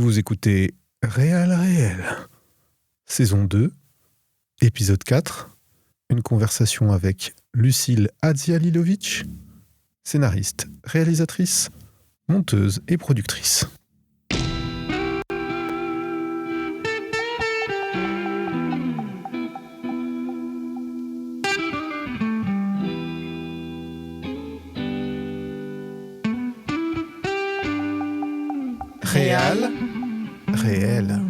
Vous écoutez Réel, saison 2, épisode 4, une conversation avec Lucile Adzialilovic, scénariste, réalisatrice, monteuse et productrice. Réel.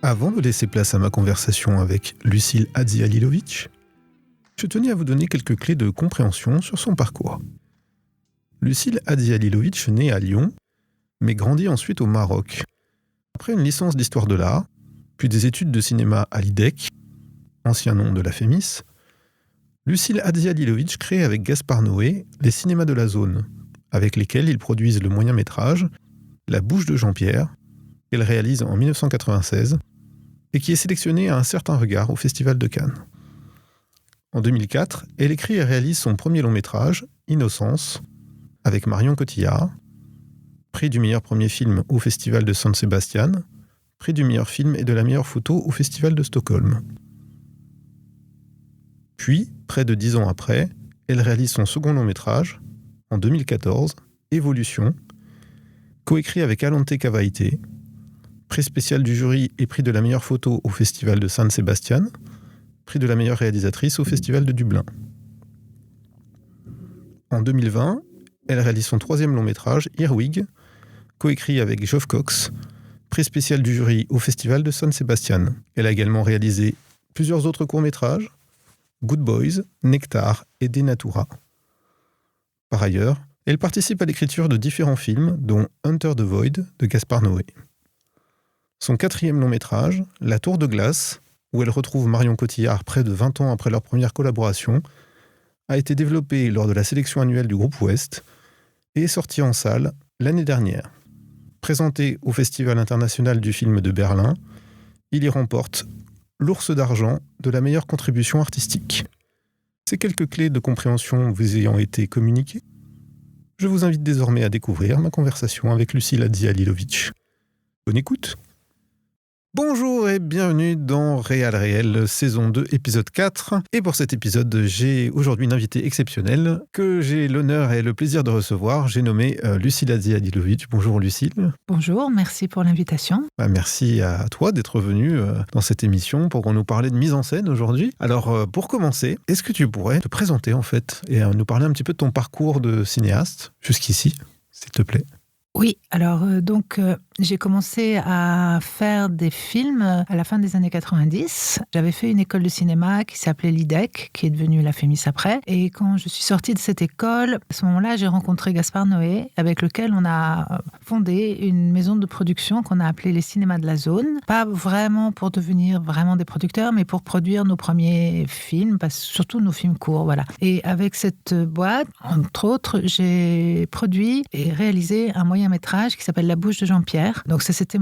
Avant de laisser place à ma conversation avec Lucile Adzialilovic, je tenais à vous donner quelques clés de compréhension sur son parcours. Lucile Adzialilovic naît à Lyon, mais grandit ensuite au Maroc. Après une licence d'histoire de l'art, puis des études de cinéma à l'IDEC, ancien nom de la FEMIS, Lucile Adzialilovic crée avec Gaspard Noé les cinémas de la zone, avec lesquels ils produisent le moyen-métrage La bouche de Jean-Pierre, qu'elle réalise en 1996, et qui est sélectionné à un certain regard au Festival de Cannes. En 2004, elle écrit et réalise son premier long-métrage, Innocence, avec Marion Cotillard, prix du meilleur premier film au Festival de San Sebastian, prix du meilleur film et de la meilleure photo au Festival de Stockholm. Puis, près de 10 ans après, elle réalise son second long-métrage, en 2014, Évolution, coécrit avec Alonte Cavaite, prix spécial du jury et prix de la meilleure photo au Festival de San Sebastian, prix de la meilleure réalisatrice au Festival de Dublin. En 2020, elle réalise son troisième long-métrage, Earwig, coécrit avec Geoff Cox, prix spécial du jury au Festival de San Sebastian. Elle a également réalisé plusieurs autres courts-métrages, Good Boys, Nectar et Denatura. Par ailleurs, elle participe à l'écriture de différents films, dont Hunter the Void de Gaspard Noé. Son quatrième long-métrage, La Tour de Glace, où elle retrouve Marion Cotillard près de 20 ans après leur première collaboration, a été développé lors de la sélection annuelle du Groupe Ouest et est sorti en salle l'année dernière. Présenté au Festival international du film de Berlin, il y remporte l'Ours d'argent de la meilleure contribution artistique. Ces quelques clés de compréhension vous ayant été communiquées, je vous invite désormais à découvrir ma conversation avec Lucile Adzialilovic. Bonne écoute! Bonjour et bienvenue dans Réel, saison 2, épisode 4. Et pour cet épisode, j'ai aujourd'hui une invitée exceptionnelle que j'ai l'honneur et le plaisir de recevoir. J'ai nommé Lucile Adzialilovic. Bonjour Lucile. Bonjour, merci pour l'invitation. Merci à toi d'être venue dans cette émission pour nous parler de mise en scène aujourd'hui. Alors pour commencer, est-ce que tu pourrais te présenter en fait et nous parler un petit peu de ton parcours de cinéaste jusqu'ici, s'il te plaît? Oui, alors j'ai commencé à faire des films à la fin des années 90. J'avais fait une école de cinéma qui s'appelait l'IDEC, qui est devenue la FEMIS après. Et quand je suis sortie de cette école, à ce moment-là, j'ai rencontré Gaspard Noé, avec lequel on a fondé une maison de production qu'on a appelée les Cinémas de la Zone. Pas vraiment pour devenir vraiment des producteurs, mais pour produire nos premiers films, surtout nos films courts, voilà. Et avec cette boîte, entre autres, j'ai produit et réalisé un moyen-métrage qui s'appelle La bouche de Jean-Pierre. Donc ça, c'était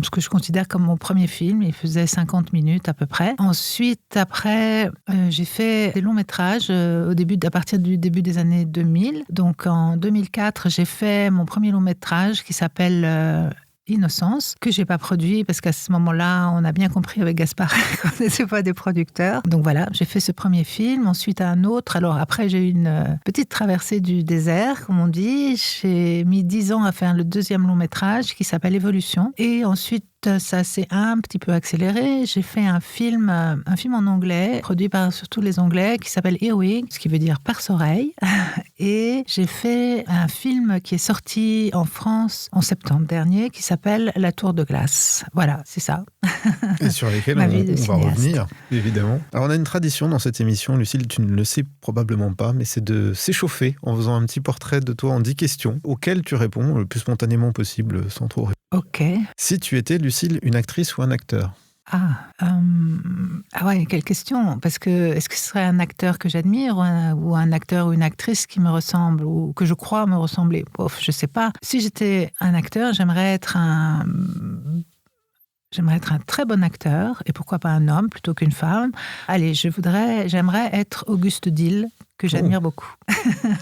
ce que je considère comme mon premier film. Il faisait 50 minutes à peu près. Ensuite, après, j'ai fait des longs métrages à partir du début des années 2000. Donc en 2004, j'ai fait mon premier long métrage qui s'appelle Innocence, que j'ai pas produit parce qu'à ce moment-là, on a bien compris avec Gaspard qu'on n'était pas des producteurs. Donc voilà, j'ai fait ce premier film, ensuite un autre. Alors après, j'ai eu une petite traversée du désert, comme on dit. J'ai mis 10 ans à faire le deuxième long métrage qui s'appelle Évolution. Et ensuite, ça s'est un petit peu accéléré. J'ai fait un film en anglais, produit par surtout les Anglais, qui s'appelle Earwig, ce qui veut dire perce-oreille. Et j'ai fait un film qui est sorti en France en septembre dernier, qui s'appelle La Tour de Glace. Voilà, c'est ça. Et sur lesquels on va revenir, évidemment. Alors on a une tradition dans cette émission, Lucile, tu ne le sais probablement pas, mais c'est de s'échauffer en faisant un petit portrait de toi en 10 questions, auxquelles tu réponds le plus spontanément possible, sans trop répondre. Ok. Si tu étais, Lucile, une actrice ou un acteur? Ah ouais, quelle question. Parce que est-ce que ce serait un acteur que j'admire ou un acteur ou une actrice qui me ressemble ou que je crois me ressembler? Je sais pas. Si j'étais un acteur, j'aimerais être un très bon acteur, et pourquoi pas un homme plutôt qu'une femme. Allez, j'aimerais être Auguste Dil, que j'admire beaucoup.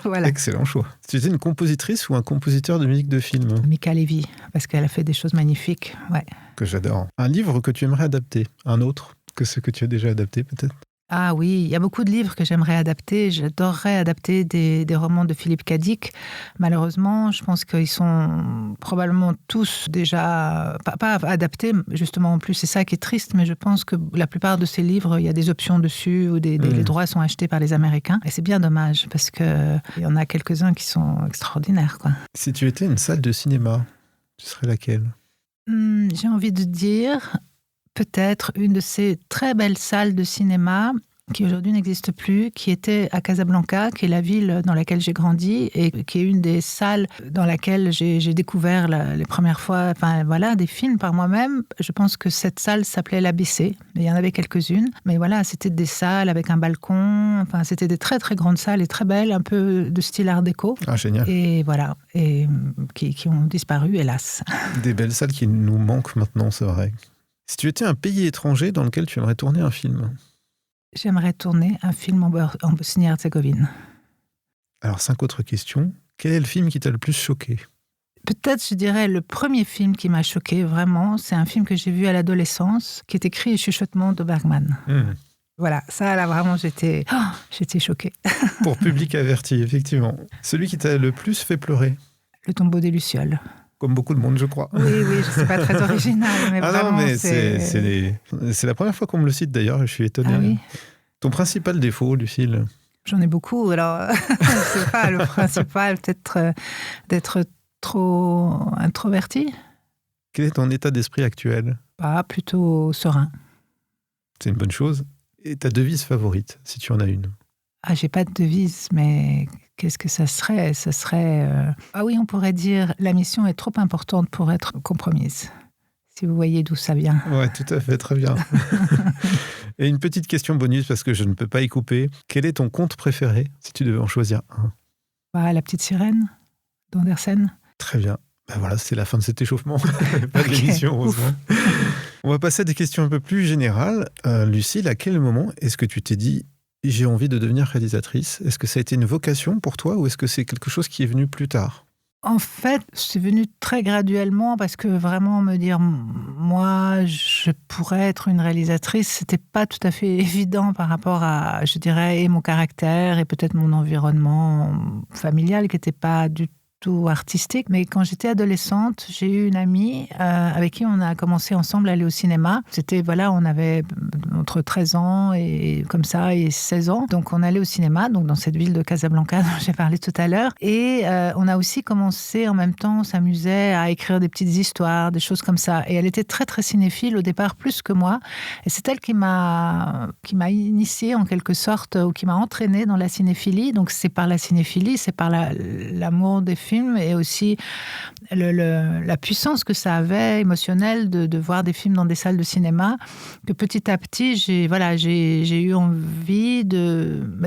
Voilà. Excellent choix. Tu étais une compositrice ou un compositeur de musique de film? Mika Levy, parce qu'elle a fait des choses magnifiques. Ouais. Que j'adore. Un livre que tu aimerais adapter? Un autre que ceux que tu as déjà adapté, peut-être? Ah oui, il y a beaucoup de livres que j'aimerais adapter. J'adorerais adapter des romans de Philippe Cadic. Malheureusement, je pense qu'ils sont probablement tous déjà pas adaptés, justement en plus. C'est ça qui est triste, mais je pense que la plupart de ces livres, il y a des options dessus ou les droits sont achetés par les Américains. Et c'est bien dommage parce qu'il y en a quelques-uns qui sont extraordinaires, quoi. Si tu étais une salle de cinéma, tu serais laquelle? J'ai envie de dire peut-être une de ces très belles salles de cinéma qui aujourd'hui n'existe plus, qui était à Casablanca, qui est la ville dans laquelle j'ai grandi et qui est une des salles dans laquelle j'ai découvert les premières fois, des films par moi-même. Je pense que cette salle s'appelait l'ABC. Il y en avait quelques-unes, mais voilà, c'était des salles avec un balcon. C'était des très très grandes salles et très belles, un peu de style art déco. Ah, génial. Et voilà, et qui ont disparu, hélas. Des belles salles qui nous manquent maintenant, c'est vrai. Si tu étais un pays étranger dans lequel tu aimerais tourner un film? J'aimerais tourner un film en Bosnie-Herzégovine. Alors, 5 autres questions. Quel est le film qui t'a le plus choqué? Peut-être, je dirais, le premier film qui m'a choqué, vraiment, c'est un film que j'ai vu à l'adolescence, qui est écrit et chuchotement de Bergman. Voilà, ça, là, vraiment, j'étais choquée. Pour public averti, effectivement. Celui qui t'a le plus fait pleurer? Le tombeau des Lucioles. Comme beaucoup de monde, je crois. Oui, je ne suis pas très originale, mais vraiment, non, mais c'est la première fois qu'on me le cite, d'ailleurs, je suis étonné. Ah oui. Ton principal défaut, Lucille? J'en ai beaucoup, alors je sais pas, le principal, peut-être d'être trop introverti. Quel est ton état d'esprit actuel? Plutôt serein. C'est une bonne chose. Et ta devise favorite, si tu en as une? J'ai pas de devise, mais qu'est-ce que ça serait? Ça serait... Ah oui, on pourrait dire la mission est trop importante pour être compromise. Si vous voyez d'où ça vient. Ouais, tout à fait, très bien. Et une petite question bonus, parce que je ne peux pas y couper. Quel est ton conte préféré, si tu devais en choisir un? La petite sirène d'Andersen. Très bien. Voilà, c'est la fin de cet échauffement. Pas de l'émission, heureusement. On va passer à des questions un peu plus générales. Lucille, à quel moment est-ce que tu t'es dit « j'ai envie de devenir réalisatrice » Est-ce que ça a été une vocation pour toi ou est-ce que c'est quelque chose qui est venu plus tard? En fait, c'est venu très graduellement parce que vraiment me dire moi, je pourrais être une réalisatrice, c'était pas tout à fait évident par rapport à, je dirais, et mon caractère et peut-être mon environnement familial qui n'était pas du tout artistique. Mais quand j'étais adolescente, j'ai eu une amie avec qui on a commencé ensemble à aller au cinéma. C'était, on avait entre 13 ans et comme ça et 16 ans. Donc on allait au cinéma, donc dans cette ville de Casablanca dont j'ai parlé tout à l'heure. Et on a aussi commencé en même temps, on s'amusait à écrire des petites histoires, des choses comme ça. Et elle était très très cinéphile au départ, plus que moi. Et c'est elle qui m'a initiée en quelque sorte, ou qui m'a entraînée dans la cinéphilie. Donc c'est par la cinéphilie, c'est par l'amour des films et aussi la puissance que ça avait émotionnelle de voir des films dans des salles de cinéma, que petit à petit j'ai eu envie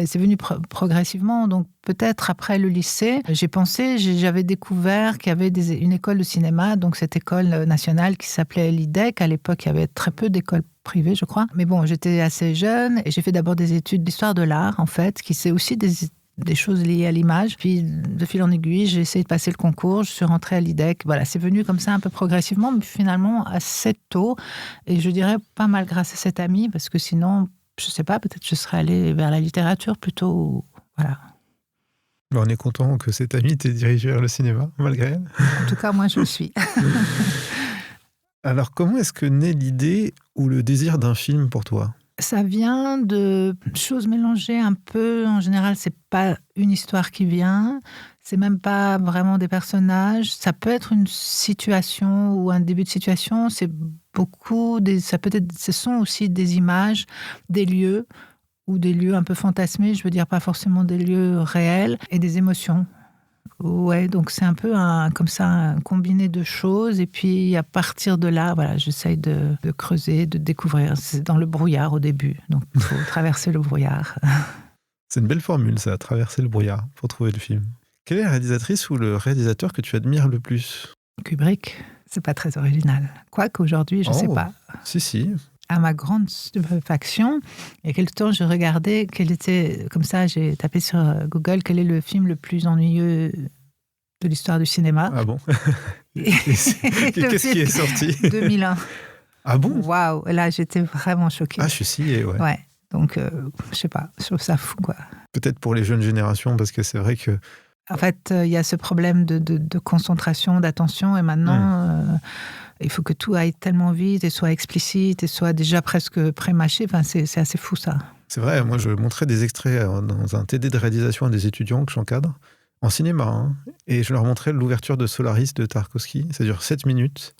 c'est venu progressivement. Donc peut-être après le lycée, j'avais découvert qu'il y avait une école de cinéma, donc cette école nationale qui s'appelait l'IDEC. À l'époque, il y avait très peu d'écoles privées, je crois. Mais bon, j'étais assez jeune et j'ai fait d'abord des études d'histoire de l'art, en fait, qui c'est aussi des choses liées à l'image. Puis, de fil en aiguille, j'ai essayé de passer le concours, je suis rentrée à l'IDEC. Voilà, c'est venu comme ça un peu progressivement, mais finalement assez tôt. Et je dirais pas mal grâce à cette amie, parce que sinon, je sais pas, peut-être je serais allée vers la littérature plutôt. Voilà. On est content que cette amie t'ait dirigée vers le cinéma, malgré elle. En tout cas, moi, je le suis. Alors, comment est-ce que naît l'idée ou le désir d'un film pour toi? Ça vient de choses mélangées un peu. En général, c'est pas une histoire qui vient. C'est même pas vraiment des personnages. Ça peut être une situation ou un début de situation. Ce sont aussi des images, des lieux ou des lieux un peu fantasmés. Je veux dire, pas forcément des lieux réels et des émotions Ouais, donc c'est un peu comme ça, un combiné de choses. Et puis à partir de là, voilà, j'essaye de creuser, de découvrir. C'est dans le brouillard au début, donc il faut traverser le brouillard. C'est une belle formule, ça, traverser le brouillard pour trouver le film. Quelle est la réalisatrice ou le réalisateur que tu admires le plus? Kubrick, c'est pas très original. Quoique aujourd'hui, je sais pas. Si. À ma grande stupéfaction, il y a quelque temps, je regardais quel était, comme ça, j'ai tapé sur Google, quel est le film le plus ennuyeux de l'histoire du cinéma. Ah bon? Qu'est-ce qui est sorti? 2001. Ah bon? Waouh, là, j'étais vraiment choquée. Ah, je suis scié, ouais. Ouais, donc, je sais pas, je trouve ça fou, quoi. Peut-être pour les jeunes générations, parce que c'est vrai que... En fait, il y a ce problème de concentration, d'attention, et maintenant, il faut que tout aille tellement vite et soit explicite et soit déjà presque pré-mâché. Enfin, c'est assez fou, ça. C'est vrai, moi je montrais des extraits dans un TD de réalisation à des étudiants que j'encadre, en cinéma, hein, et je leur montrais l'ouverture de Solaris de Tarkovsky. Ça dure 7 minutes.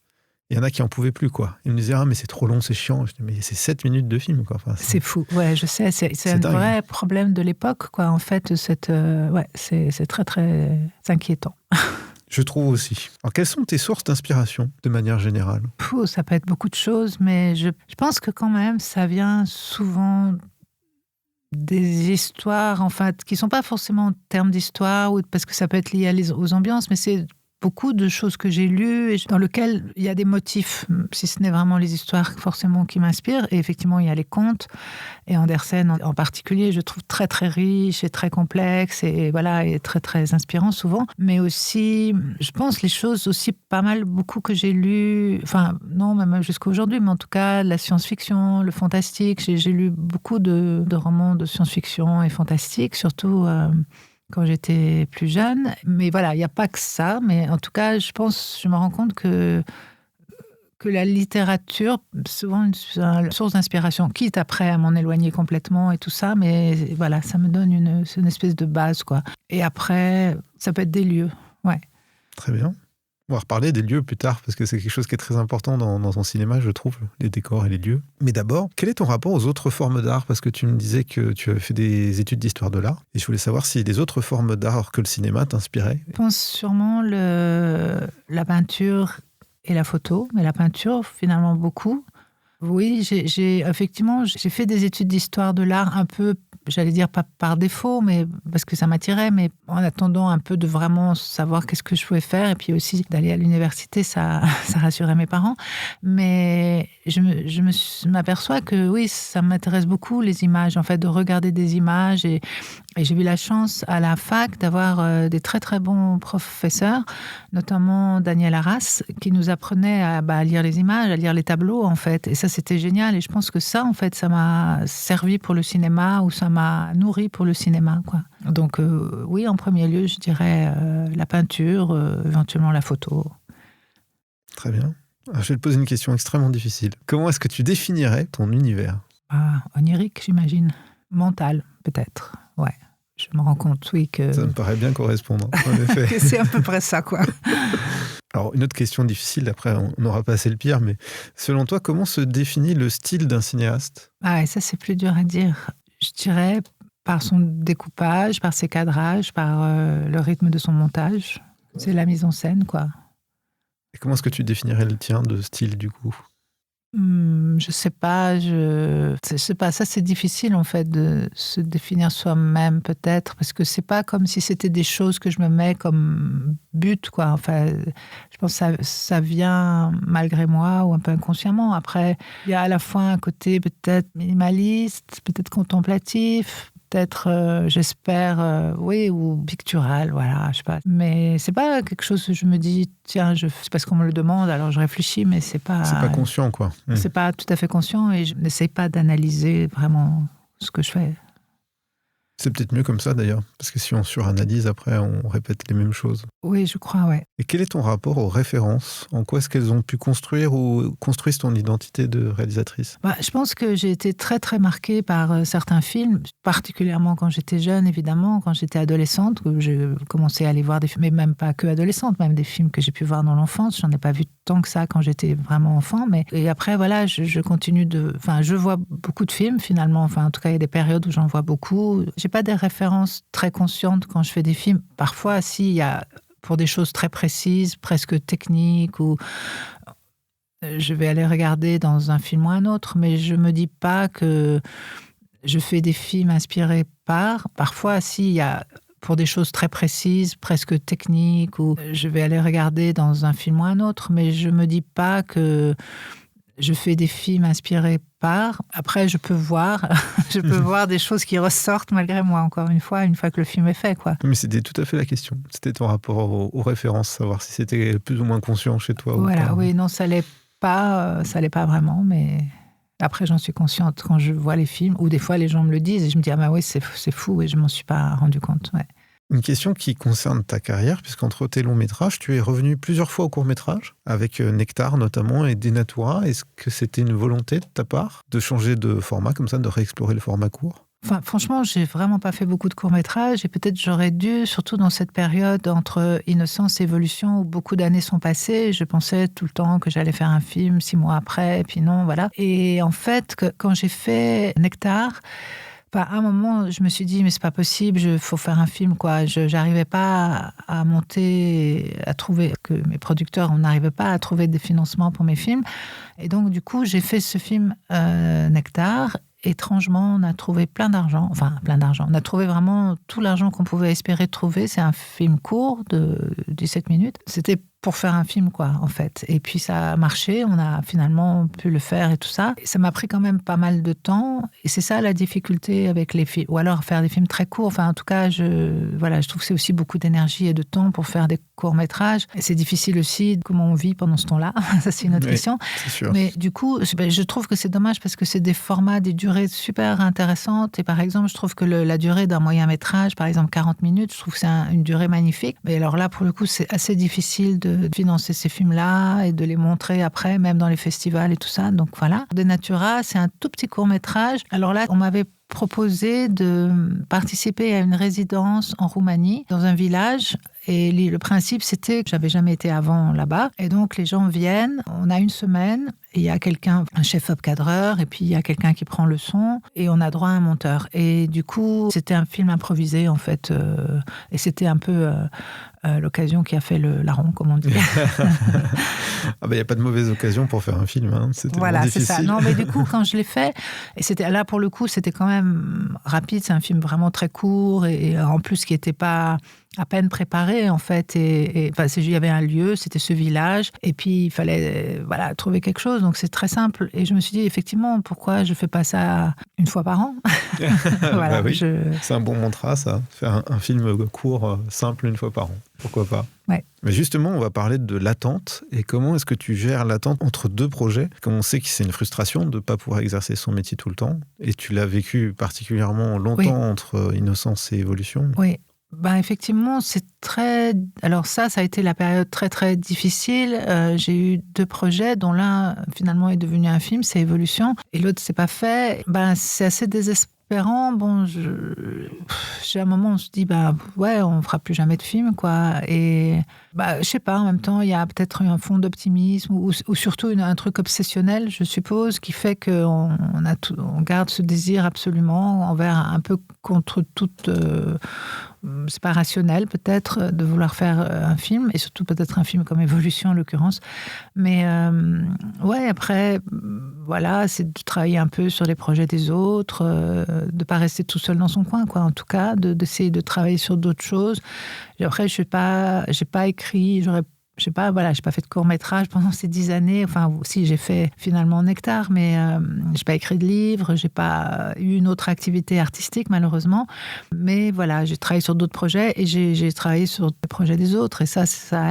Il y en a qui en pouvaient plus, quoi. Ils me disaient, ah, mais c'est trop long, c'est chiant. Je dis, mais c'est 7 minutes de film, quoi. Enfin, c'est fou, ouais, je sais. C'est un vrai problème de l'époque, quoi. En fait, c'est très, très inquiétant. Je trouve aussi. Alors, quelles sont tes sources d'inspiration, de manière générale? Ça peut être beaucoup de choses, mais je pense que quand même, ça vient souvent des histoires, en fait, qui ne sont pas forcément en termes d'histoire, parce que ça peut être lié aux ambiances, mais c'est beaucoup de choses que j'ai lues et dans lesquelles il y a des motifs, si ce n'est vraiment les histoires forcément qui m'inspirent. Et effectivement, il y a les contes, et Andersen en particulier, je trouve très très riche et très complexe, et voilà, et très très inspirant souvent. Mais aussi, je pense, les choses aussi pas mal, beaucoup que j'ai lues, enfin non, même jusqu'à aujourd'hui, mais en tout cas, la science-fiction, le fantastique. J'ai lu beaucoup de romans de science-fiction et fantastique, surtout... quand j'étais plus jeune. Mais voilà, il n'y a pas que ça. Mais en tout cas, je me rends compte que la littérature, souvent, une source d'inspiration, quitte après à m'en éloigner complètement et tout ça. Mais voilà, ça me donne une espèce de base, quoi. Et après, ça peut être des lieux. Ouais. Très bien. On va reparler des lieux plus tard, parce que c'est quelque chose qui est très important dans ton cinéma, je trouve, les décors et les lieux. Mais d'abord, quel est ton rapport aux autres formes d'art? Parce que tu me disais que tu avais fait des études d'histoire de l'art, et je voulais savoir si des autres formes d'art que le cinéma t'inspiraient. Je pense sûrement la peinture et la photo, mais la peinture, finalement, beaucoup. Oui, effectivement, j'ai fait des études d'histoire de l'art un peu, j'allais dire pas par défaut, mais parce que ça m'attirait, mais en attendant un peu de vraiment savoir qu'est-ce que je pouvais faire, et puis aussi d'aller à l'université, ça rassurait mes parents. Mais je m'aperçois que oui, ça m'intéresse beaucoup, les images, en fait, de regarder des images, et j'ai eu la chance à la fac d'avoir des très très bons professeurs, notamment Daniel Arras, qui nous apprenait à lire les images, à lire les tableaux, en fait. Et ça, c'était génial. Et je pense que ça, en fait, ça m'a servi pour le cinéma, ou ça m'a nourri pour le cinéma, quoi. Donc oui, en premier lieu, je dirais la peinture, éventuellement la photo. Très bien. Alors, je vais te poser une question extrêmement difficile. Comment est-ce que tu définirais ton univers? Onirique, j'imagine. Mental, peut-être. Ouais. Je me rends compte, oui, que... Ça me paraît bien correspondre, en effet. C'est à peu près ça, quoi. Alors, une autre question difficile, après on aura passé le pire, mais selon toi, comment se définit le style d'un cinéaste? Et ça, c'est plus dur à dire. Je dirais par son découpage, par ses cadrages, par le rythme de son montage. C'est la mise en scène, quoi. Et comment est-ce que tu définirais le tien de style, du coup? Je sais pas, ça c'est difficile en fait de se définir soi-même peut-être, parce que c'est pas comme si c'était des choses que je me mets comme but, quoi. Enfin, je pense que ça vient malgré moi ou un peu inconsciemment. Après, il y a à la fois un côté peut-être minimaliste, peut-être contemplatif, peut-être, j'espère, oui, ou pictural, voilà, je sais pas. Mais c'est pas quelque chose que je me dis, tiens, c'est parce qu'on me le demande, alors je réfléchis, mais c'est pas... C'est pas conscient, quoi. C'est pas tout à fait conscient, et je n'essaye pas d'analyser vraiment ce que je fais. C'est peut-être mieux comme ça, d'ailleurs, parce que si on suranalyse, après, on répète les mêmes choses. Oui, je crois, ouais. Et quel est ton rapport aux références? En quoi est-ce qu'elles ont pu construire ou construisent ton identité de réalisatrice? Je pense que j'ai été très, très marquée par certains films, particulièrement quand j'étais jeune, évidemment, quand j'étais adolescente, que j'ai commencé à aller voir des films, mais même pas que adolescente, même des films que j'ai pu voir dans l'enfance. J'en ai pas vu tant que ça quand j'étais vraiment enfant, et après, voilà, je continue je vois beaucoup de films, finalement. Enfin, en tout cas, il y a des périodes où j'en vois beaucoup. J'ai pas des références très conscientes quand je fais des films. Parfois, si, il y a pour des choses très précises, presque techniques, ou je vais aller regarder dans un film ou un autre, mais je me dis pas que je fais des films inspirés par. Parfois, si, il y a pour des choses très précises, presque techniques, ou je vais aller regarder dans un film ou un autre, mais je me dis pas que je fais des films inspirés par. Après, je peux voir, voir des choses qui ressortent malgré moi, encore une fois que le film est fait, quoi. Mais c'était tout à fait la question. C'était ton rapport aux références, savoir si c'était plus ou moins conscient chez toi ou pas. Oui, non, ça l'est pas vraiment, mais après, j'en suis consciente quand je vois les films, ou des fois, les gens me le disent, et je me dis, ah bah oui, c'est fou, et je m'en suis pas rendu compte, ouais. Une question qui concerne ta carrière, puisqu'entre tes longs métrages, tu es revenu plusieurs fois au court métrage, avec Nectar notamment et Denatura. Est-ce que c'était une volonté de ta part de changer de format comme ça, de réexplorer le format court ? Enfin, franchement, j'ai vraiment pas fait beaucoup de courts-métrages, et peut-être j'aurais dû, surtout dans cette période entre Innocence et Évolution, où beaucoup d'années sont passées. Je pensais tout le temps que j'allais faire un film 6 mois après, et puis non, voilà. Et en fait, quand j'ai fait Nectar, à un moment, je me suis dit, mais c'est pas possible, il faut faire un film, quoi. Je n'arrivais pas à monter, à trouver, que mes producteurs, on n'arrivait pas à trouver des financements pour mes films. Et donc, du coup, j'ai fait ce film Nectar. Étrangement, on a trouvé plein d'argent. On a trouvé vraiment tout l'argent qu'on pouvait espérer trouver. C'est un film court de 17 minutes. C'était pour faire un film, quoi, en fait. Et puis ça a marché, on a finalement pu le faire et tout ça. Et ça m'a pris quand même pas mal de temps. Et c'est ça la difficulté avec les films. Ou alors faire des films très courts. Enfin, en tout cas, je trouve que c'est aussi beaucoup d'énergie et de temps pour faire des courts-métrages. Et c'est difficile aussi comment on vit pendant ce temps-là. Ça, c'est une autre question. C'est sûr. Mais du coup, je trouve que c'est dommage parce que c'est des formats, des durées super intéressantes. Et par exemple, je trouve que la durée d'un moyen-métrage, par exemple 40 minutes, je trouve que c'est une durée magnifique. Mais alors là, pour le coup, c'est assez difficile de financer ces films-là et de les montrer après, même dans les festivals et tout ça. Donc voilà. Denatura, c'est un tout petit court-métrage. Alors là, on m'avait proposé de participer à une résidence en Roumanie, dans un village. Et le principe, c'était que j'avais jamais été avant là-bas. Et donc, les gens viennent, on a une semaine, et il y a quelqu'un, un chef-op cadreur, et puis il y a quelqu'un qui prend le son, et on a droit à un monteur. Et du coup, c'était un film improvisé, en fait. Et c'était un peu l'occasion qui a fait le larron, comme on dit. Il n'y a pas de mauvaise occasion pour faire un film. Hein. C'était voilà, difficile. C'est ça. Non, mais du coup, quand je l'ai fait, et c'était là, pour le coup, c'était quand même rapide. C'est un film vraiment très court, et en plus, qui n'était pas à peine préparé, en fait. Il y avait un lieu, c'était ce village, et puis il fallait trouver quelque chose. Donc c'est très simple. Et je me suis dit, effectivement, pourquoi je ne fais pas ça une fois par an? Oui. C'est un bon mantra, ça. Faire un film court, simple, une fois par an. Pourquoi pas? Ouais. Mais justement, on va parler de l'attente. Et comment est-ce que tu gères l'attente entre deux projets? Comme on sait que c'est une frustration de ne pas pouvoir exercer son métier tout le temps. Et tu l'as vécu particulièrement longtemps entre Innocence et Évolution. Oui. Effectivement, c'est très... Alors ça a été la période très, très difficile. J'ai eu 2 projets, dont l'un, finalement, est devenu un film, c'est Évolution. Et l'autre, c'est pas fait. C'est assez désespérant. Bon, j'ai un moment, on se dit, on fera plus jamais de film, quoi. Et, je sais pas, en même temps, il y a peut-être un fond d'optimisme ou surtout un truc obsessionnel, je suppose, qui fait qu'on on garde ce désir absolument envers, un peu contre toute... c'est pas rationnel peut-être de vouloir faire un film, et surtout peut-être un film comme Évolution en l'occurrence. Mais après, c'est de travailler un peu sur les projets des autres, de pas rester tout seul dans son coin, quoi. En tout cas, d'essayer de travailler sur d'autres choses. Et après, j'ai pas écrit, j'ai pas fait de court-métrage pendant ces 10 années. Enfin, si, j'ai fait finalement Nectar, mais j'ai pas écrit de livre, j'ai pas eu une autre activité artistique, malheureusement. Mais voilà, j'ai travaillé sur d'autres projets, et j'ai travaillé sur les projets des autres, et ça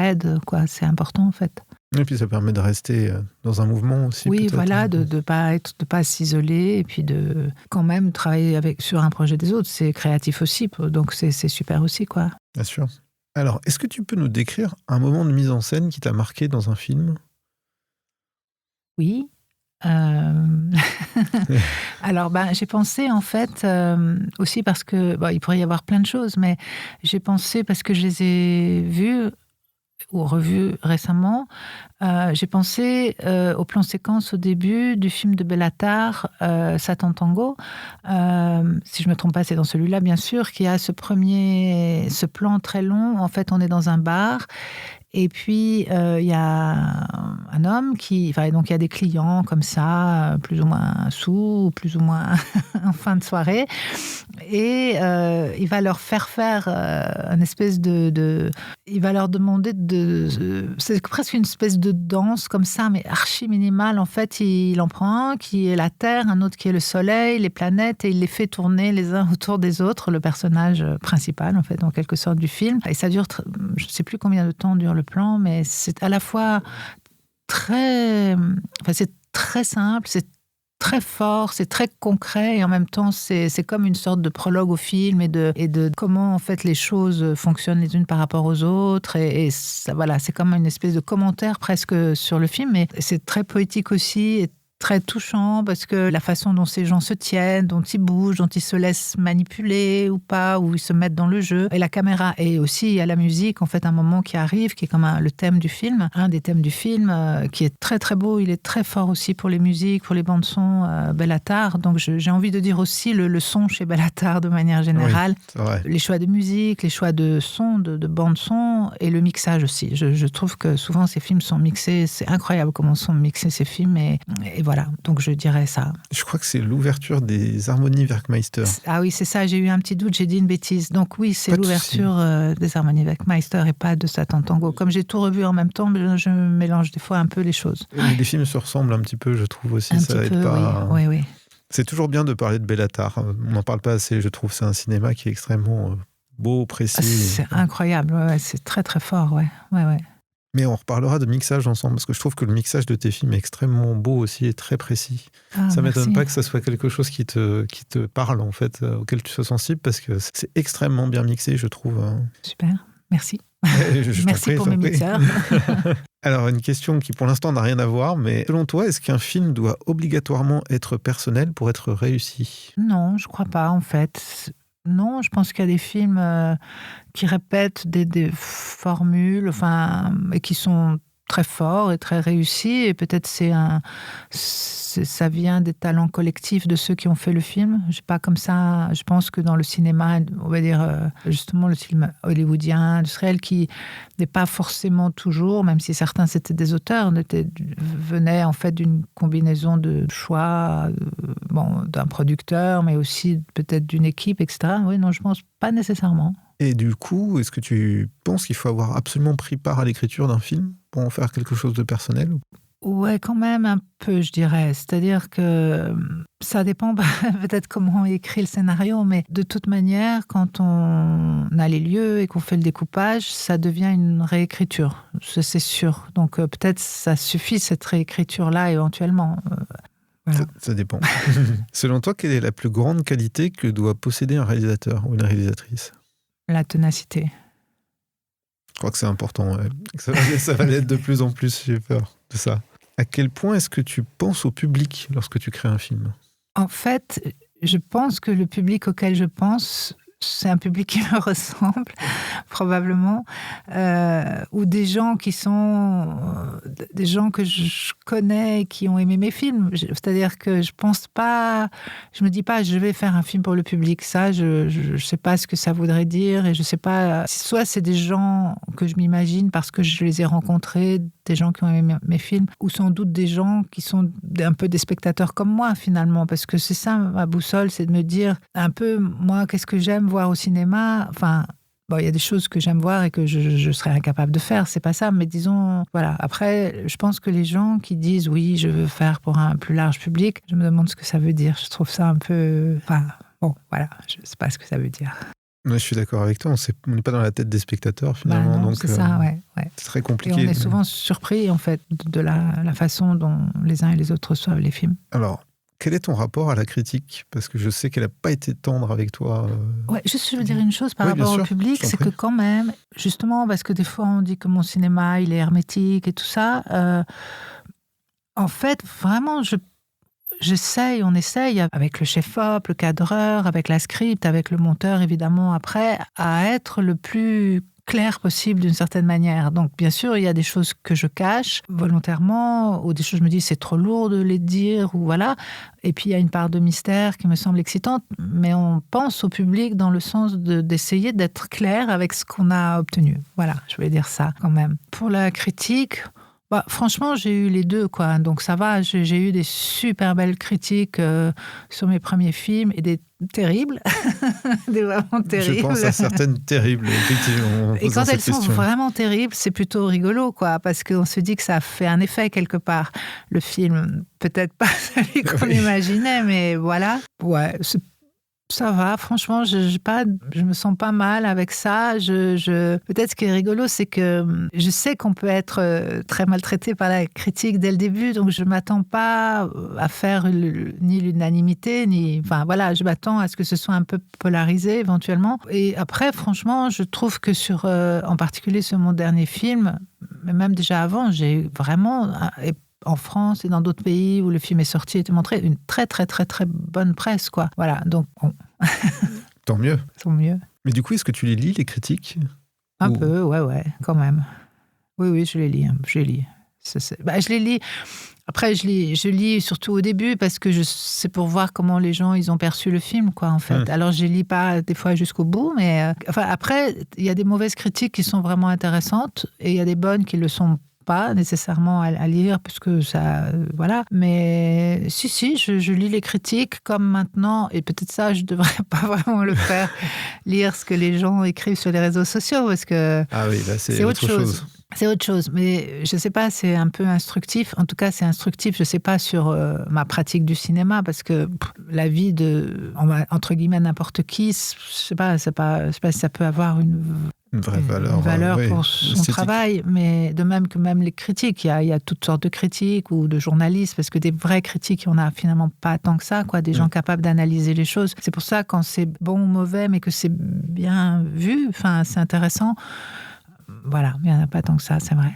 aide, quoi. C'est important, en fait. Et puis ça permet de rester dans un mouvement aussi. Oui, peut-être. voilà, de pas s'isoler, et puis de quand même travailler sur un projet des autres. C'est créatif aussi, donc c'est super aussi, quoi. Bien sûr. Alors, est-ce que tu peux nous décrire un moment de mise en scène qui t'a marqué dans un film? Oui. Alors, j'ai pensé, en fait, aussi parce que... il pourrait y avoir plein de choses, mais j'ai pensé, parce que je les ai vus, ou revu récemment, j'ai pensé au plan séquence au début du film de Béla Tarr, Satan Tango. Si je ne me trompe pas, c'est dans celui-là, bien sûr, qui a ce plan très long. En fait, on est dans un bar. Et puis, il y a un homme donc il y a des clients comme ça, plus ou moins sous, ou plus ou moins en fin de soirée. Et il va leur faire une espèce il va leur demander c'est presque une espèce de danse comme ça, mais archi minimale. En fait, il en prend un qui est la Terre, un autre qui est le Soleil, les planètes, et il les fait tourner les uns autour des autres, le personnage principal, en fait, en quelque sorte, du film. Et ça dure, je ne sais plus combien de temps dure le plan, mais c'est à la fois c'est très simple, c'est très fort, c'est très concret, et en même temps c'est comme une sorte de prologue au film et de comment en fait les choses fonctionnent les unes par rapport aux autres, et ça, voilà, c'est comme une espèce de commentaire presque sur le film, mais c'est très poétique aussi et très touchant, parce que la façon dont ces gens se tiennent, dont ils bougent, dont ils se laissent manipuler ou pas, ou ils se mettent dans le jeu, et la caméra, et aussi il y a la musique, en fait, un moment qui arrive, qui est comme le thème du film, un des thèmes du film, qui est très très beau. Il est très fort aussi pour les musiques, pour les bandes son, Béla Tarr. Donc j'ai envie de dire aussi le son chez Béla Tarr de manière générale. Oui, c'est vrai. Les choix de musique, les choix de son, de bande son, et le mixage aussi. Je trouve que souvent ces films sont mixés, c'est incroyable comment sont mixés ces films, et voilà, donc je dirais ça. Je crois que c'est l'ouverture des Harmonies Werkmeister. Ah oui, c'est ça, j'ai eu un petit doute, j'ai dit une bêtise. Donc oui, c'est l'ouverture des Harmonies Werkmeister et pas de Satan Tango. Comme j'ai tout revu en même temps, je mélange des fois un peu les choses. Les films se ressemblent un petit peu, je trouve aussi. Ça aide pas. Oui. C'est toujours bien de parler de Béla Tarr. On n'en parle pas assez, je trouve. C'est un cinéma qui est extrêmement beau, précis. C'est incroyable, c'est très très fort, ouais. Mais on reparlera de mixage ensemble, parce que je trouve que le mixage de tes films est extrêmement beau aussi et très précis. Ça ne m'étonne pas que ça soit quelque chose qui te parle, en fait, auquel tu sois sensible, parce que c'est extrêmement bien mixé, je trouve. Super, merci. Merci pour mes mixeurs. Alors, une question qui pour l'instant n'a rien à voir, mais selon toi, est-ce qu'un film doit obligatoirement être personnel pour être réussi ? Non, je ne crois pas, en fait. Non, je pense qu'il y a des films qui répètent des formules, et qui sont très forts et très réussis, et peut-être ça vient des talents collectifs de ceux qui ont fait le film. Je sais pas, comme ça, je pense que dans le cinéma, on va dire justement le film hollywoodien, industriel, qui n'est pas forcément toujours, même si certains c'était des auteurs, venaient en fait d'une combinaison de choix, d'un producteur, mais aussi peut-être d'une équipe, etc. Oui, non, je pense pas nécessairement. Et du coup, est-ce que tu penses qu'il faut avoir absolument pris part à l'écriture d'un film pour en faire quelque chose de personnel ? Ouais, quand même un peu, je dirais. C'est-à-dire que ça dépend peut-être comment on écrit le scénario, mais de toute manière, quand on a les lieux et qu'on fait le découpage, ça devient une réécriture, c'est sûr. Donc peut-être ça suffit, cette réécriture-là, éventuellement. Voilà. Ça dépend. Selon toi, quelle est la plus grande qualité que doit posséder un réalisateur ou une réalisatrice ? La ténacité. Je crois que c'est important. Ouais. Ça va l'être de plus en plus, j'ai peur de ça. À quel point est-ce que tu penses au public lorsque tu crées un film ? En fait, je pense que le public auquel je pense, c'est un public qui me ressemble, probablement, ou des gens qui sont des gens que je connais, qui ont aimé mes films. C'est-à-dire que je me dis pas, je vais faire un film pour le public. Ça, je sais pas ce que ça voudrait dire, et je sais pas. Soit c'est des gens que je m'imagine parce que je les ai rencontrés, des gens qui ont aimé mes films, ou sans doute des gens qui sont un peu des spectateurs comme moi, finalement, parce que c'est ça ma boussole, c'est de me dire un peu, moi, qu'est-ce que j'aime voir au cinéma. Il y a des choses que j'aime voir et que je serais incapable de faire, c'est pas ça, mais disons, voilà. Après, je pense que les gens qui disent oui, je veux faire pour un plus large public, je me demande ce que ça veut dire. Je trouve ça un peu... je sais pas ce que ça veut dire. Ouais, je suis d'accord avec toi, on n'est pas dans la tête des spectateurs, finalement. Non, donc c'est ça, ouais. C'est très compliqué. Et on est souvent surpris, en fait, de la façon dont les uns et les autres reçoivent les films. Alors, quel est ton rapport à la critique ? Parce que je sais qu'elle n'a pas été tendre avec toi. Ouais, juste je veux dire une chose par rapport au public, c'est que quand même, justement, parce que des fois on dit que mon cinéma, il est hermétique et tout ça, en fait, vraiment, on essaye avec le chef-op, le cadreur, avec la script, avec le monteur, évidemment, après, à être le plus clair possible d'une certaine manière. Donc, bien sûr, il y a des choses que je cache volontairement, ou des choses je me dis c'est trop lourd de les dire, ou voilà. Et puis, il y a une part de mystère qui me semble excitante, mais on pense au public dans le sens d'essayer d'être clair avec ce qu'on a obtenu. Voilà, je voulais dire ça quand même. Pour la critique... franchement, j'ai eu les deux, quoi. Donc ça va, j'ai eu des super belles critiques sur mes premiers films et des terribles, des vraiment terribles. Je pense à certaines terribles, effectivement. Et quand elles sont vraiment terribles, c'est plutôt rigolo, quoi, parce qu'on se dit que ça fait un effet quelque part. Le film, peut-être pas celui qu'on imaginait, mais voilà. Ouais, ça va, franchement, je me sens pas mal avec ça. Peut-être ce qui est rigolo, c'est que je sais qu'on peut être très maltraité par la critique dès le début, donc je m'attends pas à faire ni l'unanimité, enfin voilà, je m'attends à ce que ce soit un peu polarisé éventuellement. Et après, franchement, je trouve que en particulier sur mon dernier film, mais même déjà avant, j'ai vraiment... en France et dans d'autres pays où le film est sorti et été montré, une très très très très bonne presse, quoi. Voilà, donc bon. Tant mieux. Tant mieux. Mais du coup, est-ce que tu les lis, les critiques? Un peu, ouais, quand même. Oui, je les lis. Je les lis. Je les lis. Après, je lis surtout au début parce que c'est pour voir comment les gens ils ont perçu le film, quoi, en fait. Alors, je les lis pas des fois jusqu'au bout, mais après, il y a des mauvaises critiques qui sont vraiment intéressantes et il y a des bonnes qui le sont pas nécessairement à lire puisque ça voilà, mais si je lis les critiques comme maintenant, et peut-être ça je devrais pas vraiment le faire, lire ce que les gens écrivent sur les réseaux sociaux parce que là c'est autre chose. C'est autre chose, mais je sais pas, c'est un peu instructif. En tout cas, c'est instructif, je sais pas, sur ma pratique du cinéma, parce que la vie de, entre guillemets, n'importe qui, je sais pas si ça peut avoir une vraie valeur, pour son travail, mais de même que même les critiques, il y a toutes sortes de critiques ou de journalistes, parce que des vrais critiques, il y en a finalement pas tant que ça, quoi, des gens capables d'analyser les choses. C'est pour ça, quand c'est bon ou mauvais, mais que c'est bien vu, enfin, c'est intéressant. Voilà, il n'y en a pas tant que ça, c'est vrai.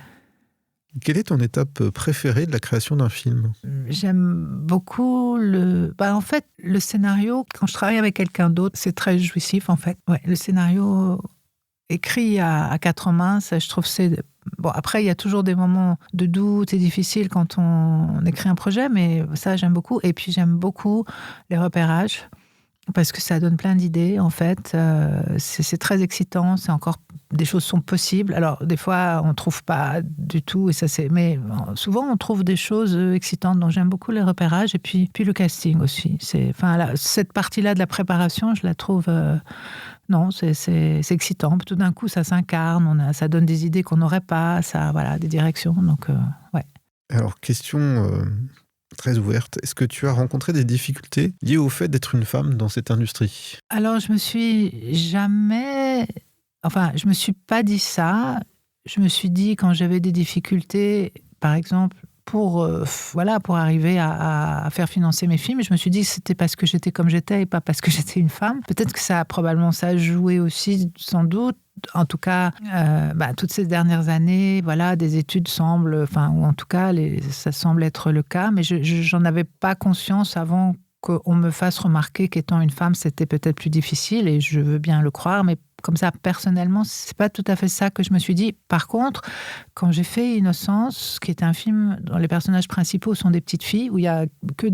Quelle est ton étape préférée de la création d'un film ? J'aime beaucoup en fait, le scénario, quand je travaille avec quelqu'un d'autre, c'est très jouissif, en fait. Ouais, le scénario écrit à quatre mains, ça, je trouve c'est... Bon, après, il y a toujours des moments de doute et difficiles quand on écrit un projet, mais ça, j'aime beaucoup. Et puis, j'aime beaucoup les repérages, parce que ça donne plein d'idées, en fait. C'est très excitant, des choses sont possibles. Alors, des fois, on ne trouve pas du tout, mais souvent, on trouve des choses excitantes. Donc, j'aime beaucoup les repérages. Et puis le casting aussi. Cette partie-là de la préparation, je la trouve... c'est excitant. Tout d'un coup, ça s'incarne, ça donne des idées qu'on n'aurait pas, des directions. Donc, ouais. Alors, question... très ouverte. Est-ce que tu as rencontré des difficultés liées au fait d'être une femme dans cette industrie ? Alors, je me suis pas dit ça. Je me suis dit, quand j'avais des difficultés, par exemple, pour arriver à faire financer mes films, je me suis dit que c'était parce que j'étais comme j'étais et pas parce que j'étais une femme. Peut-être que ça a joué aussi, sans doute. En tout cas, toutes ces dernières années, des études semblent, ou en tout cas, ça semble être le cas, mais j'en avais pas conscience avant qu'on me fasse remarquer qu'étant une femme, c'était peut-être plus difficile, et je veux bien le croire, mais comme ça, personnellement, c'est pas tout à fait ça que je me suis dit. Par contre, quand j'ai fait Innocence, qui est un film dont les personnages principaux sont des petites filles, où il y a que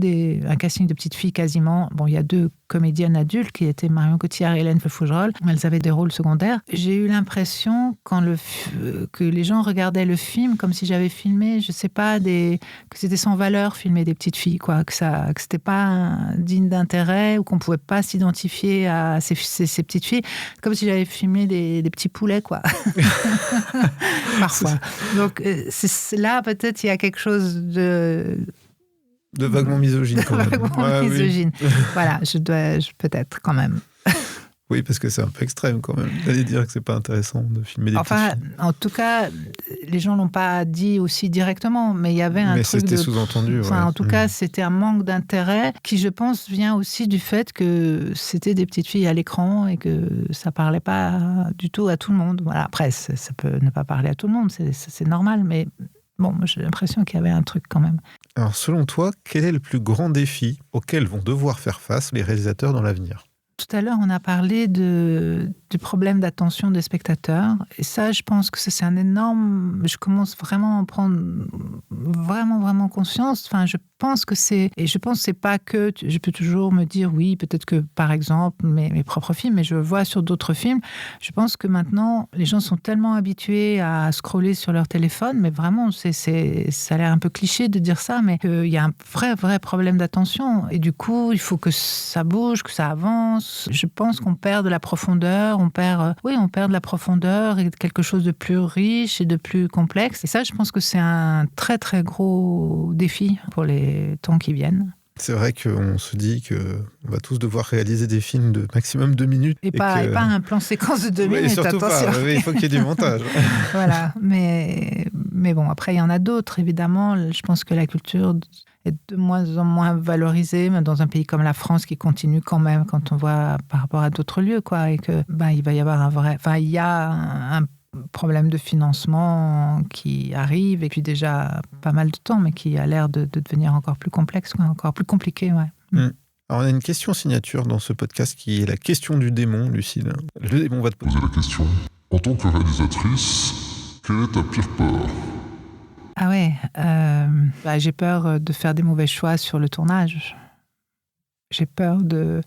un casting de petites filles quasiment. Bon, il y a 2 comédiennes adultes qui étaient Marion Cotillard et Hélène Fougerolles. Elles avaient des rôles secondaires. J'ai eu l'impression que les gens regardaient le film comme si j'avais filmé, je sais pas, que c'était sans valeur filmer des petites filles, quoi, que c'était pas digne d'intérêt, ou qu'on pouvait pas s'identifier à ces petites filles, comme si j'avais filmé des petits poulets, quoi. Parfois. Donc là, peut-être il y a quelque chose de vaguement misogyne, quand même. Vaguement misogyne. Oui. Voilà, peut-être quand même. Oui, parce que c'est un peu extrême quand même d'aller dire que c'est pas intéressant de filmer des petites filles. En tout cas, les gens l'ont pas dit aussi directement, mais il y avait un truc. Mais c'était sous-entendu. En tout cas, c'était un manque d'intérêt qui, je pense, vient aussi du fait que c'était des petites filles à l'écran et que ça parlait pas du tout à tout le monde. Voilà. Après, ça peut ne pas parler à tout le monde, c'est normal, mais bon, j'ai l'impression qu'il y avait un truc quand même. Alors, selon toi, quel est le plus grand défi auquel vont devoir faire face les réalisateurs dans l'avenir ? Tout à l'heure, on a parlé du problème d'attention des spectateurs. Et ça, je pense que c'est un énorme... Je commence vraiment à en prendre vraiment conscience. Enfin, je pense que c'est... Et je pense que c'est pas que... Je peux toujours me dire, oui, peut-être que, par exemple, mes propres films, mais je vois sur d'autres films, je pense que maintenant, les gens sont tellement habitués à scroller sur leur téléphone, mais vraiment, ça a l'air un peu cliché de dire ça, mais il y a un vrai problème d'attention. Et du coup, il faut que ça bouge, que ça avance. Je pense qu'on perd de la profondeur, on perd de la profondeur et quelque chose de plus riche et de plus complexe. Et ça, je pense que c'est un très gros défi pour les temps qui viennent. C'est vrai qu'on se dit qu'on va tous devoir réaliser des films de maximum 2 minutes. Et pas un plan séquence de 2 minutes, surtout attention. Pas, oui, il faut qu'il y ait du montage. Voilà, mais bon, après, il y en a d'autres, évidemment. Je pense que la culture est de moins en moins valorisée, même dans un pays comme la France qui continue quand même, quand on voit par rapport à d'autres lieux, quoi, et que il va y avoir il y a un problème de financement qui arrive, et puis déjà pas mal de temps, mais qui a l'air de devenir encore plus complexe, quoi, encore plus compliqué, ouais. Alors, on a une question signature dans ce podcast qui est la question du démon, Lucille. Le démon va te poser la question. En tant que réalisatrice, quelle est ta pire peur ? Ah ouais, j'ai peur de faire des mauvais choix sur le tournage. J'ai peur de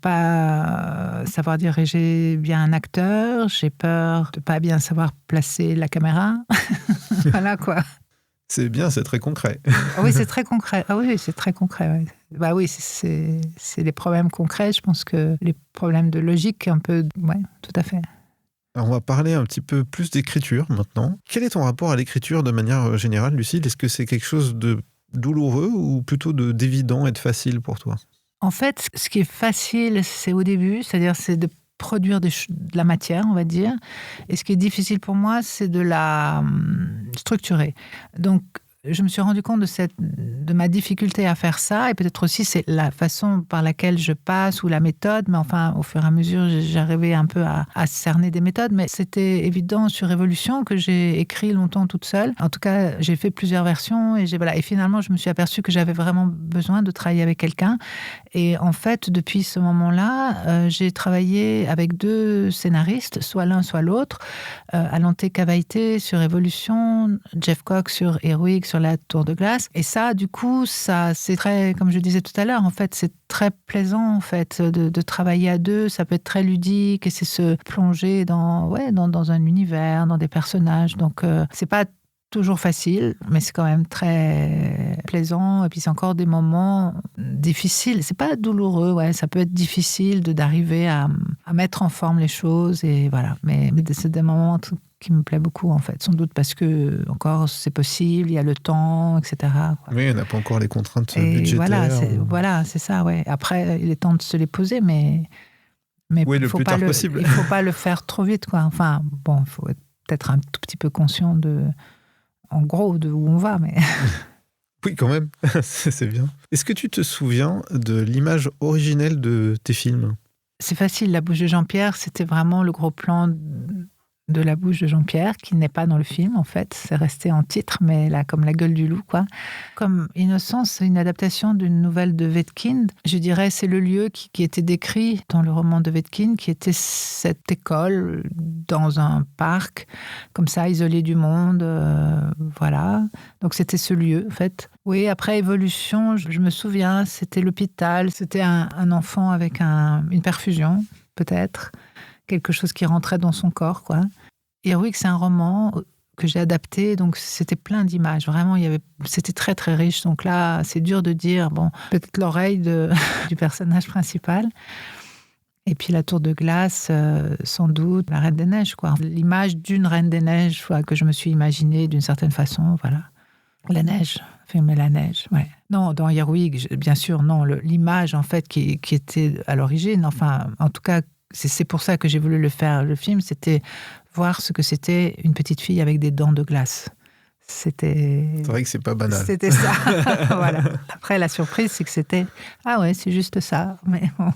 pas savoir diriger bien un acteur. J'ai peur de pas bien savoir placer la caméra. Voilà, quoi. C'est bien, c'est très concret. Ah oui, c'est très concret. Ah oui, c'est très concret. Ouais. Oui, c'est les problèmes concrets. Je pense que les problèmes de logique, un peu... Ouais, tout à fait. Alors on va parler un petit peu plus d'écriture maintenant. Quel est ton rapport à l'écriture de manière générale, Lucille ? Est-ce que c'est quelque chose de douloureux ou plutôt d'évident et de facile pour toi ? En fait, ce qui est facile, c'est au début, c'est-à-dire c'est de produire de la matière, on va dire. Et ce qui est difficile pour moi, c'est de la structurer. Donc, je me suis rendu compte de ma difficulté à faire ça, et peut-être aussi c'est la façon par laquelle je passe ou la méthode, mais enfin au fur et à mesure j'arrivais un peu à cerner des méthodes, mais c'était évident sur Révolution que j'ai écrit longtemps toute seule. En tout cas, j'ai fait plusieurs versions et finalement je me suis aperçue que j'avais vraiment besoin de travailler avec quelqu'un. Et en fait, depuis ce moment-là, j'ai travaillé avec 2 scénaristes, soit l'un soit l'autre, Alante Cavaité sur Révolution, Jeff Cox sur Heroic, sur la Tour de Glace. Et ça, du coup, ça, c'est très, comme je disais tout à l'heure, en fait, c'est très plaisant, en fait, de travailler à 2. Ça peut être très ludique et c'est se plonger dans un univers, dans des personnages. Donc, c'est pas toujours facile, mais c'est quand même très plaisant. Et puis, c'est encore des moments difficiles. C'est pas douloureux, ouais. Ça peut être difficile d'arriver à mettre en forme les choses. Et voilà. Mais c'est des moments qui me plaît beaucoup, en fait. Sans doute parce que, encore, c'est possible, il y a le temps, etc. quoi. Oui, on n'a pas encore les contraintes budgétaires. Voilà, c'est ça, ouais. Après, il est temps de se les poser, mais oui, le plus tard possible. Il ne faut pas le faire trop vite, quoi. Enfin, bon, il faut être peut-être un tout petit peu conscient en gros, de où on va, mais... Oui, quand même, c'est bien. Est-ce que tu te souviens de l'image originelle de tes films ? C'est facile, La bouche de Jean-Pierre, c'était vraiment le gros plan de La bouche de Jean-Pierre, qui n'est pas dans le film, en fait. C'est resté en titre, mais là, comme La gueule du loup, quoi. Comme Innocence, c'est une adaptation d'une nouvelle de Wedekind. Je dirais, c'est le lieu qui était décrit dans le roman de Wedekind, qui était cette école dans un parc, comme ça, isolé du monde, voilà. Donc, c'était ce lieu, en fait. Oui, après Évolution, je me souviens, c'était l'hôpital, c'était un enfant avec une perfusion, peut-être, quelque chose qui rentrait dans son corps, quoi. Heroic, c'est un roman que j'ai adapté, donc c'était plein d'images. Vraiment, c'était très, très riche. Donc là, c'est dur de dire, bon, peut-être l'oreille du personnage principal. Et puis la tour de glace, sans doute, la Reine des Neiges, quoi. L'image d'une Reine des Neiges, quoi, que je me suis imaginée d'une certaine façon, voilà. La neige, filmer la neige, ouais. Non, dans Heroic, bien sûr, non. L'image, en fait, qui était à l'origine, enfin, en tout cas, c'est pour ça que j'ai voulu le faire, le film, c'était voir ce que c'était une petite fille avec des dents de glace. C'est vrai que c'est pas banal. C'était ça, voilà. Après, la surprise, c'est que c'était... Ah ouais, c'est juste ça, mais bon.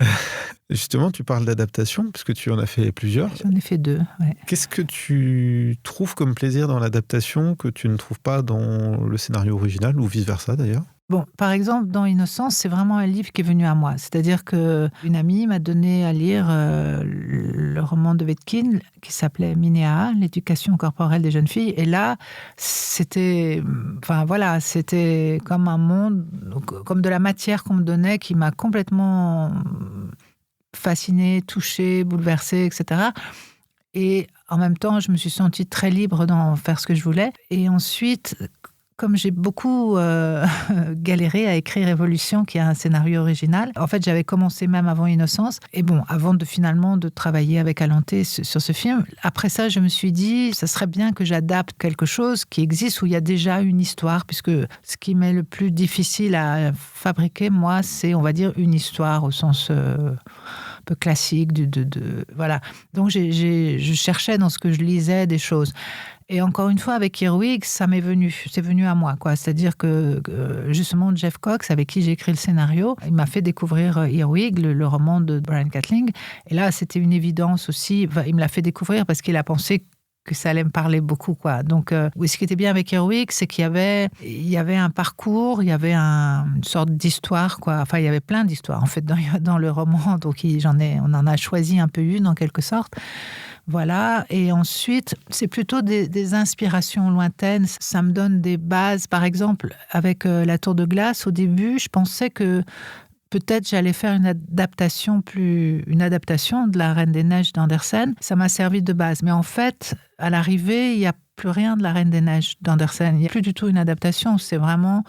Justement, tu parles d'adaptation, puisque tu en as fait plusieurs. J'en ai fait 2, ouais. Qu'est-ce que tu trouves comme plaisir dans l'adaptation que tu ne trouves pas dans le scénario original, ou vice-versa d'ailleurs ? Bon, par exemple, dans Innocence, c'est vraiment un livre qui est venu à moi. C'est-à-dire qu'une amie m'a donné à lire le roman de Vetkin qui s'appelait Minéa, l'éducation corporelle des jeunes filles. Et là, c'était comme un monde, comme de la matière qu'on me donnait qui m'a complètement fascinée, touchée, bouleversée, etc. Et en même temps, je me suis sentie très libre d'en faire ce que je voulais. Et ensuite, comme j'ai beaucoup galéré à écrire Évolution, qui est un scénario original, en fait, j'avais commencé même avant Innocence. Et bon, avant de travailler avec Alanté sur ce film, après ça, je me suis dit, ça serait bien que j'adapte quelque chose qui existe, où il y a déjà une histoire, puisque ce qui m'est le plus difficile à fabriquer, moi, c'est, on va dire, une histoire au sens un peu classique. Voilà. Donc, je cherchais dans ce que je lisais des choses. Et encore une fois, avec Earwig, c'est venu à moi, quoi. C'est-à-dire que justement, Jeff Cox, avec qui j'ai écrit le scénario, il m'a fait découvrir Earwig, le roman de Brian Catling. Et là, c'était une évidence aussi. Enfin, il me l'a fait découvrir parce qu'il a pensé que ça allait me parler beaucoup, quoi. Donc, ce qui était bien avec Earwig, c'est qu'il y avait un parcours, il y avait une sorte d'histoire, quoi. Enfin, il y avait plein d'histoires, en fait, dans le roman. Donc, on en a choisi un peu une, en quelque sorte. Voilà, et ensuite, c'est plutôt des inspirations lointaines. Ça me donne des bases. Par exemple, avec La Tour de Glace, au début, je pensais que peut-être j'allais faire une adaptation de La Reine des Neiges d'Andersen. Ça m'a servi de base. Mais en fait, à l'arrivée, il n'y a plus rien de La Reine des Neiges d'Andersen. Il n'y a plus du tout une adaptation. C'est vraiment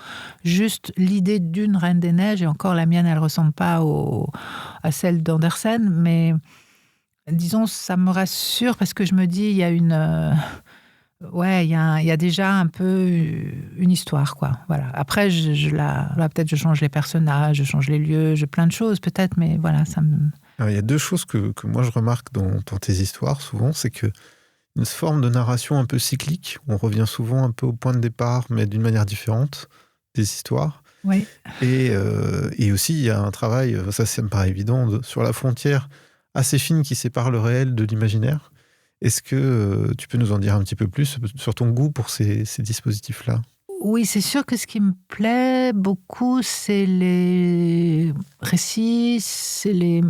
juste l'idée d'une Reine des Neiges. Et encore, la mienne, elle ne ressemble pas à celle d'Andersen, mais... Disons, ça me rassure parce que je me dis, il y a il y a déjà un peu une histoire, quoi. Voilà. Après, peut-être je change les personnages, je change les lieux, plein de choses peut-être, mais voilà, ça me... Alors, il y a deux choses que moi je remarque dans tes histoires souvent, c'est que une forme de narration un peu cyclique, on revient souvent un peu au point de départ, mais d'une manière différente, des histoires. Oui. Et aussi, il y a un travail, ça me paraît évident, sur la frontière assez fine qui sépare le réel de l'imaginaire. Est-ce que tu peux nous en dire un petit peu plus sur ton goût pour ces dispositifs-là ? Oui, c'est sûr que ce qui me plaît beaucoup, c'est les récits, c'est les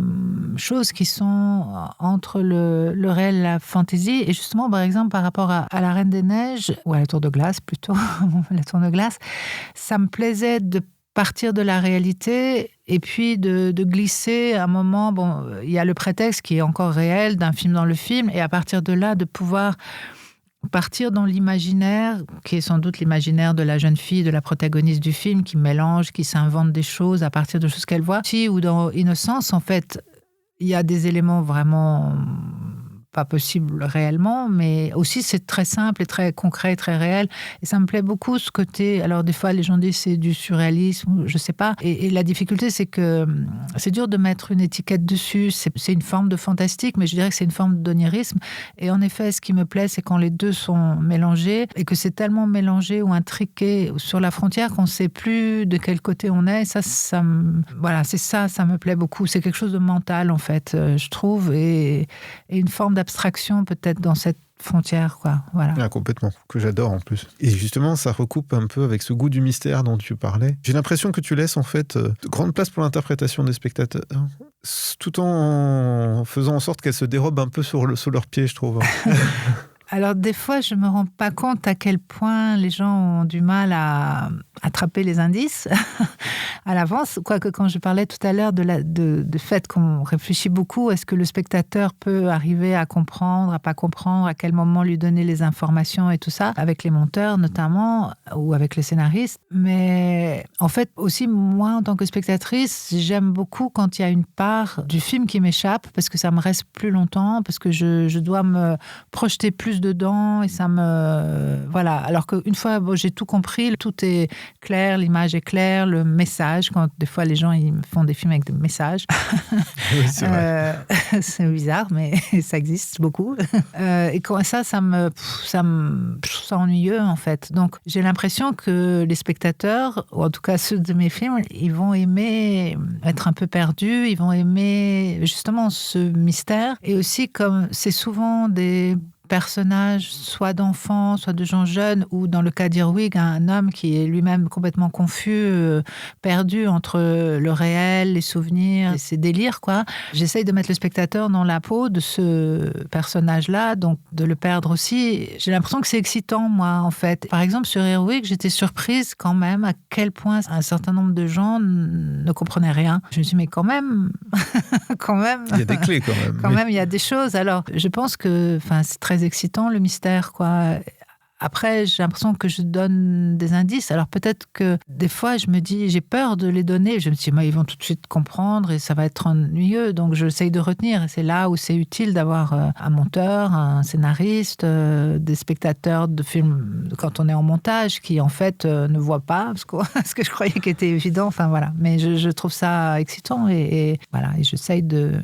choses qui sont entre le réel et la fantaisie. Et justement, par exemple, par rapport à La Reine des Neiges, ou à La Tour de Glace plutôt, La Tour de Glace, ça me plaisait de partir de la réalité et puis de glisser à un moment, il y a le prétexte qui est encore réel d'un film dans le film, et à partir de là, de pouvoir partir dans l'imaginaire, qui est sans doute l'imaginaire de la jeune fille, de la protagoniste du film, qui mélange, qui s'invente des choses à partir de choses qu'elle voit. Ou dans Innocence, en fait, il y a des éléments vraiment... pas possible réellement, mais aussi c'est très simple et très concret, très réel. Et ça me plaît beaucoup ce côté. Alors des fois les gens disent c'est du surréalisme, je sais pas. Et la difficulté c'est que c'est dur de mettre une étiquette dessus. C'est une forme de fantastique, mais je dirais que c'est une forme d'onirisme. Et en effet, ce qui me plaît, c'est quand les deux sont mélangés et que c'est tellement mélangé ou intriqué sur la frontière qu'on ne sait plus de quel côté on est. Ça me plaît beaucoup. C'est quelque chose de mental en fait, je trouve, et une forme d'abstraction peut-être dans cette frontière, quoi. Voilà. Ah, complètement, que j'adore en plus. Et justement, ça recoupe un peu avec ce goût du mystère dont tu parlais. J'ai l'impression que tu laisses en fait de grande place pour l'interprétation des spectateurs, tout en faisant en sorte qu'elle se dérobe un peu sous leurs pieds, je trouve. Alors, des fois, je ne me rends pas compte à quel point les gens ont du mal à attraper les indices à l'avance. Quoique, quand je parlais tout à l'heure de fait qu'on réfléchit beaucoup, est-ce que le spectateur peut arriver à comprendre, à pas comprendre, à quel moment lui donner les informations et tout ça, avec les monteurs notamment, ou avec les scénaristes. Mais en fait, aussi, moi, en tant que spectatrice, j'aime beaucoup quand il y a une part du film qui m'échappe, parce que ça me reste plus longtemps, parce que je dois me projeter plus dedans, et ça me... Voilà. Alors qu'une fois, j'ai tout compris, tout est clair, l'image est claire, le message, quand des fois les gens ils font des films avec des messages. Oui, c'est vrai. C'est bizarre, mais ça existe beaucoup. Et quand je trouve ça ennuyeux en fait. Donc j'ai l'impression que les spectateurs, ou en tout cas ceux de mes films, ils vont aimer être un peu perdus, ils vont aimer justement ce mystère. Et aussi, comme c'est souvent des personnages, soit d'enfants, soit de gens jeunes, ou dans le cas d'Earwig, un homme qui est lui-même complètement confus, perdu entre le réel, les souvenirs et ses délires, quoi. J'essaye de mettre le spectateur dans la peau de ce personnage-là, donc de le perdre aussi. J'ai l'impression que c'est excitant, moi, en fait. Par exemple, sur Earwig, j'étais surprise quand même à quel point un certain nombre de gens ne comprenaient rien. Je me suis dit, mais quand même... quand même... Il y a des clés, quand même. Quand même, il y a des choses. Alors, je pense que c'est très excitant, le mystère, quoi. Après, j'ai l'impression que je donne des indices. Alors peut-être que des fois, je me dis, j'ai peur de les donner. Je me dis, ils vont tout de suite comprendre et ça va être ennuyeux. Donc j'essaye de retenir. Et c'est là où c'est utile d'avoir un monteur, un scénariste, des spectateurs de films quand on est en montage qui en fait ne voient pas ce que je croyais qui était évident. Enfin voilà. Mais je trouve ça excitant et voilà. Et j'essaye de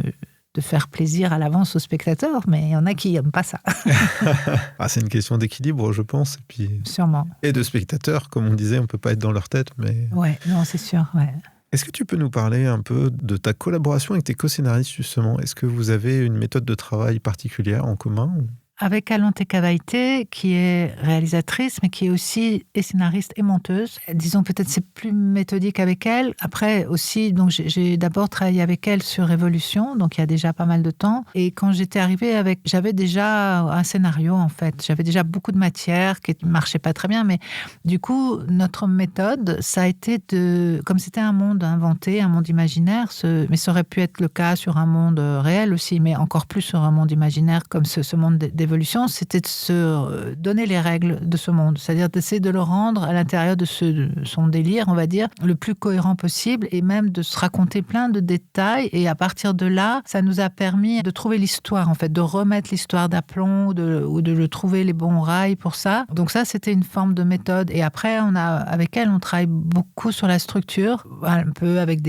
faire plaisir à l'avance aux spectateurs, mais il y en a qui n'aiment pas ça. C'est une question d'équilibre, je pense. Et puis... Sûrement. Et de spectateurs, comme on disait, on ne peut pas être dans leur tête. Mais... Ouais, non, c'est sûr, ouais. Est-ce que tu peux nous parler un peu de ta collaboration avec tes co-scénaristes, justement ? Est-ce que vous avez une méthode de travail particulière en commun ? Avec Alante Cavaité, qui est réalisatrice, mais qui est aussi scénariste et monteuse. Disons, peut-être c'est plus méthodique avec elle. Après aussi, donc j'ai d'abord travaillé avec elle sur Révolution, donc il y a déjà pas mal de temps. Et quand j'étais arrivée j'avais déjà un scénario, en fait. J'avais déjà beaucoup de matière qui ne marchait pas très bien, mais du coup, notre méthode, ça a été comme c'était un monde inventé, un monde imaginaire, mais ça aurait pu être le cas sur un monde réel aussi, mais encore plus sur un monde imaginaire comme ce monde d'évolution, c'était de se donner les règles de ce monde, c'est-à-dire d'essayer de le rendre à l'intérieur de son délire, on va dire, le plus cohérent possible, et même de se raconter plein de détails, et à partir de là, ça nous a permis de trouver l'histoire, en fait, de remettre l'histoire d'aplomb, ou de trouver les bons rails pour ça. Donc ça, c'était une forme de méthode, et après, avec elle, on travaille beaucoup sur la structure, un peu avec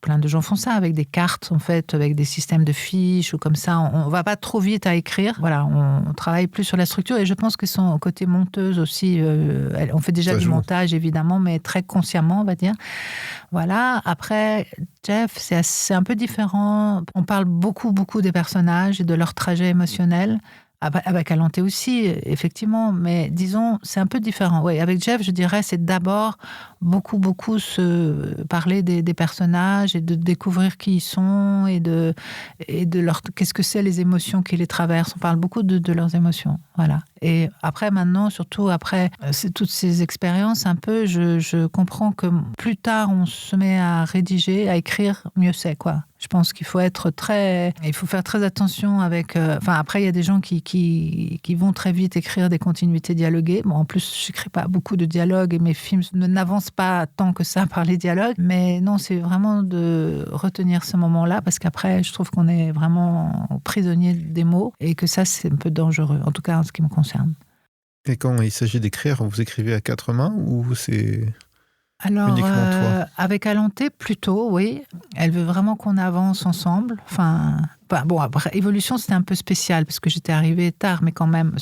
plein de gens font ça, avec des cartes, en fait, avec des systèmes de fiches, ou comme ça, on va pas trop vite à écrire. Voilà, on travaille plus sur la structure et je pense que son côté monteuse aussi, on fait déjà du montage évidemment, mais très consciemment, on va dire. Voilà, après, Jeff, c'est un peu différent. On parle beaucoup des personnages et de leur trajet émotionnel. Avec Alante aussi, effectivement, mais disons, c'est un peu différent. Oui, avec Jeff, je dirais, c'est d'abord beaucoup se parler des personnages et de découvrir qui ils sont et de qu'est-ce que c'est les émotions qui les traversent. On parle beaucoup de leurs émotions, voilà. Et après, maintenant, surtout après toutes ces expériences, un peu, je comprends que plus tard, on se met à rédiger, à écrire, mieux c'est, quoi. Je pense qu'il faut il faut faire très attention avec... après, il y a des gens qui vont très vite écrire des continuités dialoguées. Bon, en plus, je n'écris pas beaucoup de dialogues et mes films n'avancent pas tant que ça par les dialogues. Mais non, c'est vraiment de retenir ce moment-là parce qu'après, je trouve qu'on est vraiment prisonnier des mots et que ça, c'est un peu dangereux, en tout cas en ce qui me concerne. Et quand il s'agit d'écrire, vous écrivez à 4 mains ou c'est... Alors, avec Alante, plutôt, oui. Elle veut vraiment qu'on avance ensemble. Après, Évolution, c'était un peu spécial parce que j'étais arrivée tard, mais quand même,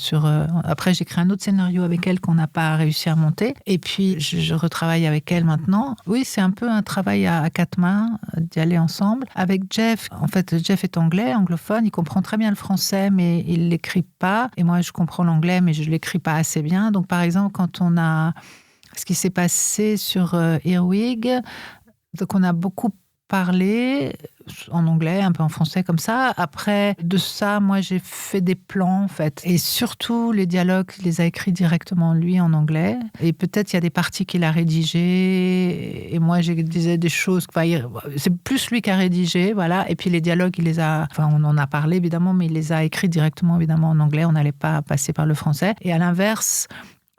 après, j'ai créé un autre scénario avec elle qu'on n'a pas réussi à monter. Et puis, je retravaille avec elle maintenant. Oui, c'est un peu un travail à 4 mains, d'y aller ensemble. Avec Jeff, en fait, Jeff est anglophone, il comprend très bien le français, mais il ne l'écrit pas. Et moi, je comprends l'anglais, mais je ne l'écris pas assez bien. Donc, par exemple, quand on a... Ce qui s'est passé sur Earwig, donc on a beaucoup parlé en anglais, un peu en français comme ça. Après de ça, moi j'ai fait des plans en fait. Et surtout les dialogues, il les a écrits directement lui en anglais. Et peut-être il y a des parties qu'il a rédigées. Et moi je disais des choses. C'est plus lui qui a rédigé, voilà. Et puis les dialogues, on en a parlé évidemment, mais il les a écrits directement évidemment en anglais. On n'allait pas passer par le français. Et à l'inverse,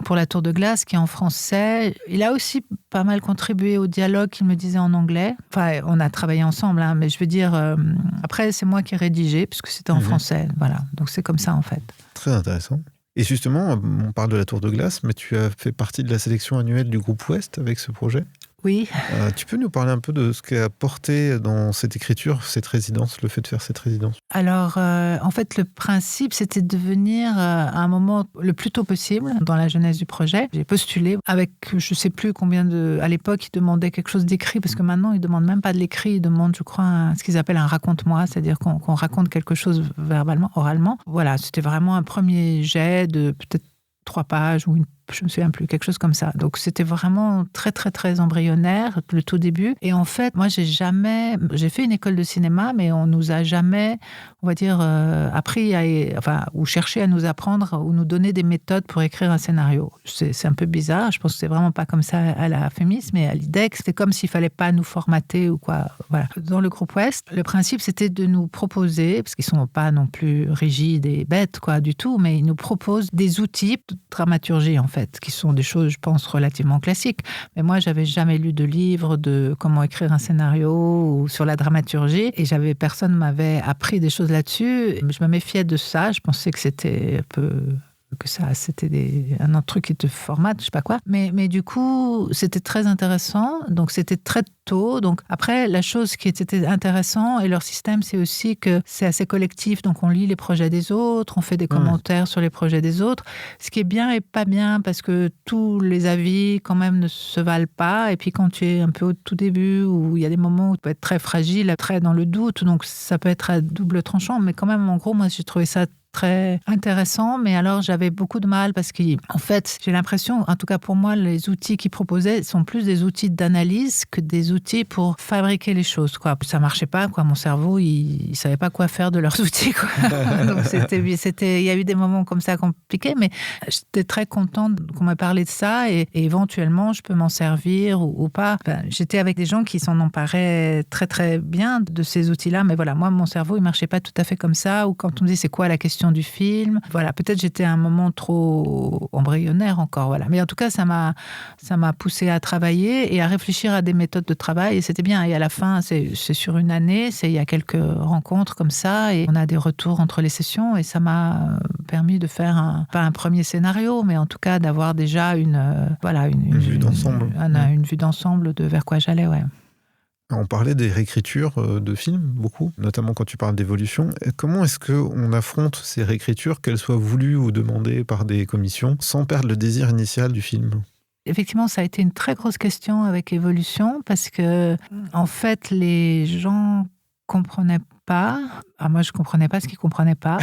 pour La Tour de Glace, qui est en français, il a aussi pas mal contribué au dialogue qu'il me disait en anglais. Enfin, on a travaillé ensemble, hein, mais je veux dire, après, c'est moi qui ai rédigé, puisque c'était en français. Voilà, donc c'est comme ça, en fait. Très intéressant. Et justement, on parle de La Tour de Glace, mais tu as fait partie de la sélection annuelle du groupe Ouest avec ce projet ? Oui. Tu peux nous parler un peu de ce qu'a apporté dans cette écriture, cette résidence, le fait de faire cette résidence? Alors, en fait, le principe, c'était de venir à un moment le plus tôt possible dans la genèse du projet. J'ai postulé avec, je ne sais plus combien de... À l'époque, ils demandaient quelque chose d'écrit, parce que maintenant, ils ne demandent même pas de l'écrit, ils demandent, je crois, ce qu'ils appellent un raconte-moi, c'est-à-dire qu'on raconte quelque chose verbalement, oralement. Voilà, c'était vraiment un premier jet de peut-être 3 pages ou je me souviens plus, quelque chose comme ça. Donc c'était vraiment très très très embryonnaire le tout début. Et en fait, moi j'ai fait une école de cinéma, mais on nous a jamais, on va dire, appris ou cherché à nous apprendre ou nous donner des méthodes pour écrire un scénario. C'est un peu bizarre. Je pense que c'est vraiment pas comme ça à la FEMIS, mais à l'IDEC, c'était comme s'il fallait pas nous formater ou quoi. Voilà. Dans le groupe Ouest, le principe c'était de nous proposer, parce qu'ils sont pas non plus rigides et bêtes quoi du tout, mais ils nous proposent des outils de dramaturgie en fait, qui sont des choses, je pense, relativement classiques. Mais moi, j'avais jamais lu de livre de comment écrire un scénario ou sur la dramaturgie, et personne m'avait appris des choses là-dessus. Je me méfiais de ça. Je pensais que c'était un peu... que ça, c'était un autre truc qui te formate, je sais pas quoi. Mais du coup, c'était très intéressant. Donc, c'était très tôt. Donc, après, la chose qui était intéressant, et leur système, c'est aussi que c'est assez collectif. Donc, on lit les projets des autres, on fait des commentaires sur les projets des autres. Ce qui est bien et pas bien, parce que tous les avis, quand même, ne se valent pas. Et puis, quand tu es un peu au tout début, où il y a des moments où tu peux être très fragile, très dans le doute, donc ça peut être à double tranchant. Mais quand même, en gros, moi, j'ai trouvé ça très intéressant, mais alors j'avais beaucoup de mal parce qu'en fait, j'ai l'impression, en tout cas pour moi, les outils qu'ils proposaient sont plus des outils d'analyse que des outils pour fabriquer les choses, quoi. Ça marchait pas, quoi. Mon cerveau, il savait pas quoi faire de leurs outils, quoi. Donc il y a eu des moments comme ça compliqués, mais j'étais très contente qu'on m'ait parlé de ça et éventuellement je peux m'en servir ou pas. Enfin, j'étais avec des gens qui s'en emparaient très très bien de ces outils-là, mais voilà, moi mon cerveau il marchait pas tout à fait comme ça. Ou quand on me dit c'est quoi la question du film. Voilà, peut-être j'étais à un moment trop embryonnaire encore, voilà. Mais en tout cas, ça m'a poussé à travailler et à réfléchir à des méthodes de travail et c'était bien. Et à la fin, c'est sur une année, il y a quelques rencontres comme ça et on a des retours entre les sessions et ça m'a permis de faire pas un premier scénario, mais en tout cas d'avoir déjà une vue d'ensemble. Une vue d'ensemble de vers quoi j'allais, ouais. On parlait des réécritures de films, beaucoup, notamment quand tu parles d'évolution. Comment est-ce qu'on affronte ces réécritures, qu'elles soient voulues ou demandées par des commissions, sans perdre le désir initial du film ? Effectivement, ça a été une très grosse question avec Évolution, parce que, en fait, les gens comprenaient pas. Moi, je comprenais pas ce qu'ils comprenaient pas.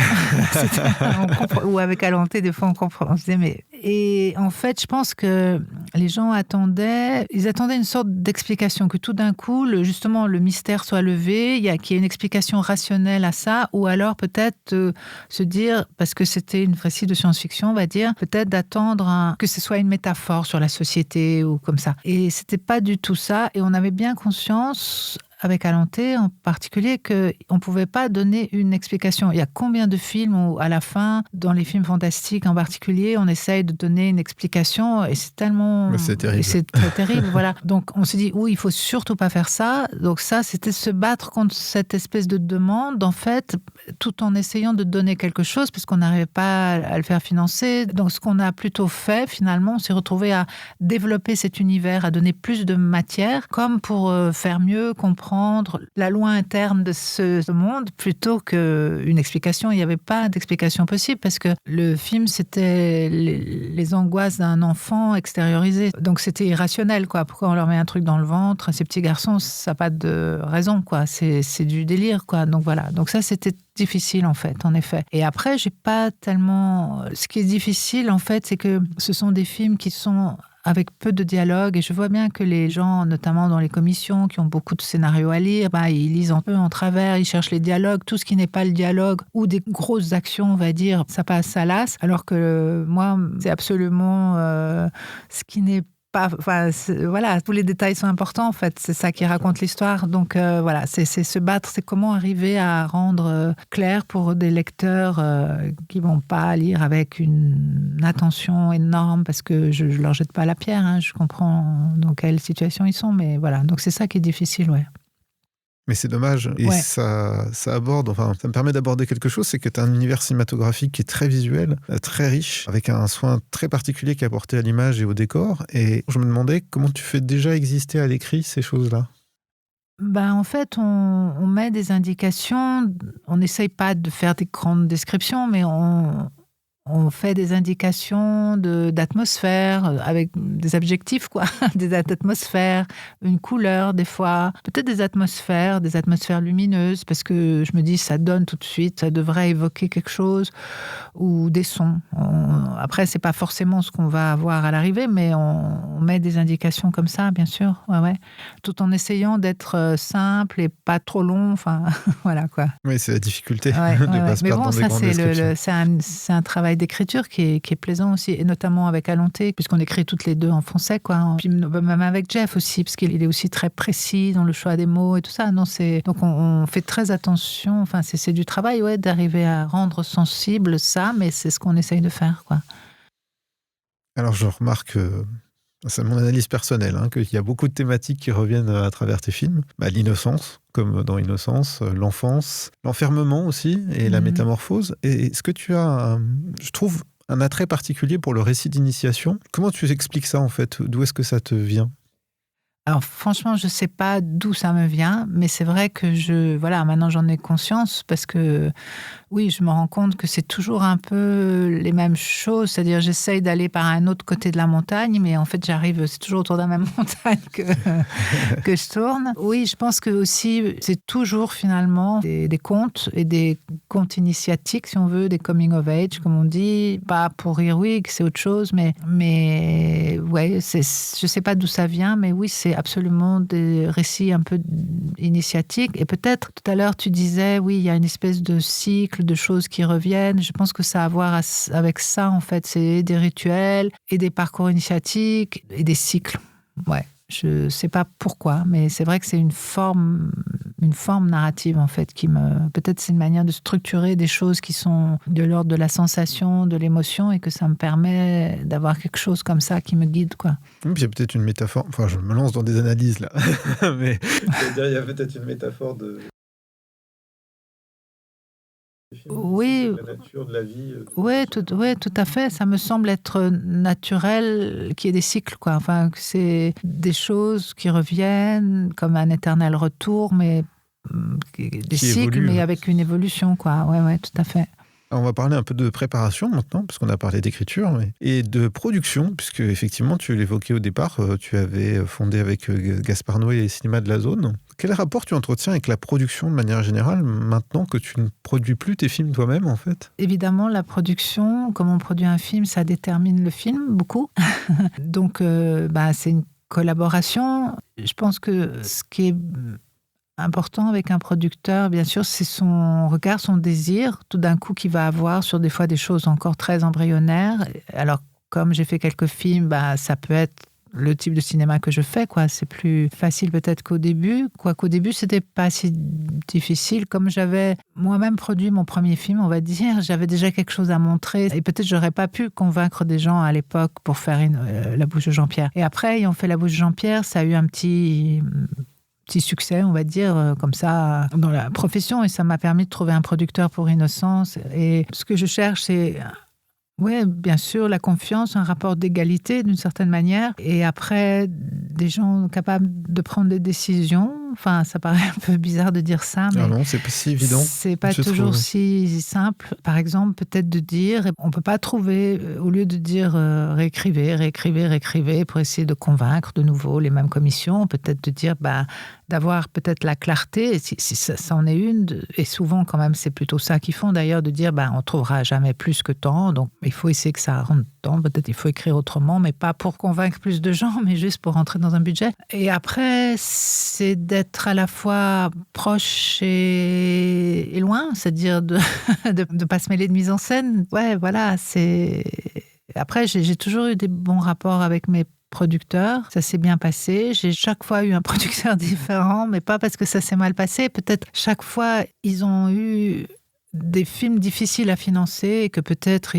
Ou avec Alenté, des fois, on se disait, mais... Et en fait, je pense que les gens attendaient une sorte d'explication, que tout d'un coup, justement, le mystère soit levé, qu'il y ait une explication rationnelle à ça, ou alors peut-être se dire, parce que c'était une récit de science-fiction, on va dire, peut-être d'attendre que ce soit une métaphore sur la société ou comme ça. Et c'était pas du tout ça, et on avait bien conscience avec Alenté en particulier, qu'on ne pouvait pas donner une explication. Il y a combien de films où, à la fin, dans les films fantastiques en particulier, on essaye de donner une explication et c'est tellement... Mais c'est terrible. Et c'est très terrible, voilà. Donc, on s'est dit, oui, il ne faut surtout pas faire ça. Donc ça, c'était se battre contre cette espèce de demande, en fait, tout en essayant de donner quelque chose, puisqu'on n'arrivait pas à le faire financer. Donc, ce qu'on a plutôt fait, finalement, on s'est retrouvé à développer cet univers, à donner plus de matière, comme pour faire mieux, comprendre la loi interne de ce monde plutôt qu'une explication. Il n'y avait pas d'explication possible parce que le film, c'était les angoisses d'un enfant extériorisé. Donc c'était irrationnel, quoi. Pourquoi on leur met un truc dans le ventre? Ces petits garçons, ça n'a pas de raison, quoi. C'est du délire, quoi. Donc voilà. Donc ça, c'était difficile, en fait, en effet. Et après, j'ai pas tellement... Ce qui est difficile, en fait, c'est que ce sont des films qui sont avec peu de dialogue, et je vois bien que les gens, notamment dans les commissions, qui ont beaucoup de scénarios à lire, ils lisent un peu en travers, ils cherchent les dialogues, tout ce qui n'est pas le dialogue, ou des grosses actions, on va dire, ça passe, ça lasse, alors que moi, c'est absolument ce qui n'est pas... Enfin, voilà, tous les détails sont importants, en fait, c'est ça qui raconte l'histoire, donc voilà, c'est se battre, c'est comment arriver à rendre clair pour des lecteurs qui vont pas lire avec une attention énorme, parce que je leur jette pas la pierre, hein, je comprends dans quelle situation ils sont, mais voilà, donc c'est ça qui est difficile, ouais. Mais c'est dommage. Et Ouais. ça aborde, enfin, ça me permet d'aborder quelque chose, c'est que tu as un univers cinématographique qui est très visuel, très riche, avec un soin très particulier qui est apporté à l'image et au décor. Et je me demandais comment tu fais déjà exister à l'écrit ces choses-là. Ben, en fait, on met des indications. On n'essaye pas de faire des grandes descriptions, mais on fait des indications d'atmosphère, avec des objectifs, quoi. Des atmosphères, une couleur, des fois. Peut-être des atmosphères lumineuses, parce que je me dis, ça donne tout de suite, ça devrait évoquer quelque chose, ou des sons. Après, c'est pas forcément ce qu'on va avoir à l'arrivée, mais on met des indications comme ça, bien sûr. Ouais, ouais. Tout en essayant d'être simple et pas trop long. Enfin, voilà, quoi. Oui, c'est la difficulté Ouais, de ouais, ne ouais. pas se Mais perdre bon, dans des ça, grandes descriptions. c'est un travail d'écriture qui est plaisant aussi, et notamment avec Alonté, puisqu'on écrit toutes les deux en français, quoi. Puis même avec Jeff aussi, parce qu'il est aussi très précis dans le choix des mots et tout ça. Non, donc on fait très attention. Enfin, c'est du travail, ouais, d'arriver à rendre sensible ça, mais c'est ce qu'on essaye de faire, quoi. Alors je remarque, c'est mon analyse personnelle, hein, qu'il y a beaucoup de thématiques qui reviennent à travers tes films. Bah, l'innocence, comme dans Innocence, l'enfance, l'enfermement aussi, et la Mhm. métamorphose. Et est-ce que tu as, je trouve, un attrait particulier pour le récit d'initiation? Comment tu expliques ça en fait? D'où est-ce que ça te vient? Alors franchement, je sais pas d'où ça me vient, mais c'est vrai que voilà, maintenant j'en ai conscience, parce que oui, je me rends compte que c'est toujours un peu les mêmes choses. C'est-à-dire, j'essaye d'aller par un autre côté de la montagne, mais en fait, c'est toujours autour de la même montagne que je tourne. Oui, je pense que aussi, c'est toujours finalement des contes, et des contes initiatiques, si on veut, des coming of age, comme on dit. Pas pour Earwig, c'est autre chose, mais ouais, je sais pas d'où ça vient, mais oui, c'est absolument des récits un peu initiatiques. Et peut-être, tout à l'heure, tu disais, oui, il y a une espèce de cycle de choses qui reviennent. Je pense que ça a à voir avec ça, en fait. C'est des rituels et des parcours initiatiques et des cycles. Ouais. Je sais pas pourquoi, mais c'est vrai que c'est une forme narrative, en fait, peut-être c'est une manière de structurer des choses qui sont de l'ordre de la sensation, de l'émotion, et que ça me permet d'avoir quelque chose comme ça qui me guide, quoi. Oui, puis il y a peut-être une métaphore, enfin je me lance dans des analyses là, mais je veux dire, il y a peut-être une métaphore de Oui, la nature, de la vie. ouais, tout à fait. Ça me semble être naturel qu'il y ait des cycles, quoi. Enfin, que c'est des choses qui reviennent comme un éternel retour, mais des Qui cycles, évolue. mais avec une évolution, quoi. Ouais, ouais, tout à fait. On va parler un peu de préparation maintenant, puisqu'on a parlé d'écriture, et de production, puisque effectivement, tu l'évoquais au départ, tu avais fondé avec Gaspard Noé les cinémas de la zone. Quel rapport tu entretiens avec la production de manière générale, maintenant que tu ne produis plus tes films toi-même, en fait? Évidemment, la production, comme on produit un film, ça détermine le film beaucoup. Donc, c'est une collaboration. Je pense que ce qui est important avec un producteur, bien sûr, c'est son regard, son désir, tout d'un coup, qu'il va avoir sur des fois des choses encore très embryonnaires. Alors, comme j'ai fait quelques films, ça peut être le type de cinéma que je fais, quoi. C'est plus facile peut-être qu'au début. Quoiqu'au début, c'était pas si difficile. Comme j'avais moi-même produit mon premier film, on va dire, j'avais déjà quelque chose à montrer. Et peut-être j'aurais pas pu convaincre des gens à l'époque pour faire La Bouche de Jean-Pierre. Et après, ayant fait La Bouche de Jean-Pierre, ça a eu un petit succès, on va dire, comme ça, dans la profession, et ça m'a permis de trouver un producteur pour Innocence. Et ce que je cherche, c'est, oui, bien sûr, la confiance, un rapport d'égalité d'une certaine manière, et après, des gens capables de prendre des décisions. Enfin, ça paraît un peu bizarre de dire ça, mais Ah non, c'est pas si évident, c'est pas je toujours trouve. si simple. Par exemple, peut-être de dire, on peut pas trouver, au lieu de dire réécrivez pour essayer de convaincre de nouveau les mêmes commissions, peut-être de dire d'avoir peut-être la clarté, si ça en est une, et souvent quand même c'est plutôt ça qu'ils font d'ailleurs, de dire on trouvera jamais plus que tant, donc il faut essayer que ça rentre dedans, peut-être il faut écrire autrement, mais pas pour convaincre plus de gens, mais juste pour rentrer dans un budget. Et après, c'est d'être à la fois proche et loin, c'est-à-dire de de pas se mêler de mise en scène. Ouais, voilà, c'est... Après, j'ai toujours eu des bons rapports avec mes producteurs, ça s'est bien passé. J'ai chaque fois eu un producteur différent, mais pas parce que ça s'est mal passé. Peut-être chaque fois, ils ont eu des films difficiles à financer et que peut-être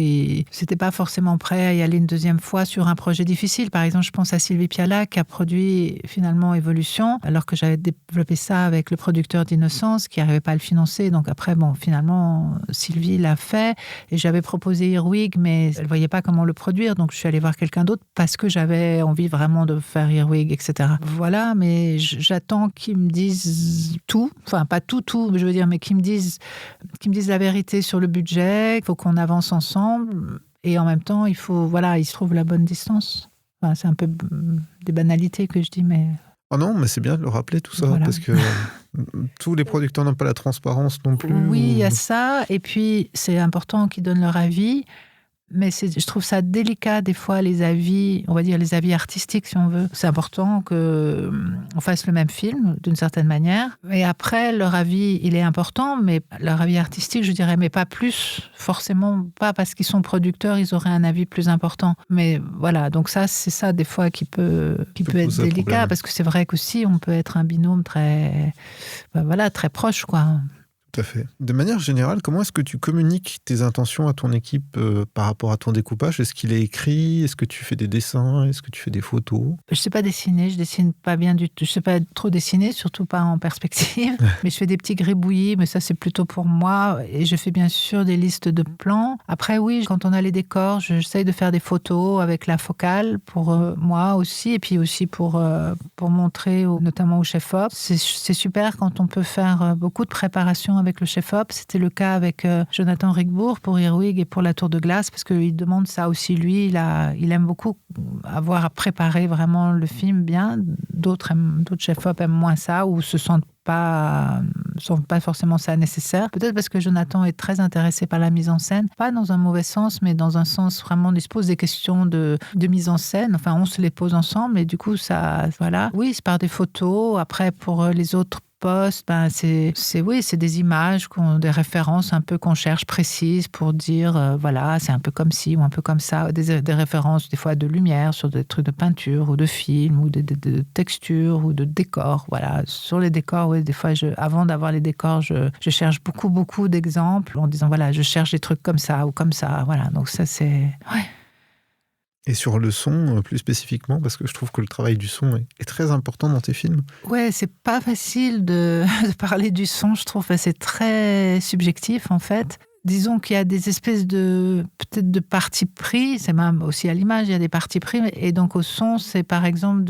c'était pas forcément prêt à y aller une deuxième fois sur un projet difficile. Par exemple, je pense à Sylvie Piala qui a produit finalement Évolution, alors que j'avais développé ça avec le producteur d'Innocence qui n'arrivait pas à le financer. Donc après, finalement, Sylvie l'a fait et j'avais proposé Earwig, mais elle voyait pas comment le produire. Donc je suis allée voir quelqu'un d'autre parce que j'avais envie vraiment de faire Earwig, etc. Voilà, mais j'attends qu'ils me disent tout. Enfin, pas tout, je veux dire, mais qu'ils me disent la vérité sur le budget. Il faut qu'on avance ensemble. Et en même temps, il se trouve la bonne distance. Enfin, c'est un peu des banalités que je dis, mais... Oh non, mais c'est bien de le rappeler tout ça, Voilà. parce que tous les producteurs n'ont pas la transparence non plus. Oui, il y a ça. Et puis, c'est important qu'ils donnent leur avis. Mais je trouve ça délicat, des fois, les avis, on va dire les avis artistiques, si on veut. C'est important qu'on fasse le même film, d'une certaine manière. Et après, leur avis, il est important, mais leur avis artistique, je dirais, mais pas plus, forcément, pas parce qu'ils sont producteurs, ils auraient un avis plus important. Mais voilà, donc ça, c'est ça, des fois, qui peut être délicat, parce que c'est vrai qu'aussi, on peut être un binôme très proche, quoi. Tout à fait. De manière générale, comment est-ce que tu communiques tes intentions à ton équipe par rapport à ton découpage ? Est-ce qu'il est écrit ? Est-ce que tu fais des dessins ? Est-ce que tu fais des photos ? Je sais pas dessiner, je dessine pas bien du tout. Je sais pas trop dessiner, surtout pas en perspective. Mais je fais des petits gribouillis, mais ça c'est plutôt pour moi. Et je fais bien sûr des listes de plans. Après oui, quand on a les décors, j'essaye de faire des photos avec la focale pour moi aussi, et puis aussi pour montrer notamment au chef-op. C'est super quand on peut faire beaucoup de préparation avec le chef-op. C'était le cas avec Jonathan Rigbourg pour Earwig et pour La Tour de Glace, parce qu'il demande ça aussi, lui. Il aime beaucoup avoir préparé vraiment le film bien. D'autres chefs-op aiment moins ça, ou se sentent pas forcément ça nécessaire. Peut-être parce que Jonathan est très intéressé par la mise en scène, pas dans un mauvais sens, mais dans un sens vraiment, il se pose des questions de mise en scène. Enfin, on se les pose ensemble et du coup, ça, voilà. Oui, c'est par des photos. Après, pour les autres poste, c'est des images, des références un peu qu'on cherche précises pour dire, voilà, c'est un peu comme ci ou un peu comme ça, des références des fois de lumière sur des trucs de peinture ou de film ou de texture ou de décors. Voilà, sur les décors, oui, des fois, avant d'avoir les décors, je cherche beaucoup d'exemples en disant, voilà, je cherche des trucs comme ça ou comme ça. Voilà, donc ça, c'est... Ouais. Et sur le son, plus spécifiquement, parce que je trouve que le travail du son est très important dans tes films. Ouais, c'est pas facile de parler du son, je trouve. C'est très subjectif, en fait. Disons qu'il y a des espèces peut-être de partis pris, c'est même aussi à l'image, il y a des partis pris, et donc au son, c'est par exemple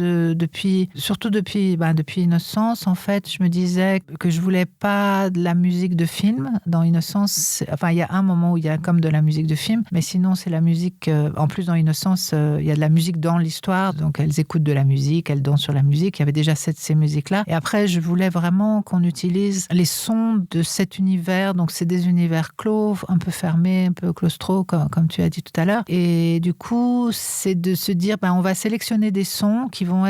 surtout depuis Innocence, en fait, je me disais que je voulais pas de la musique de film. Dans Innocence, enfin, il y a un moment où il y a comme de la musique de film, mais sinon, c'est la musique, en plus dans Innocence, il y a de la musique dans l'histoire, donc elles écoutent de la musique, elles dansent sur la musique, il y avait déjà ces musiques-là, et après, je voulais vraiment qu'on utilise les sons de cet univers, donc c'est des univers clos, un peu fermé, un peu claustro, comme tu as dit tout à l'heure. Et du coup, c'est de se dire, on va sélectionner des sons qui vont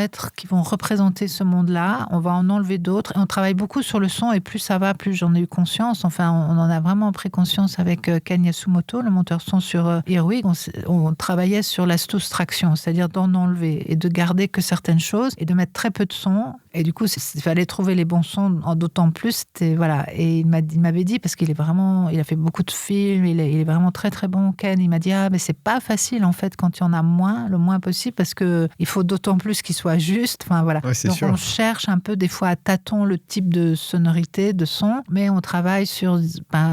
représenter ce monde-là. On va en enlever d'autres. Et on travaille beaucoup sur le son. Et plus ça va, plus j'en ai eu conscience. Enfin, on en a vraiment pris conscience avec Ken Yasumoto, le monteur son sur Earwig. On travaillait sur la soustraction, c'est-à-dire d'en enlever et de garder que certaines choses et de mettre très peu de sons. Et du coup, il fallait trouver les bons sons, d'autant plus. Voilà. Et il m'avait dit, parce qu'il a fait beaucoup de films, il est vraiment très très bon, Ken. Il m'a dit, mais c'est pas facile en fait quand il y en a le moins possible, parce que il faut d'autant plus qu'il soit juste. Enfin voilà. Ouais, donc sûr. On cherche un peu des fois à tâtons le type de sonorité, de son, mais on travaille sur,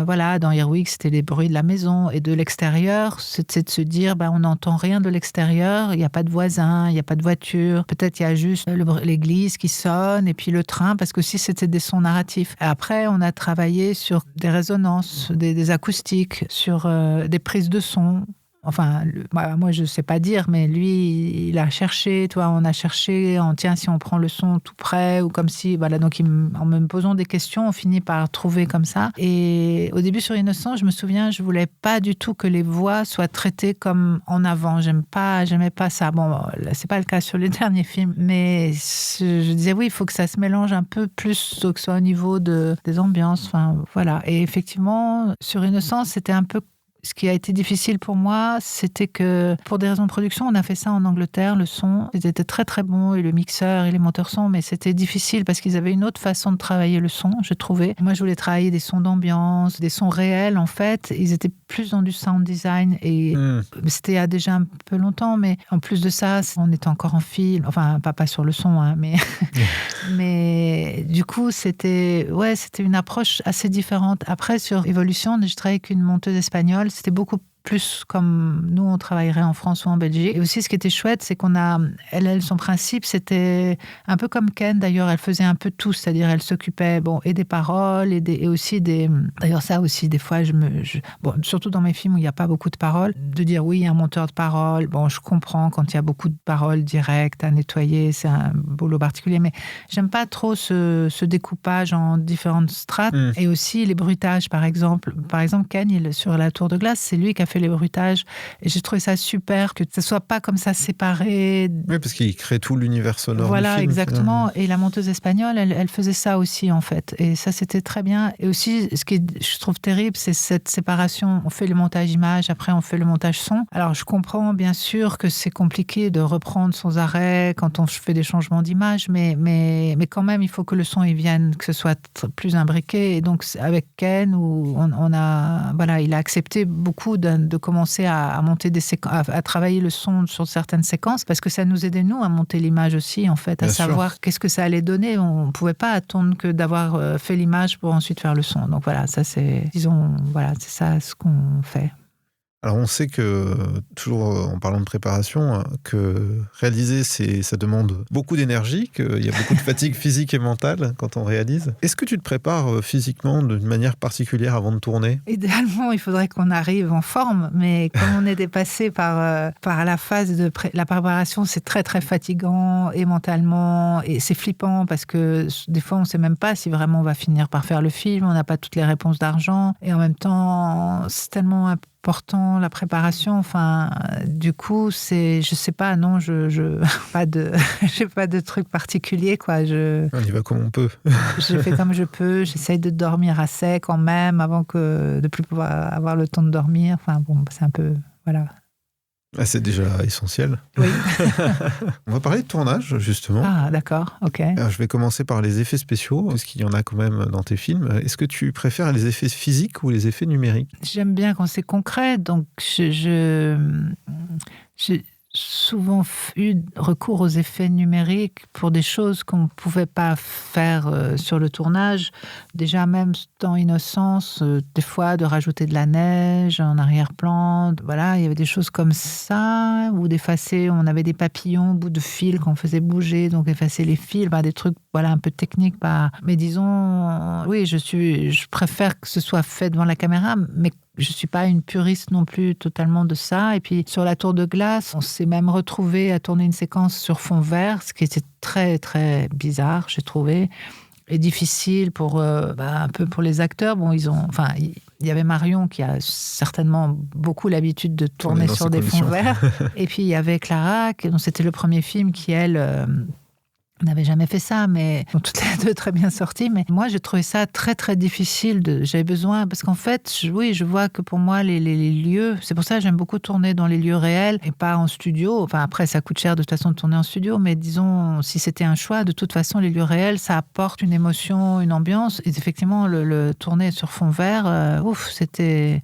voilà, dans Earwig, c'était les bruits de la maison et de l'extérieur. C'est de se dire, on n'entend rien de l'extérieur, il n'y a pas de voisins, il n'y a pas de voiture, peut-être il y a juste l'église qui sonne et puis le train, parce que si c'était des sons narratifs. Et après, on a travaillé sur des résonances, des acoustiques, sur des prises de son. Enfin, moi, je ne sais pas dire, mais lui, il a cherché, on a cherché, tiens, si on prend le son tout près, ou comme si, voilà, donc en me posant des questions, on finit par trouver comme ça. Et au début, sur Innocent, je me souviens, je ne voulais pas du tout que les voix soient traitées comme en avant. J'aimais pas ça. Bon, là, ce n'est pas le cas sur les derniers films, mais je disais, oui, il faut que ça se mélange un peu plus, que ce soit au niveau des ambiances, enfin, voilà. Et effectivement, sur Innocent, c'était un peu Ce qui a été difficile pour moi, c'était que pour des raisons de production, on a fait ça en Angleterre, le son. Ils étaient très très bons, et le mixeur et les monteurs son, mais c'était difficile parce qu'ils avaient une autre façon de travailler le son, je trouvais. Moi, je voulais travailler des sons d'ambiance, des sons réels en fait. Ils étaient plus dans du sound design et c'était il y a déjà un peu longtemps, mais en plus de ça, on était encore en film, enfin pas sur le son, hein, mais mais du coup, c'était une approche assez différente. Après, sur Évolution, je travaillais avec une monteuse espagnole, c'était beaucoup plus comme nous, on travaillerait en France ou en Belgique. Et aussi, ce qui était chouette, c'est qu'on a... Elle, son principe, c'était un peu comme Ken, d'ailleurs, elle faisait un peu tout, c'est-à-dire elle s'occupait et des paroles, et aussi des... D'ailleurs, ça aussi, des fois, surtout dans mes films où il n'y a pas beaucoup de paroles, de dire oui, il y a un monteur de paroles, je comprends quand il y a beaucoup de paroles directes à nettoyer, c'est un boulot particulier, mais j'aime pas trop ce découpage en différentes strates, et aussi les bruitages, par exemple. Par exemple, Ken, sur La Tour de Glace, c'est lui qui a fait les bruitages, et j'ai trouvé ça super que ce soit pas comme ça séparé. Oui, parce qu'il crée tout l'univers sonore voilà, du film. Exactement. Finalement. Et la monteuse espagnole, elle faisait ça aussi en fait, et ça c'était très bien. Et aussi, ce qui je trouve terrible, c'est cette séparation. On fait le montage image, après on fait le montage son. Alors je comprends bien sûr que c'est compliqué de reprendre sans arrêt quand on fait des changements d'image, mais quand même il faut que le son il vienne, que ce soit plus imbriqué. Et donc avec Ken, où il a accepté beaucoup de commencer à monter des séquences, à travailler le son sur certaines séquences, parce que ça nous aidait, nous, à monter l'image aussi, en fait, à savoir qu'est-ce que ça allait donner. On ne pouvait pas attendre que d'avoir fait l'image pour ensuite faire le son. Donc voilà, ça c'est, c'est ça ce qu'on fait. Alors on sait que, toujours en parlant de préparation, que réaliser, ça demande beaucoup d'énergie, qu'il y a beaucoup de fatigue physique et mentale quand on réalise. Est-ce que tu te prépares physiquement d'une manière particulière avant de tourner ? Idéalement, il faudrait qu'on arrive en forme, mais comme on est dépassé par la phase de la préparation, c'est très très fatigant et mentalement, et c'est flippant parce que des fois on ne sait même pas si vraiment on va finir par faire le film, on n'a pas toutes les réponses d'argent, et en même temps c'est tellement important la préparation, du coup je sais pas, non, j'ai pas de truc particulier, quoi. On y va comme on peut. Je fais comme je peux, j'essaye de dormir assez quand même avant de plus pouvoir avoir le temps de dormir, c'est un peu, voilà. C'est déjà essentiel. Oui. On va parler de tournage, justement. Ah, d'accord, ok. Alors, je vais commencer par les effets spéciaux, parce qu'il y en a quand même dans tes films. Est-ce que tu préfères les effets physiques ou les effets numériques ? J'aime bien quand c'est concret, donc j'ai souvent eu recours aux effets numériques pour des choses qu'on ne pouvait pas faire sur le tournage. Déjà, même dans Innocence, des fois, de rajouter de la neige en arrière-plan. Voilà, il y avait des choses comme ça, ou d'effacer, on avait des papillons, bout de fil qu'on faisait bouger, donc effacer les fils, des trucs un peu techniques. Mais disons, oui, je préfère que ce soit fait devant la caméra, mais je ne suis pas une puriste non plus totalement de ça. Et puis, sur La Tour de Glace, on s'est même retrouvé à tourner une séquence sur fond vert, ce qui était très, très bizarre, j'ai trouvé, et difficile un peu pour les acteurs. Il y avait Marion qui a certainement beaucoup l'habitude de tourner sur des fonds verts. Et puis, il y avait Clara, dont c'était le premier film qui, elle... On n'avait jamais fait ça, mais sont toutes les deux très bien sorties. Mais moi, j'ai trouvé ça très, très difficile. J'avais besoin... Parce qu'en fait, je vois que pour moi, les lieux... C'est pour ça que j'aime beaucoup tourner dans les lieux réels et pas en studio. Après, ça coûte cher de toute façon de tourner en studio. Mais disons, si c'était un choix, de toute façon, les lieux réels, ça apporte une émotion, une ambiance. Et effectivement, le tourner sur fond vert, c'était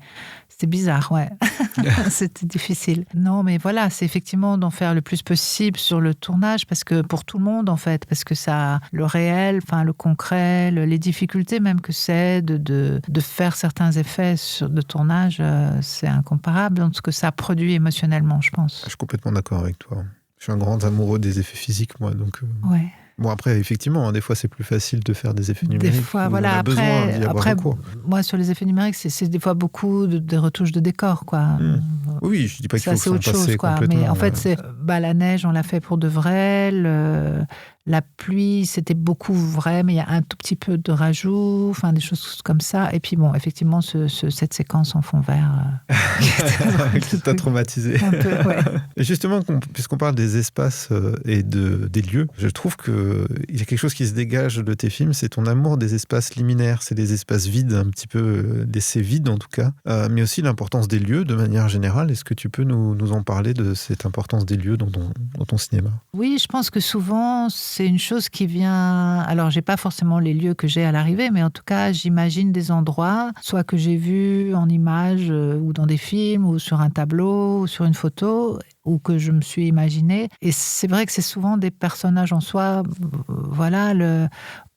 bizarre, ouais. C'était difficile. Non, mais voilà, c'est effectivement d'en faire le plus possible sur le tournage, parce que pour tout le monde, en fait, parce que ça, le réel, le concret, les difficultés même que c'est de faire certains effets de tournage, c'est incomparable dans ce que ça produit émotionnellement, je pense. Je suis complètement d'accord avec toi. Je suis un grand amoureux des effets physiques, moi, donc... Ouais. Bon, après, effectivement, des fois, c'est plus facile de faire des effets numériques. Des fois, voilà. Après, moi, sur les effets numériques, c'est des fois beaucoup de retouches de décor, quoi. Oui, je dis pas qu'il faut c'est autre chose, quoi. Mais en fait, la neige, on l'a fait pour de vrai. La pluie, c'était beaucoup vrai, mais il y a un tout petit peu de rajout, enfin des choses comme ça. Et puis bon, effectivement, cette séquence en fond vert qui t'a traumatisé. Un peu, ouais. Et justement, puisqu'on parle des espaces et des lieux, je trouve qu'il y a quelque chose qui se dégage de tes films, c'est ton amour des espaces liminaires, c'est des espaces vides, un petit peu laissés vides en tout cas, mais aussi l'importance des lieux de manière générale. Est-ce que tu peux nous en parler de cette importance des lieux dans ton cinéma? Oui, je pense que souvent, c'est une chose qui vient... Alors, j'ai pas forcément les lieux que j'ai à l'arrivée, mais en tout cas, j'imagine des endroits, soit que j'ai vus en images ou dans des films, ou sur un tableau, ou sur une photo, ou que je me suis imaginé. Et c'est vrai que c'est souvent des personnages en soi, voilà,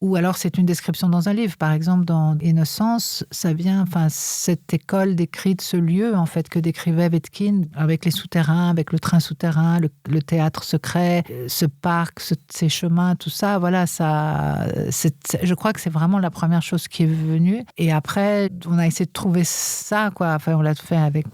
ou alors c'est une description dans un livre. Par exemple, dans Innocence, ça vient, enfin, cette école décrit ce lieu, en fait, que décrivait Vetkin, avec les souterrains, avec le train souterrain, le théâtre secret, ce parc, ces chemins, tout ça, voilà, je crois que c'est vraiment la première chose qui est venue. Et après, on a essayé de trouver ça, quoi. Enfin,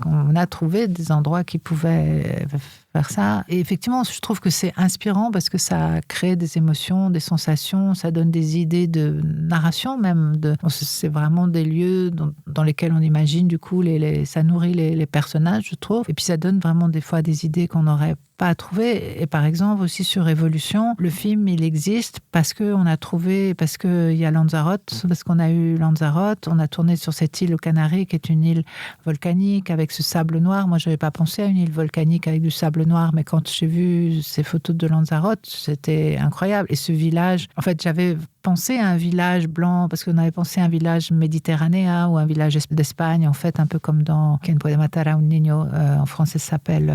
on a trouvé des endroits qui pouvaient faire ça. Et effectivement, je trouve que c'est inspirant parce que ça crée des émotions, des sensations, ça donne des idées de narration même. C'est vraiment des lieux dans lesquels on imagine, du coup, ça nourrit les personnages, je trouve. Et puis ça donne vraiment des fois des idées qu'on n'aurait pas à trouver. Et par exemple, aussi sur Révolution, le film, il existe parce qu'il y a Lanzarote, parce qu'on a eu Lanzarote, on a tourné sur cette île aux Canaries, qui est une île volcanique avec ce sable noir. Moi, je n'avais pas pensé à une île volcanique avec du sable noir, mais quand j'ai vu ces photos de Lanzarote, c'était incroyable. Et ce village, en fait, j'avais pensé à un village blanc, parce qu'on avait pensé à un village méditerranéen ou un village d'Espagne, en fait, un peu comme dans Quien puede matar a un niño, en français ça s'appelle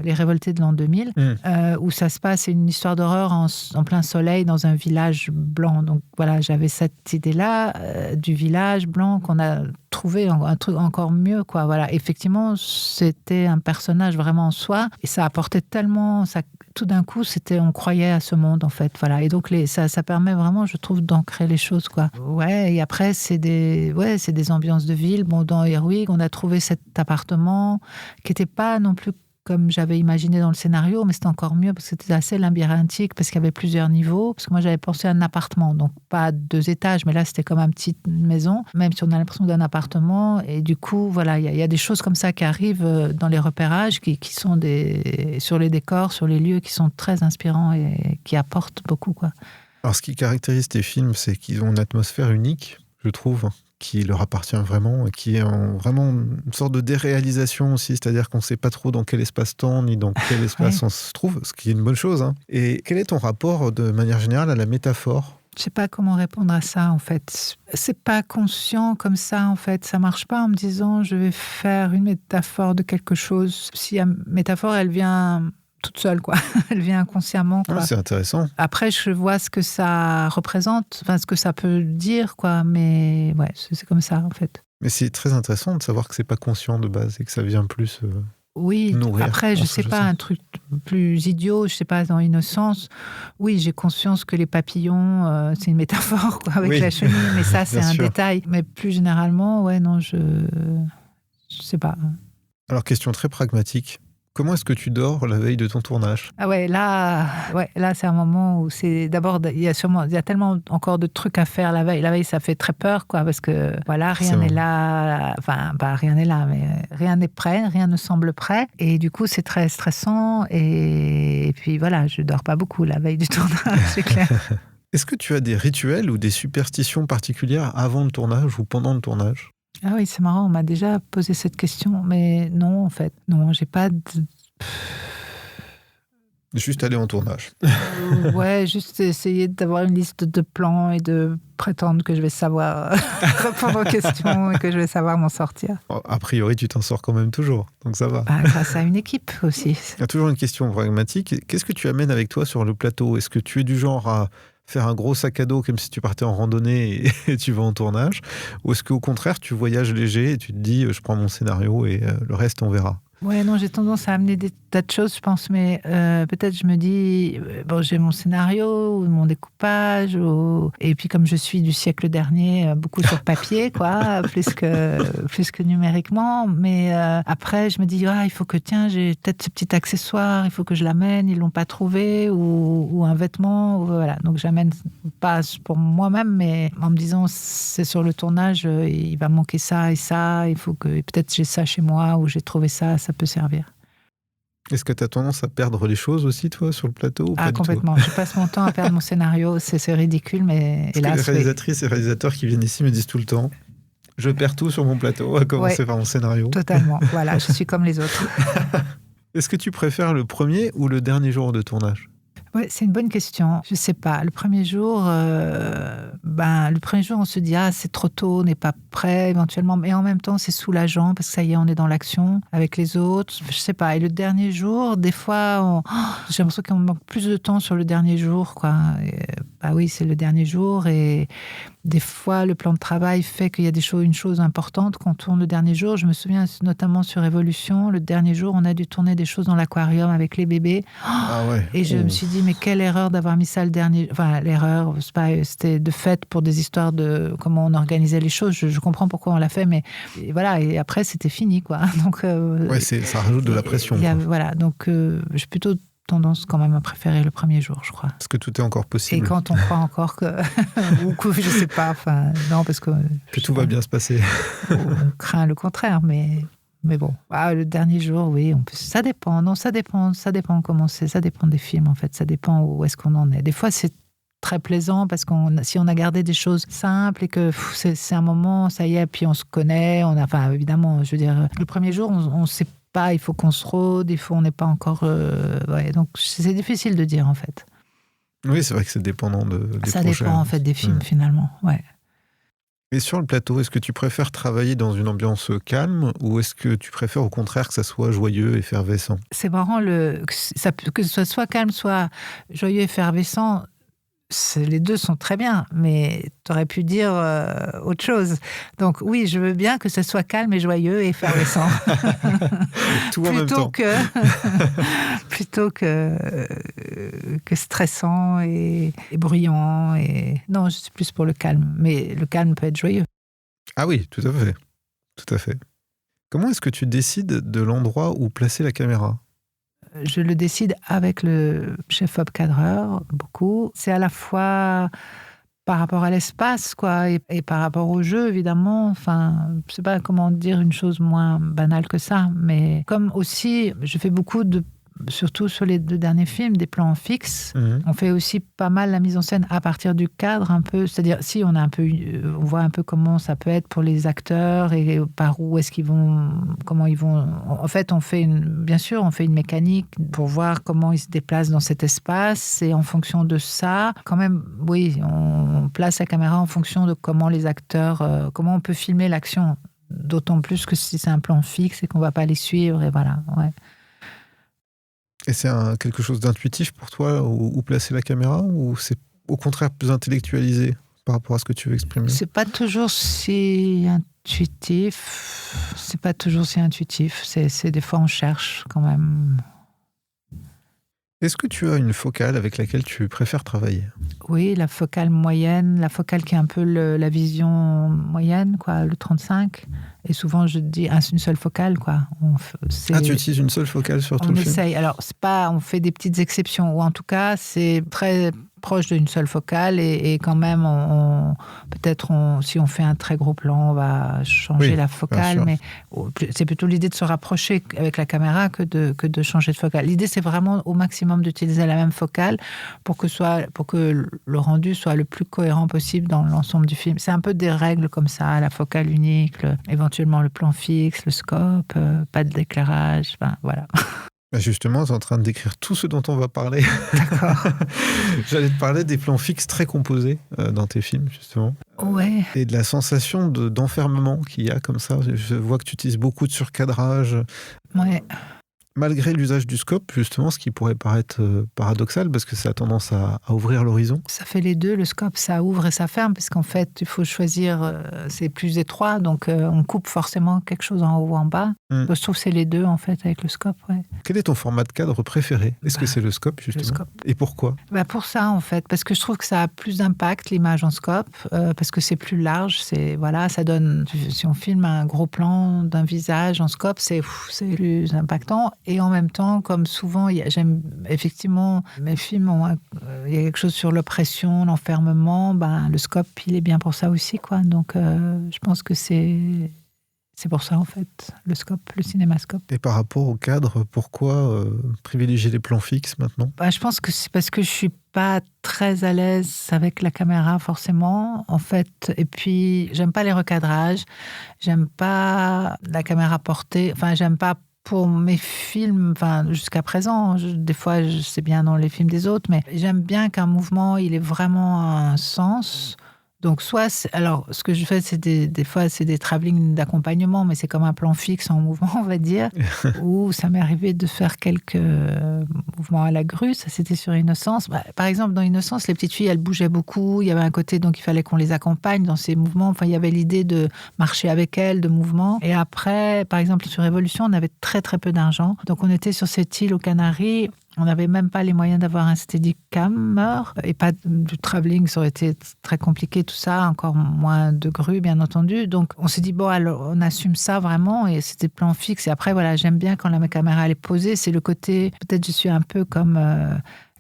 Les Révoltés de l'an 2000, où ça se passe, c'est une histoire d'horreur en plein soleil dans un village blanc. Donc voilà, j'avais cette idée-là du village blanc qu'on a trouvé un truc encore mieux, quoi. Voilà, effectivement, c'était un personnage vraiment en soi, et ça apportait tellement, tout d'un coup, on croyait à ce monde, en fait. Voilà, et donc ça permet vraiment, je trouve, d'ancrer les choses, quoi. Ouais, et après, c'est des ambiances de ville. Bon, dans Ehrwig, on a trouvé cet appartement qui n'était pas non plus comme j'avais imaginé dans le scénario, mais c'était encore mieux parce que c'était assez labyrinthique, parce qu'il y avait plusieurs niveaux. Parce que moi, j'avais pensé à un appartement, donc pas 2 étages, mais là, c'était comme une petite maison, même si on a l'impression d'un appartement. Et du coup, voilà, il y a des choses comme ça qui arrivent dans les repérages, qui sont sur les décors, sur les lieux, qui sont très inspirants et qui apportent beaucoup, quoi. Alors, ce qui caractérise tes films, c'est qu'ils ont une atmosphère unique, je trouve, qui leur appartient vraiment, et qui est vraiment une sorte de déréalisation aussi, c'est-à-dire qu'on ne sait pas trop dans quel espace-temps ni dans quel espace on se trouve, ce qui est une bonne chose, hein. Et quel est ton rapport, de manière générale, à la métaphore ? Je sais pas comment répondre à ça, en fait. C'est pas conscient comme ça, en fait. Ça marche pas en me disant je vais faire une métaphore de quelque chose. Si la métaphore, elle vient toute seule, quoi. Elle vient inconsciemment, quoi. Ah, c'est intéressant. Après, je vois ce que ça représente, enfin, ce que ça peut dire, quoi. Mais ouais, c'est comme ça, en fait. Mais c'est très intéressant de savoir que c'est pas conscient de base et que ça vient plus oui, nourrir. Après, je sais pas, un truc plus idiot, je sais pas, dans Innocence, oui, j'ai conscience que les papillons, c'est une métaphore, quoi, avec la chenille, mais ça, c'est un détail. Mais plus généralement, ouais, non, je sais pas. Alors, question très pragmatique. Comment est-ce que tu dors la veille de ton tournage ? Ah ouais, là, c'est un moment où c'est... D'abord, il y a tellement encore de trucs à faire la veille. La veille, ça fait très peur, quoi, parce que, voilà, rien n'est là. Enfin, pas rien n'est là, mais rien n'est prêt, rien ne semble prêt. Et du coup, c'est très stressant. Et puis, voilà, je dors pas beaucoup la veille du tournage, c'est clair. Est-ce que tu as des rituels ou des superstitions particulières avant le tournage ou pendant le tournage ? Ah oui, c'est marrant, on m'a déjà posé cette question, mais non, en fait, non, j'ai pas de... Juste aller en tournage. Ouais, juste essayer d'avoir une liste de plans et de prétendre que je vais savoir répondre aux questions et que je vais savoir m'en sortir. A priori, tu t'en sors quand même toujours, donc ça va. Grâce à une équipe aussi. Il y a toujours une question pragmatique. Qu'est-ce que tu amènes avec toi sur le plateau ? Est-ce que tu es du genre à faire un gros sac à dos comme si tu partais en randonnée et tu vas en tournage ? Ou est-ce qu'au contraire, tu voyages léger et tu te dis, je prends mon scénario et le reste, on verra ? Ouais, non, j'ai tendance à amener des tas de choses, je pense, mais peut-être je me dis, j'ai mon scénario, ou mon découpage, et puis comme je suis du siècle dernier, beaucoup sur papier, quoi, plus que numériquement, mais après je me dis, il faut que, j'ai peut-être ce petit accessoire, il faut que je l'amène, ils l'ont pas trouvé, ou un vêtement, voilà. Donc j'amène pas pour moi-même, mais en me disant, c'est sur le tournage, il va manquer ça et ça, il faut que peut-être j'ai ça chez moi, ou j'ai trouvé ça peut servir. Est-ce que tu as tendance à perdre les choses aussi, toi, sur le plateau, ou pas du complètement. tout? Je passe mon temps à perdre mon scénario. C'est ridicule, mais Parce que les réalisatrices et réalisateurs qui viennent ici me disent tout le temps, je perds tout sur mon plateau, à commencer par mon scénario. Totalement. Voilà, je suis comme les autres. Est-ce que tu préfères le premier ou le dernier jour de tournage? Ouais, c'est une bonne question. Je sais pas. Le premier jour, on se dit c'est trop tôt, on n'est pas prêt éventuellement, mais en même temps c'est soulageant parce que ça y est, on est dans l'action avec les autres. Je sais pas. Et le dernier jour, des fois, j'ai l'impression qu'on manque plus de temps sur le dernier jour, quoi. Oui, c'est le dernier jour et des fois, le plan de travail fait qu'il y a une chose importante qu'on tourne le dernier jour. Je me souviens notamment sur Évolution, le dernier jour, on a dû tourner des choses dans l'aquarium avec les bébés. Et je me suis dit, mais quelle erreur d'avoir mis ça le dernier... Enfin, l'erreur, c'était de fait pour des histoires de comment on organisait les choses. Je comprends pourquoi on l'a fait, mais voilà. Et après, c'était fini, quoi. Donc, ça rajoute de la pression. Voilà, donc j'ai plutôt tendance quand même à préférer le premier jour, je crois. Parce que tout est encore possible. Et quand on croit encore que... ou que, je sais pas, non, parce que... Que tout va bien se passer. On craint le contraire, mais bon. Le dernier jour, oui, ça dépend. Non, ça dépend comment c'est. Ça dépend des films, en fait. Ça dépend où est-ce qu'on en est. Des fois, c'est très plaisant parce si on a gardé des choses simples et que c'est un moment, ça y est, puis on se connaît, évidemment, je veux dire, le premier jour, on sait pas, il faut qu'on se rôde, on n'est pas encore... donc c'est difficile de dire, en fait. Oui, c'est vrai que c'est dépendant des projets. Ça dépend, en fait, des films, finalement, ouais. Et sur le plateau, est-ce que tu préfères travailler dans une ambiance calme ou est-ce que tu préfères au contraire que ça soit joyeux, effervescent? C'est marrant, que ce soit calme, soit joyeux, effervescent, les deux sont très bien, mais tu aurais pu dire autre chose. Donc oui, je veux bien que ce soit calme et joyeux et effervescent. Tout en même temps. Plutôt que stressant et bruyant. Non, je suis plus pour le calme, mais le calme peut être joyeux. Ah oui, tout à fait. Tout à fait. Comment est-ce que tu décides de l'endroit où placer la caméra ? Je le décide avec le chef-op cadreur, beaucoup. C'est à la fois par rapport à l'espace, quoi, et par rapport au jeu, évidemment. Enfin, je sais pas comment dire une chose moins banale que ça, mais comme aussi, je fais beaucoup surtout sur les 2 derniers films, des plans fixes. On fait aussi pas mal la mise en scène à partir du cadre, un peu. C'est-à-dire, si on voit un peu comment ça peut être pour les acteurs et par où est-ce qu'ils vont, comment ils vont. En fait, on fait une mécanique pour voir comment ils se déplacent dans cet espace et en fonction de ça, quand même, oui, on place la caméra en fonction de comment les acteurs, comment on peut filmer l'action. D'autant plus que si c'est un plan fixe et qu'on va pas les suivre et voilà, ouais. Et c'est quelque chose d'intuitif pour toi, où placer la caméra, ou c'est au contraire plus intellectualisé par rapport à ce que tu veux exprimer ? C'est pas toujours si intuitif. C'est des fois on cherche quand même. Est-ce que tu as une focale avec laquelle tu préfères travailler ? Oui, la focale moyenne, la focale qui est un peu la vision moyenne, quoi, le 35. Et souvent, je dis une seule focale, quoi. Tu utilises une seule focale sur tout le film ? On essaye. Alors, c'est pas, on fait des petites exceptions, ou en tout cas, c'est très proche d'une seule focale, et quand même, si on fait un très gros plan, on va changer la focale, mais c'est plutôt l'idée de se rapprocher avec la caméra que de changer de focale. L'idée, c'est vraiment au maximum d'utiliser la même focale pour que le rendu soit le plus cohérent possible dans l'ensemble du film. C'est un peu des règles comme ça, la focale unique, éventuellement le plan fixe, le scope, pas d'éclairage, voilà. Justement, tu es en train de décrire tout ce dont on va parler. D'accord. J'allais te parler des plans fixes très composés dans tes films, justement. Ouais. Et de la sensation d'enfermement qu'il y a comme ça. Je vois que tu utilises beaucoup de surcadrage. Ouais. malgré l'usage du scope, justement, ce qui pourrait paraître paradoxal, parce que ça a tendance à ouvrir l'horizon. Ça fait les deux, le scope, ça ouvre et ça ferme, parce qu'en fait, il faut choisir, c'est plus étroit, donc on coupe forcément quelque chose en haut ou en bas. Je trouve que c'est les deux, en fait, avec le scope. Ouais. Quel est ton format de cadre préféré ? Est-ce que c'est le scope, justement ? Le scope. Et pourquoi ? Pour ça, en fait, parce que je trouve que ça a plus d'impact, l'image en scope, parce que c'est plus large, ça donne, si on filme un gros plan d'un visage en scope, c'est plus impactant. Et en même temps, comme souvent, j'aime effectivement, mes films, il y a quelque chose sur l'oppression, l'enfermement, le scope, il est bien pour ça aussi, quoi. Donc, je pense que c'est pour ça, en fait, le scope, le cinémascope. Et par rapport au cadre, pourquoi privilégier les plans fixes maintenant ? Je pense que c'est parce que je suis pas très à l'aise avec la caméra, forcément, en fait. Et puis, j'aime pas les recadrages, j'aime pas la caméra portée, j'aime pas pour mes films, jusqu'à présent, des fois, c'est bien dans les films des autres, mais j'aime bien qu'un mouvement, il ait vraiment un sens. Donc, alors, ce que je fais, c'est des fois, c'est des travelling d'accompagnement, mais c'est comme un plan fixe en mouvement, on va dire, où ça m'est arrivé de faire quelques mouvements à la grue. Ça, c'était sur Innocence. Par exemple, dans Innocence, les petites filles, elles bougeaient beaucoup. Il y avait un côté, donc il fallait qu'on les accompagne dans ces mouvements. Il y avait l'idée de marcher avec elles, de mouvement. Et après, par exemple, sur Révolution, on avait très, très peu d'argent. Donc, on était sur cette île aux Canaries. On n'avait même pas les moyens d'avoir un Steadicam et pas du travelling, ça aurait été très compliqué tout ça, encore moins de grues bien entendu. Donc on s'est dit alors on assume ça vraiment et c'était plan fixe. Et après voilà, j'aime bien quand la caméra elle est posée, c'est le côté, peut-être je suis un peu comme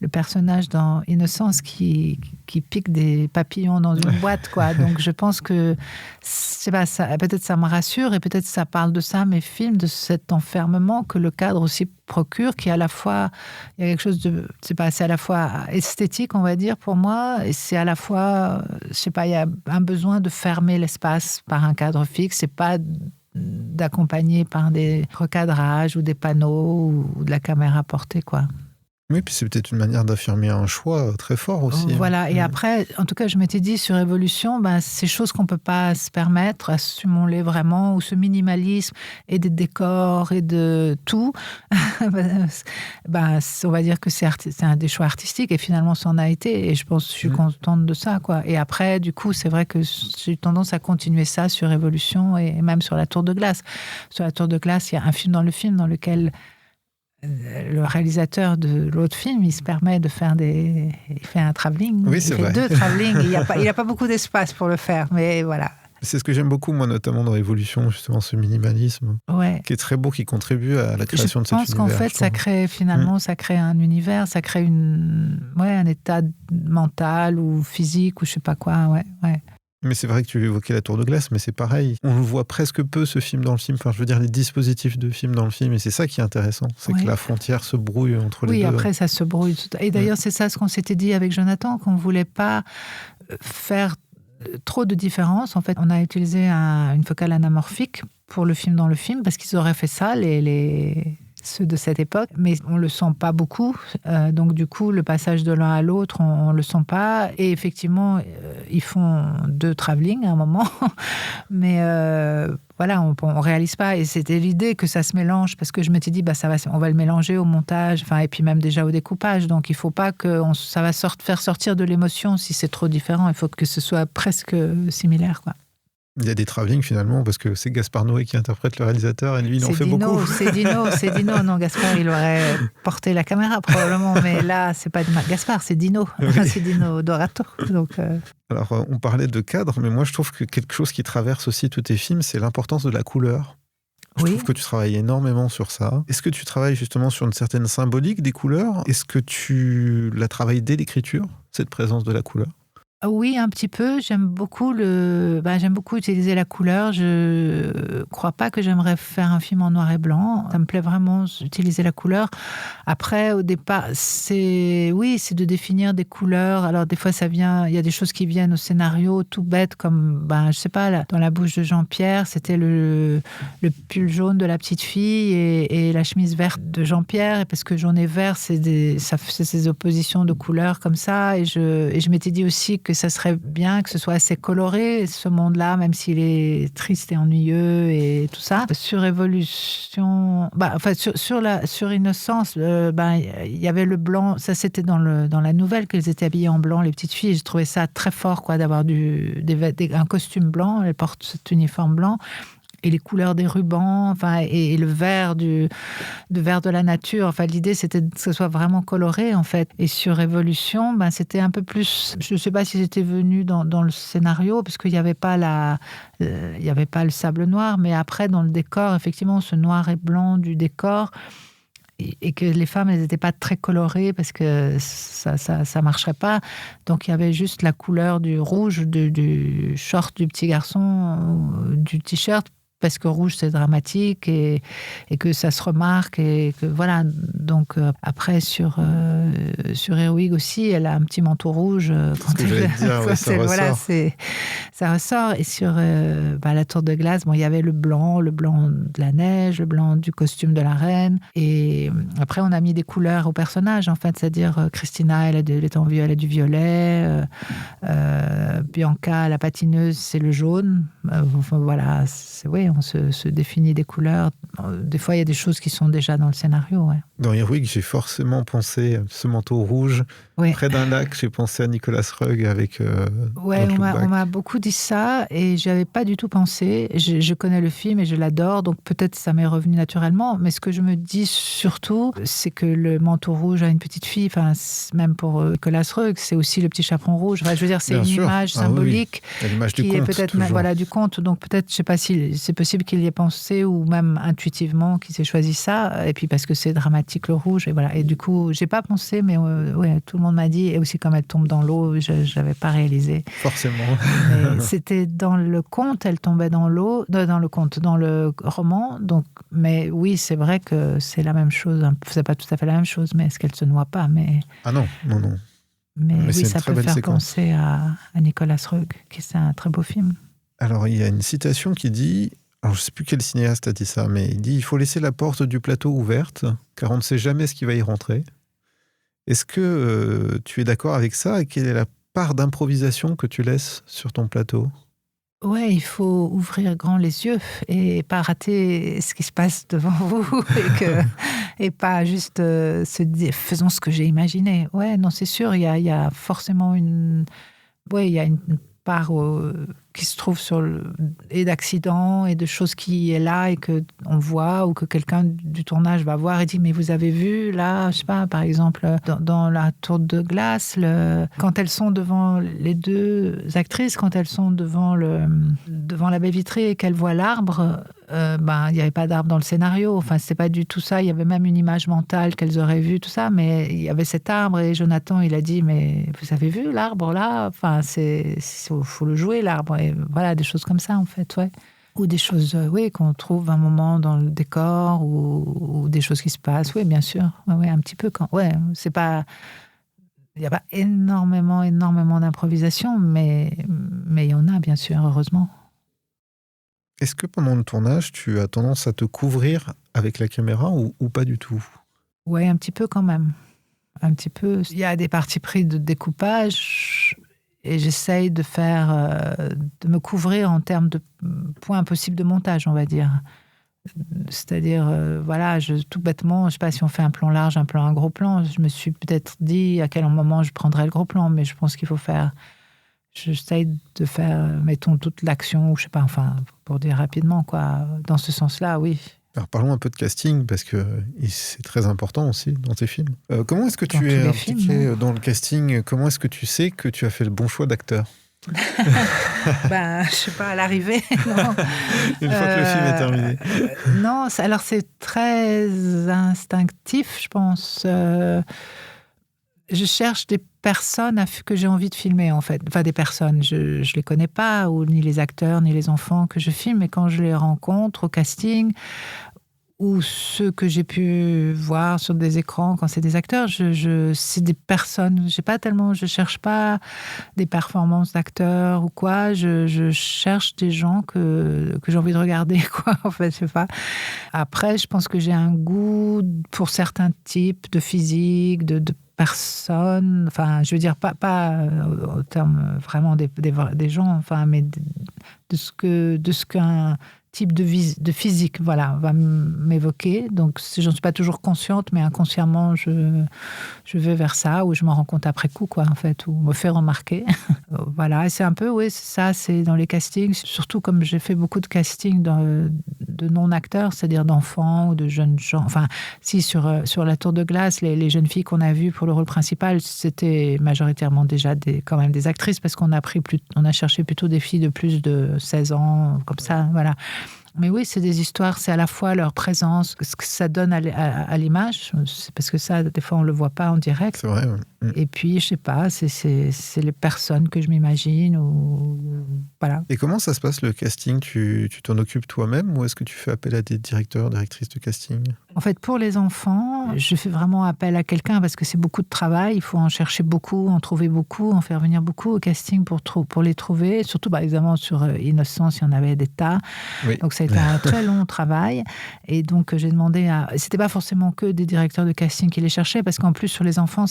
le personnage dans Innocence qui pique des papillons dans une boîte, quoi. Donc je pense que peut-être ça me rassure et peut-être ça parle de ça, mes films, de cet enfermement que le cadre aussi procure, qui à la fois, il y a quelque chose de, c'est à la fois esthétique, on va dire, pour moi, et c'est à la fois, il y a un besoin de fermer l'espace par un cadre fixe, et pas d'accompagner par des recadrages ou des panneaux ou de la caméra portée, quoi. Oui, puis c'est peut-être une manière d'affirmer un choix très fort aussi. Voilà, et après, en tout cas, je m'étais dit sur Évolution, ces choses qu'on ne peut pas se permettre, assumons-les vraiment, ou ce minimalisme et des décors et de tout, on va dire que c'est un des choix artistiques et finalement, ça en a été et je pense que je suis contente de ça, quoi. Et après, du coup, c'est vrai que j'ai tendance à continuer ça sur Évolution et même sur La Tour de Glace. Sur La Tour de Glace, il y a un film dans lequel le réalisateur de l'autre film, il se permet de faire il fait un travelling. Oui, c'est vrai. Il fait 2 travelling. Il n'a pas beaucoup d'espace pour le faire, mais voilà. C'est ce que j'aime beaucoup, moi, notamment dans Évolution, justement, ce minimalisme, qui est très beau, qui contribue à la création de cet univers. Je pense qu'en fait, ça crée finalement, ça crée un univers, ça crée un état mental ou physique ou je sais pas quoi, ouais. Mais c'est vrai que tu évoquais La Tour de Glace, mais c'est pareil. On le voit presque peu, ce film, dans le film. Je veux dire, les dispositifs de film dans le film. Et c'est ça qui est intéressant. C'est que la frontière se brouille entre les deux. Oui, après, ça se brouille. Et d'ailleurs, c'est ça ce qu'on s'était dit avec Jonathan, qu'on ne voulait pas faire trop de différence. En fait, on a utilisé une focale anamorphique pour le film dans le film, parce qu'ils auraient fait ça, ceux de cette époque, mais on le sent pas beaucoup. Donc du coup, le passage de l'un à l'autre, on le sent pas. Et effectivement, ils font 2 travelling à un moment, mais voilà, on réalise pas. Et c'était l'idée que ça se mélange, parce que je m'étais dit, on va le mélanger au montage, et puis même déjà au découpage. Donc il faut pas que ça va faire sortir de l'émotion si c'est trop différent. Il faut que ce soit presque similaire, quoi. Il y a des travelling finalement, parce que c'est Gaspard Noé qui interprète le réalisateur et lui, il en fait beaucoup. C'est Dino. Non, Gaspard, il aurait porté la caméra probablement, mais là, c'est pas Gaspard, c'est Dino. Oui. C'est Dino Dorato. Donc, Alors, on parlait de cadre, mais moi, je trouve que quelque chose qui traverse aussi tous tes films, c'est l'importance de la couleur. Je trouve que tu travailles énormément sur ça. Est-ce que tu travailles justement sur une certaine symbolique des couleurs ? Est-ce que tu la travailles dès l'écriture, cette présence de la couleur ? Oui, un petit peu. J'aime beaucoup utiliser la couleur. Je crois pas que j'aimerais faire un film en noir et blanc. Ça me plaît vraiment d'utiliser la couleur. Après, au départ, c'est de définir des couleurs. Alors, des fois, il y a des choses qui viennent au scénario tout bête, comme, je sais pas, là, dans La bouche de Jean-Pierre, c'était le pull jaune de la petite fille et la chemise verte de Jean-Pierre. Et parce que jaune et vert, c'est ces oppositions de couleurs comme ça. Et je m'étais dit aussi que que ça serait bien que ce soit assez coloré, ce monde-là, même s'il est triste et ennuyeux et tout ça. Sur Évolution, sur Innocence, il y avait le blanc, ça c'était dans la nouvelle qu'elles étaient habillées en blanc, les petites filles. J'ai trouvé ça très fort, quoi, d'avoir un costume blanc, elles portent cet uniforme blanc. Et les couleurs des rubans, et le vert de la nature. Enfin, l'idée, c'était que ce soit vraiment coloré, en fait. Et sur Révolution, c'était un peu plus... Je ne sais pas si c'était venu dans le scénario, parce qu'il n'y avait pas le sable noir, mais après, dans le décor, effectivement, ce noir et blanc du décor, et que les femmes, elles n'étaient pas très colorées, parce que ça marcherait pas. Donc, il y avait juste la couleur du rouge, du short du petit garçon, du t-shirt, parce que rouge c'est dramatique et que ça se remarque et que voilà. Donc après sur Earwig aussi, elle a un petit manteau rouge quand ça ressort. Et sur la Tour de Glace, il y avait le blanc de la neige, le blanc du costume de la reine. Et après on a mis des couleurs aux personnages, en fait, c'est-à-dire Christina, elle est en violet, elle a du violet. Bianca, la patineuse, c'est le jaune. Voilà, on se définit des couleurs. Des fois, il y a des choses qui sont déjà dans le scénario. Ouais. Dans Earwig, j'ai forcément pensé à ce manteau rouge. Ouais. Près d'un lac, j'ai pensé à Nicolas Roeg avec... on m'a beaucoup dit ça et je n'y avais pas du tout pensé. Je connais le film et je l'adore, donc peut-être ça m'est revenu naturellement. Mais ce que je me dis surtout, c'est que le manteau rouge à une petite fille, même pour Nicolas Roeg, c'est aussi le petit chaperon rouge. Enfin, je veux dire, c'est une image symbolique l'image qui du conte, est peut-être du conte. Donc peut-être, je ne sais pas si c'est possible qu'il y ait pensé ou même intuitivement qu'il s'est choisi ça. Et puis parce que c'est dramatique le rouge. Et voilà. Et du coup, je n'ai pas pensé, mais tout le monde m'a dit. Et aussi comme elle tombe dans l'eau, je ne l'avais pas réalisé. Forcément. C'était dans le conte, elle tombait dans l'eau, dans le roman. Donc, mais oui, c'est vrai que c'est la même chose. C'est pas tout à fait la même chose, mais est-ce qu'elle se noie pas? Ah non. Mais oui, ça peut faire penser à Nicolas Roeg, qui c'est un très beau film. Alors, il y a une citation qui dit, alors je ne sais plus quel cinéaste a dit ça, mais il dit « Il faut laisser la porte du plateau ouverte, car on ne sait jamais ce qui va y rentrer. » Est-ce que tu es d'accord avec ça? Et quelle est la part d'improvisation que tu laisses sur ton plateau? Ouais, il faut ouvrir grand les yeux et pas rater ce qui se passe devant vous et pas juste se dire faisons ce que j'ai imaginé. Ouais, non, c'est sûr, il y a forcément une part qui se trouve et d'accidents et de choses qui est là et que on voit ou que quelqu'un du tournage va voir et dit mais vous avez vu là, je sais pas, par exemple dans la Tour de Glace, quand elles sont devant les deux actrices, quand elles sont devant la baie vitrée et qu'elles voient l'arbre, il n'y avait pas d'arbre dans le scénario, enfin c'est pas du tout ça, il y avait même une image mentale qu'elles auraient vue, tout ça, mais il y avait cet arbre et Jonathan il a dit mais vous avez vu l'arbre là, enfin faut le jouer l'arbre. Et voilà, des choses comme ça, en fait, ouais. Ou des choses, qu'on trouve un moment dans le décor, ou des choses qui se passent, oui, bien sûr. Ouais, un petit peu quand... Ouais, c'est pas... Il n'y a pas énormément d'improvisation, mais il y en a, bien sûr, heureusement. Est-ce que pendant le tournage, tu as tendance à te couvrir avec la caméra ou pas du tout? Oui, un petit peu quand même. Un petit peu. Il y a des parties pris de découpage... Et j'essaye de me couvrir en termes de points possibles de montage, on va dire. C'est-à-dire, tout bêtement, je ne sais pas si on fait un plan large, un gros plan, je me suis peut-être dit à quel moment je prendrais le gros plan, mais je pense qu'il faut j'essaye de faire, mettons, toute l'action, ou je ne sais pas, enfin, pour dire rapidement, quoi. Dans ce sens-là, oui. Alors parlons un peu de casting, parce que c'est très important aussi dans tes films. Comment est-ce que tu es impliqué dans le casting? Comment est-ce que tu sais que tu as fait le bon choix d'acteur? Je sais pas, à l'arrivée. Non. Une fois que le film est terminé. Non, alors c'est très instinctif, je pense. Je cherche des personnes que j'ai envie de filmer, en fait. Enfin, des personnes, je les connais pas, ou ni les acteurs, ni les enfants que je filme, mais quand je les rencontre au casting, ou ceux que j'ai pu voir sur des écrans quand c'est des acteurs, c'est des personnes. Je cherche pas des performances d'acteurs ou quoi. Je cherche des gens que j'ai envie de regarder, quoi. En fait, je sais pas. Après, je pense que j'ai un goût pour certains types de physique, de personnes, enfin, je veux dire, pas au terme vraiment des gens, enfin, mais de ce qu'un type de physique, voilà, va m'évoquer. Donc, j'en suis pas toujours consciente, mais inconsciemment, je vais vers ça, ou je m'en rends compte après coup, quoi, en fait, ou me fait remarquer. Voilà, et c'est un peu, oui, c'est ça, c'est dans les castings, surtout comme j'ai fait beaucoup de castings de non-acteurs, c'est-à-dire d'enfants ou de jeunes gens. Enfin, si, sur La Tour de Glace, les jeunes filles qu'on a vues pour le rôle principal, c'était majoritairement déjà quand même des actrices, parce qu'on a cherché plutôt des filles de plus de 16 ans, comme ça, voilà. Mais oui, c'est des histoires, c'est à la fois leur présence, ce que ça donne à l'image, c'est parce que ça, des fois, on ne le voit pas en direct. C'est vrai, ouais. Et puis, je sais pas, c'est les personnes que je m'imagine, ou voilà. Et comment ça se passe le casting? Tu t'en occupes toi-même ou est-ce que tu fais appel à des directeurs, directrices de casting? En fait, pour les enfants, je fais vraiment appel à quelqu'un parce que c'est beaucoup de travail. Il faut en chercher beaucoup, en trouver beaucoup, en faire venir beaucoup au casting pour les trouver. Surtout, par exemple, sur Innocence, il y en avait des tas. Oui. Donc, ça a été un très long travail. Et donc, j'ai demandé C'était pas forcément que des directeurs de casting qui les cherchaient, parce qu'en plus, sur les enfants,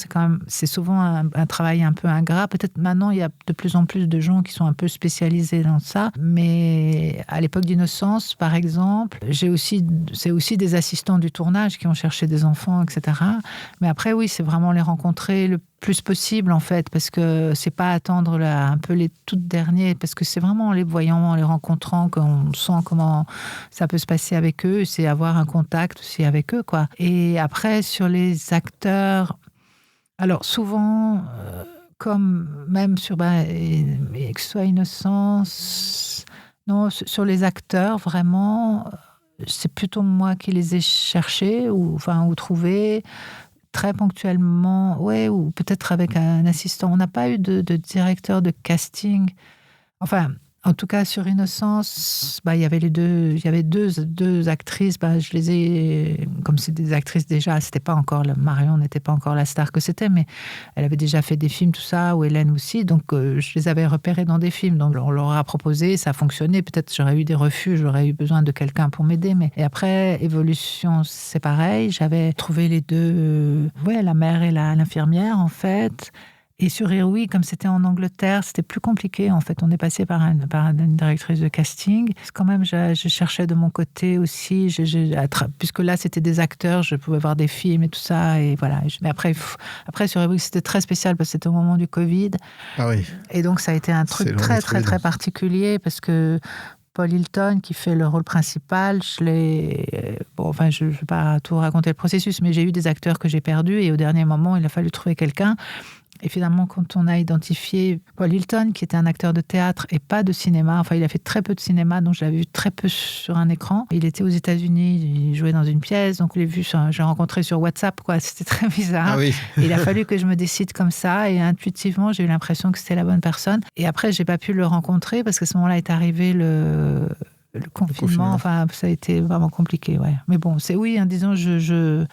c'est souvent un travail un peu ingrat. Peut-être maintenant, il y a de plus en plus de gens qui sont un peu spécialisés dans ça. Mais à l'époque d'Innocence, par exemple, c'est aussi des assistants du tournage qui ont cherché des enfants, etc. Mais après, oui, c'est vraiment les rencontrer le plus possible, en fait, parce que c'est pas attendre un peu les toutes derniers, parce que c'est vraiment en les voyant, en les rencontrant, qu'on sent comment ça peut se passer avec eux. C'est avoir un contact aussi avec eux, quoi. Et après, sur les acteurs, alors souvent, comme même sur que ce soit Innocence, non, sur les acteurs, vraiment, c'est plutôt moi qui les ai cherchés ou trouvés très ponctuellement, ouais, ou peut-être avec un assistant. On n'a pas eu de directeur de casting. Enfin, en tout cas, sur Innocence, il y avait il y avait deux actrices. Je les ai, comme c'est des actrices déjà, c'était pas encore Marion n'était pas encore la star que c'était, mais elle avait déjà fait des films, tout ça, ou Hélène aussi. Donc, je les avais repérées dans des films. Donc, on leur a proposé, ça a fonctionné. Peut-être j'aurais eu des refus, j'aurais eu besoin de quelqu'un pour m'aider. Et après, Évolution, c'est pareil. J'avais trouvé les deux, la mère et l'infirmière, en fait. Et sur Héroïque, comme c'était en Angleterre, c'était plus compliqué. En fait, on est passé par une directrice de casting. Quand même, je cherchais de mon côté aussi, puisque là, c'était des acteurs, je pouvais voir des films et tout ça. Et voilà. Mais après, sur Héroïque, c'était très spécial parce que c'était au moment du Covid. Ah oui. Et donc, ça a été un truc très, très, très particulier parce que Paul Hilton, qui fait le rôle principal, je ne vais pas tout raconter le processus, mais j'ai eu des acteurs que j'ai perdus et au dernier moment, il a fallu trouver quelqu'un. Et finalement, quand on a identifié Paul Hilton, qui était un acteur de théâtre et pas de cinéma, enfin, il a fait très peu de cinéma, donc je l'avais vu très peu sur un écran. Il était aux États-Unis, il jouait dans une pièce, donc je l'ai rencontré sur WhatsApp, quoi. C'était très bizarre. Ah oui. Et il a fallu que je me décide comme ça, et intuitivement, j'ai eu l'impression que c'était la bonne personne. Et après, j'ai pas pu le rencontrer parce qu'à ce moment-là est arrivé le confinement. Enfin, ça a été vraiment compliqué, ouais. Mais bon, disons,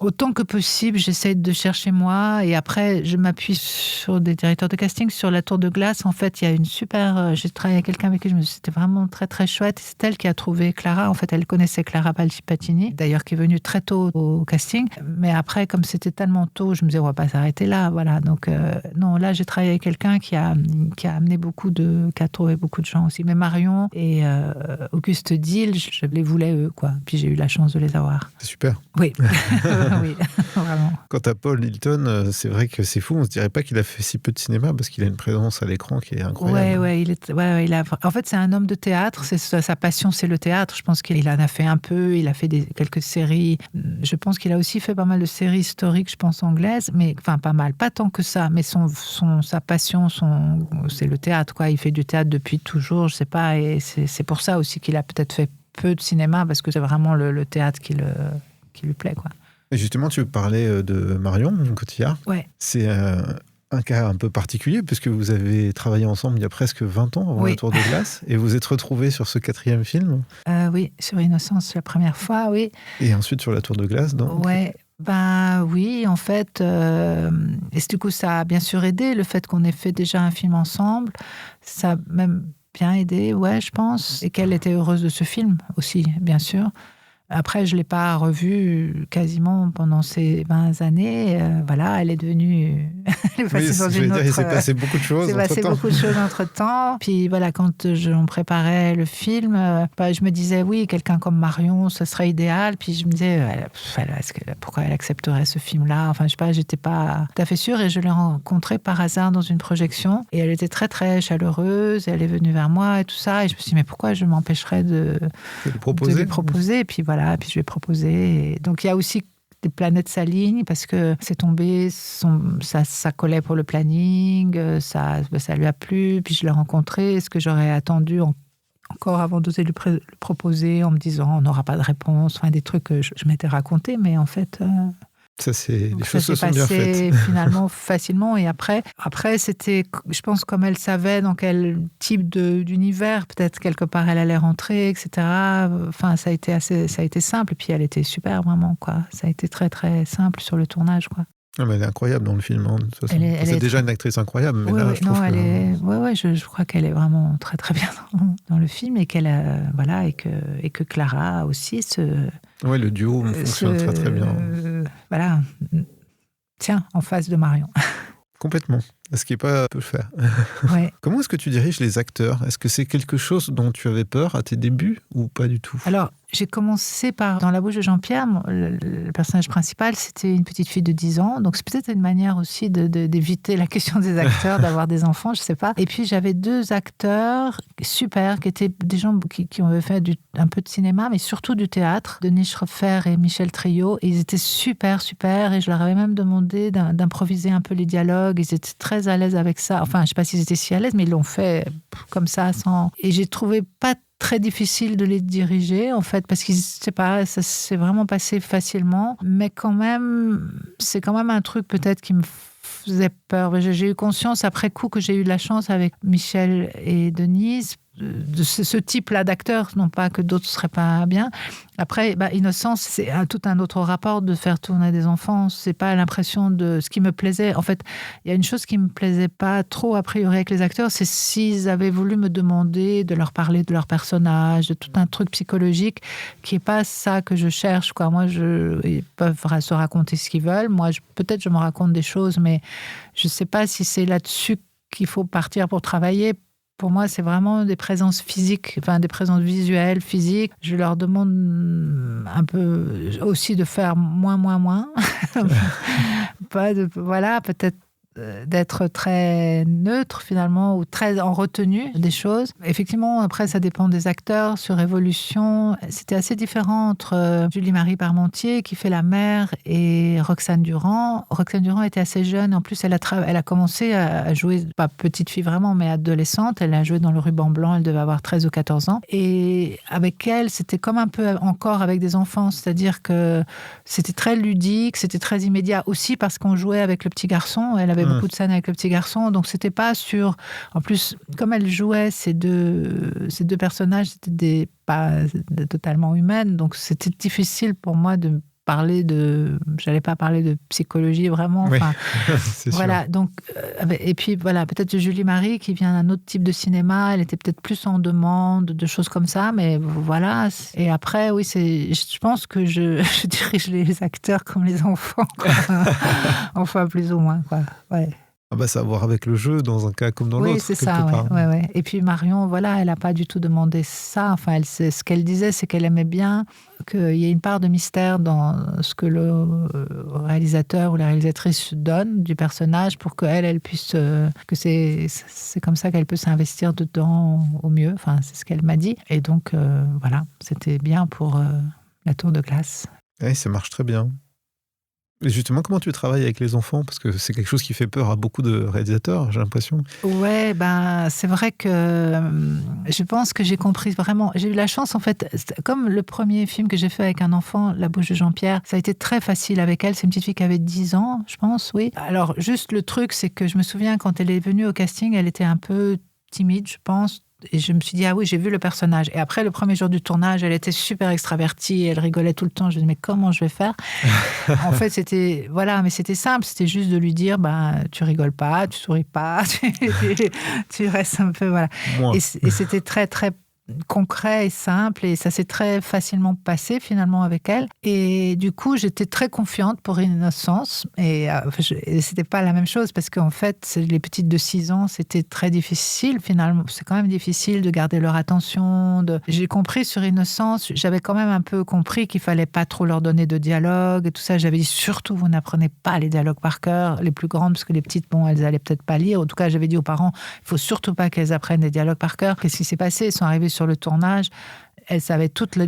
autant que possible, j'essaie de chercher moi, et après, je m'appuie sur des directeurs de casting. Sur La Tour de Glace, en fait, il y a une super... J'ai travaillé avec quelqu'un avec qui c'était vraiment très, très chouette. C'est elle qui a trouvé Clara. En fait, elle connaissait Clara Patini, d'ailleurs, qui est venue très tôt au casting. Mais après, comme c'était tellement tôt, je me disais, on va pas s'arrêter là, voilà. Donc, non, là, j'ai travaillé avec quelqu'un qui a amené qui a trouvé beaucoup de gens aussi. Mais Marion et Auguste deal, je les voulais eux, quoi. Puis j'ai eu la chance de les avoir. C'est super. Oui, oui, vraiment. Quant à Paul Hilton, c'est vrai que c'est fou. On se dirait pas qu'il a fait si peu de cinéma parce qu'il a une présence à l'écran qui est incroyable. En fait, c'est un homme de théâtre. Sa passion, c'est le théâtre. Je pense qu'il en a fait un peu. Il a fait quelques séries. Je pense qu'il a aussi fait pas mal de séries historiques, je pense anglaises, mais enfin pas mal, pas tant que ça. Mais sa passion, c'est le théâtre, quoi. Il fait du théâtre depuis toujours, je sais pas. Et c'est pour ça aussi qu'il a peut-être fait peu de cinéma, parce que c'est vraiment le théâtre qui lui plaît, quoi. Et justement, tu parlais de Marion Cotillard. Ouais. C'est un cas un peu particulier, puisque vous avez travaillé ensemble il y a presque 20 ans avant La Tour de Glace, et vous êtes retrouvés sur ce 4e film. Oui, sur Innocence la première fois, oui. Et ensuite sur La Tour de Glace, donc. Ouais. Oui, en fait, et du coup, ça a bien sûr aidé, le fait qu'on ait fait déjà un film ensemble. Ça a même bien aidé, ouais, je pense. Et qu'elle était heureuse de ce film aussi, bien sûr. Après, je ne l'ai pas revue quasiment pendant ces 20 années. Voilà, elle est devenue... elle est passée dans une autre... il s'est passé beaucoup de choses entre-temps. Il s'est passé beaucoup de choses entre-temps. Puis voilà, quand on préparait le film, je me disais, oui, quelqu'un comme Marion, ce serait idéal. Puis je me disais, pourquoi elle accepterait ce film-là? Enfin, je sais pas, j'étais pas tout à fait sûre. Et je l'ai rencontrée par hasard dans une projection. Et elle était très, très chaleureuse. Et elle est venue vers moi et tout ça. Et je me suis dit, mais pourquoi je m'empêcherais de lui proposer? Et puis voilà. Puis je lui ai proposé. Et donc il y a aussi des planètes s'alignent parce que c'est tombé, ça collait pour le planning, ça lui a plu. Puis je l'ai rencontré. Ce que j'aurais attendu encore avant d'oser lui proposer en me disant on n'aura pas de réponse, enfin des trucs que je m'étais raconté, mais en fait. Ça, les choses se sont bien faites. Finalement, facilement. Et après, c'était, je pense, comme elle savait dans quel type d'univers, peut-être quelque part elle allait rentrer, etc. Enfin, ça a été simple. Et puis elle était super, vraiment, quoi. Ça a été très, très simple sur le tournage, quoi. Ah, mais elle est incroyable dans le film. Hein, de toute façon. C'est déjà une actrice incroyable, mais là, je trouve je crois qu'elle est vraiment très, très bien dans le film et qu'elle voilà, et que Clara aussi Oui, le duo fonctionne très très bien. Voilà, tiens, en face de Marion. Complètement. Ce qui n'est pas peu faire. Ouais. Comment est-ce que tu diriges les acteurs? Est-ce que c'est quelque chose dont tu avais peur à tes débuts ou pas du tout? Alors, j'ai commencé dans La bouche de Jean-Pierre, le personnage principal, c'était une petite fille de 10 ans. Donc, c'est peut-être une manière aussi d'éviter la question des acteurs, d'avoir des enfants, je ne sais pas. Et puis, j'avais 2 acteurs super, qui étaient des gens qui avaient fait un peu de cinéma, mais surtout du théâtre, Denis Schröpfer et Michel Treillot. Et ils étaient super, super. Et je leur avais même demandé d'improviser un peu les dialogues. Ils étaient très à l'aise avec ça. Enfin, je ne sais pas s'ils étaient si à l'aise, mais ils l'ont fait comme ça, sans... Et j'ai trouvé pas très difficile de les diriger, en fait, parce que, je sais pas, ça s'est vraiment passé facilement. Mais quand même, c'est quand même un truc peut-être qui me faisait peur. J'ai eu conscience après coup que j'ai eu de la chance avec Michel et Denise de ce type-là d'acteurs, non pas que d'autres ne seraient pas bien. Après, Innocence, c'est tout un autre rapport de faire tourner des enfants. C'est pas l'impression de ce qui me plaisait. En fait, il y a une chose qui me plaisait pas trop a priori avec les acteurs, c'est s'ils avaient voulu me demander de leur parler de leur personnage, de tout un truc psychologique qui est pas ça que je cherche, quoi. Moi, ils peuvent se raconter ce qu'ils veulent. Moi, peut-être je me raconte des choses, mais je sais pas si c'est là-dessus qu'il faut partir pour travailler. Pour moi, c'est vraiment des présences physiques, enfin des présences visuelles, physiques. Je leur demande un peu aussi de faire moins. Voilà, peut-être d'être très neutre finalement ou très en retenue des choses. Effectivement, après ça dépend des acteurs. Sur Révolution, c'était assez différent entre Julie-Marie Parmentier qui fait la mère et Roxane Durand. Roxane Durand était assez jeune. En plus, elle a commencé à jouer, pas petite fille vraiment, mais adolescente. Elle a joué dans Le Ruban Blanc. Elle devait avoir 13 ou 14 ans. Et avec elle, c'était comme un peu encore avec des enfants. C'est-à-dire que c'était très ludique, c'était très immédiat aussi parce qu'on jouait avec le petit garçon. Elle avait beaucoup de scènes avec le petit garçon, donc c'était pas sur... En plus, comme elle jouait ces deux personnages, c'était pas totalement humaines, donc c'était difficile pour moi de parler j'allais pas parler de psychologie vraiment. Oui, enfin, c'est voilà, sûr. donc et puis voilà, peut-être Julie-Marie qui vient d'un autre type de cinéma, elle était peut-être plus en demande de choses comme ça, mais voilà. Et après, oui, je pense que je dirige les acteurs comme les enfants, quoi. Enfin, plus ou moins, quoi. Ouais. Ah bah, ça a à voir avec le jeu dans un cas comme dans l'autre. Oui, c'est ça, ouais. Et puis Marion, voilà, elle n'a pas du tout demandé ça. Enfin, ce qu'elle disait, c'est qu'elle aimait bien qu'il y ait une part de mystère dans ce que le réalisateur ou la réalisatrice donne du personnage pour qu'elle puisse... que c'est comme ça qu'elle peut s'investir dedans au mieux. Enfin, c'est ce qu'elle m'a dit. Et donc, voilà, c'était bien pour la tour de glace. Oui, ça marche très bien. Et justement, comment tu travailles avec les enfants? Parce que c'est quelque chose qui fait peur à beaucoup de réalisateurs, j'ai l'impression. Ouais, c'est vrai que je pense que j'ai compris vraiment. J'ai eu la chance, en fait, comme le premier film que j'ai fait avec un enfant, La bouche de Jean-Pierre, ça a été très facile avec elle. C'est une petite fille qui avait 10 ans, je pense, oui. Alors, juste le truc, c'est que je me souviens, quand elle est venue au casting, elle était un peu timide, je pense. Et je me suis dit, ah oui, j'ai vu le personnage. Et après, le premier jour du tournage, elle était super extravertie, elle rigolait tout le temps. Je me dis, mais comment je vais faire? En fait, mais c'était simple. C'était juste de lui dire, tu rigoles pas, tu souris pas, tu restes un peu, voilà. Et c'était très, très concret et simple, et ça s'est très facilement passé finalement avec elle. Et du coup, j'étais très confiante pour Innocence, et c'était pas la même chose, parce qu'en fait, les petites de 6 ans, c'était très difficile finalement. C'est quand même difficile de garder leur attention. J'ai compris sur Innocence, j'avais quand même un peu compris qu'il fallait pas trop leur donner de dialogue et tout ça. J'avais dit surtout, vous n'apprenez pas les dialogues par cœur, les plus grandes, parce que les petites, bon, elles allaient peut-être pas lire. En tout cas, j'avais dit aux parents, il faut surtout pas qu'elles apprennent les dialogues par cœur. Qu'est-ce qui s'est passé? Ils sont arrivés sur le tournage, elles savaient toutes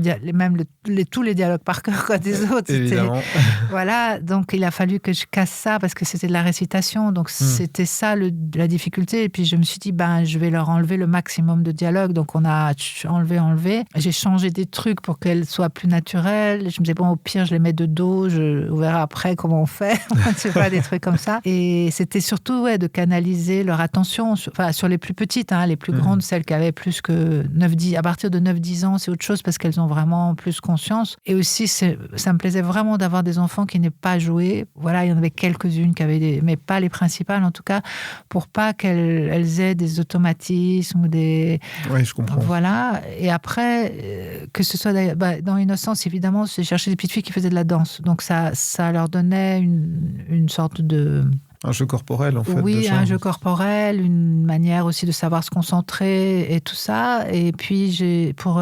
tous les dialogues par cœur quoi, des autres. Évidemment. Voilà, donc il a fallu que je casse ça, parce que c'était de la récitation, donc c'était ça la difficulté. Et puis je me suis dit, je vais leur enlever le maximum de dialogue. Donc on a enlevé. J'ai changé des trucs pour qu'elles soient plus naturelles. Je me disais, bon, au pire, je les mets de dos, on verra après comment on fait. Je sais pas, des trucs comme ça. Et c'était surtout de canaliser leur attention sur les plus petites, les plus grandes, celles qui avaient plus que 9-10, à partir de 9-10 ans, c'est autre chose, parce qu'elles ont vraiment plus conscience. Et aussi, ça me plaisait vraiment d'avoir des enfants qui n'aient pas joué. Voilà, il y en avait quelques-unes qui avaient mais pas les principales en tout cas, pour pas qu'elles aient des automatismes ou des... Oui, je comprends. Voilà. Et après, que ce soit dans Innocence, évidemment, j'ai cherché des petites filles qui faisaient de la danse. Donc ça leur donnait une sorte de... Un jeu corporel, en fait. Oui, un jeu corporel, une manière aussi de savoir se concentrer et tout ça. Et puis, pour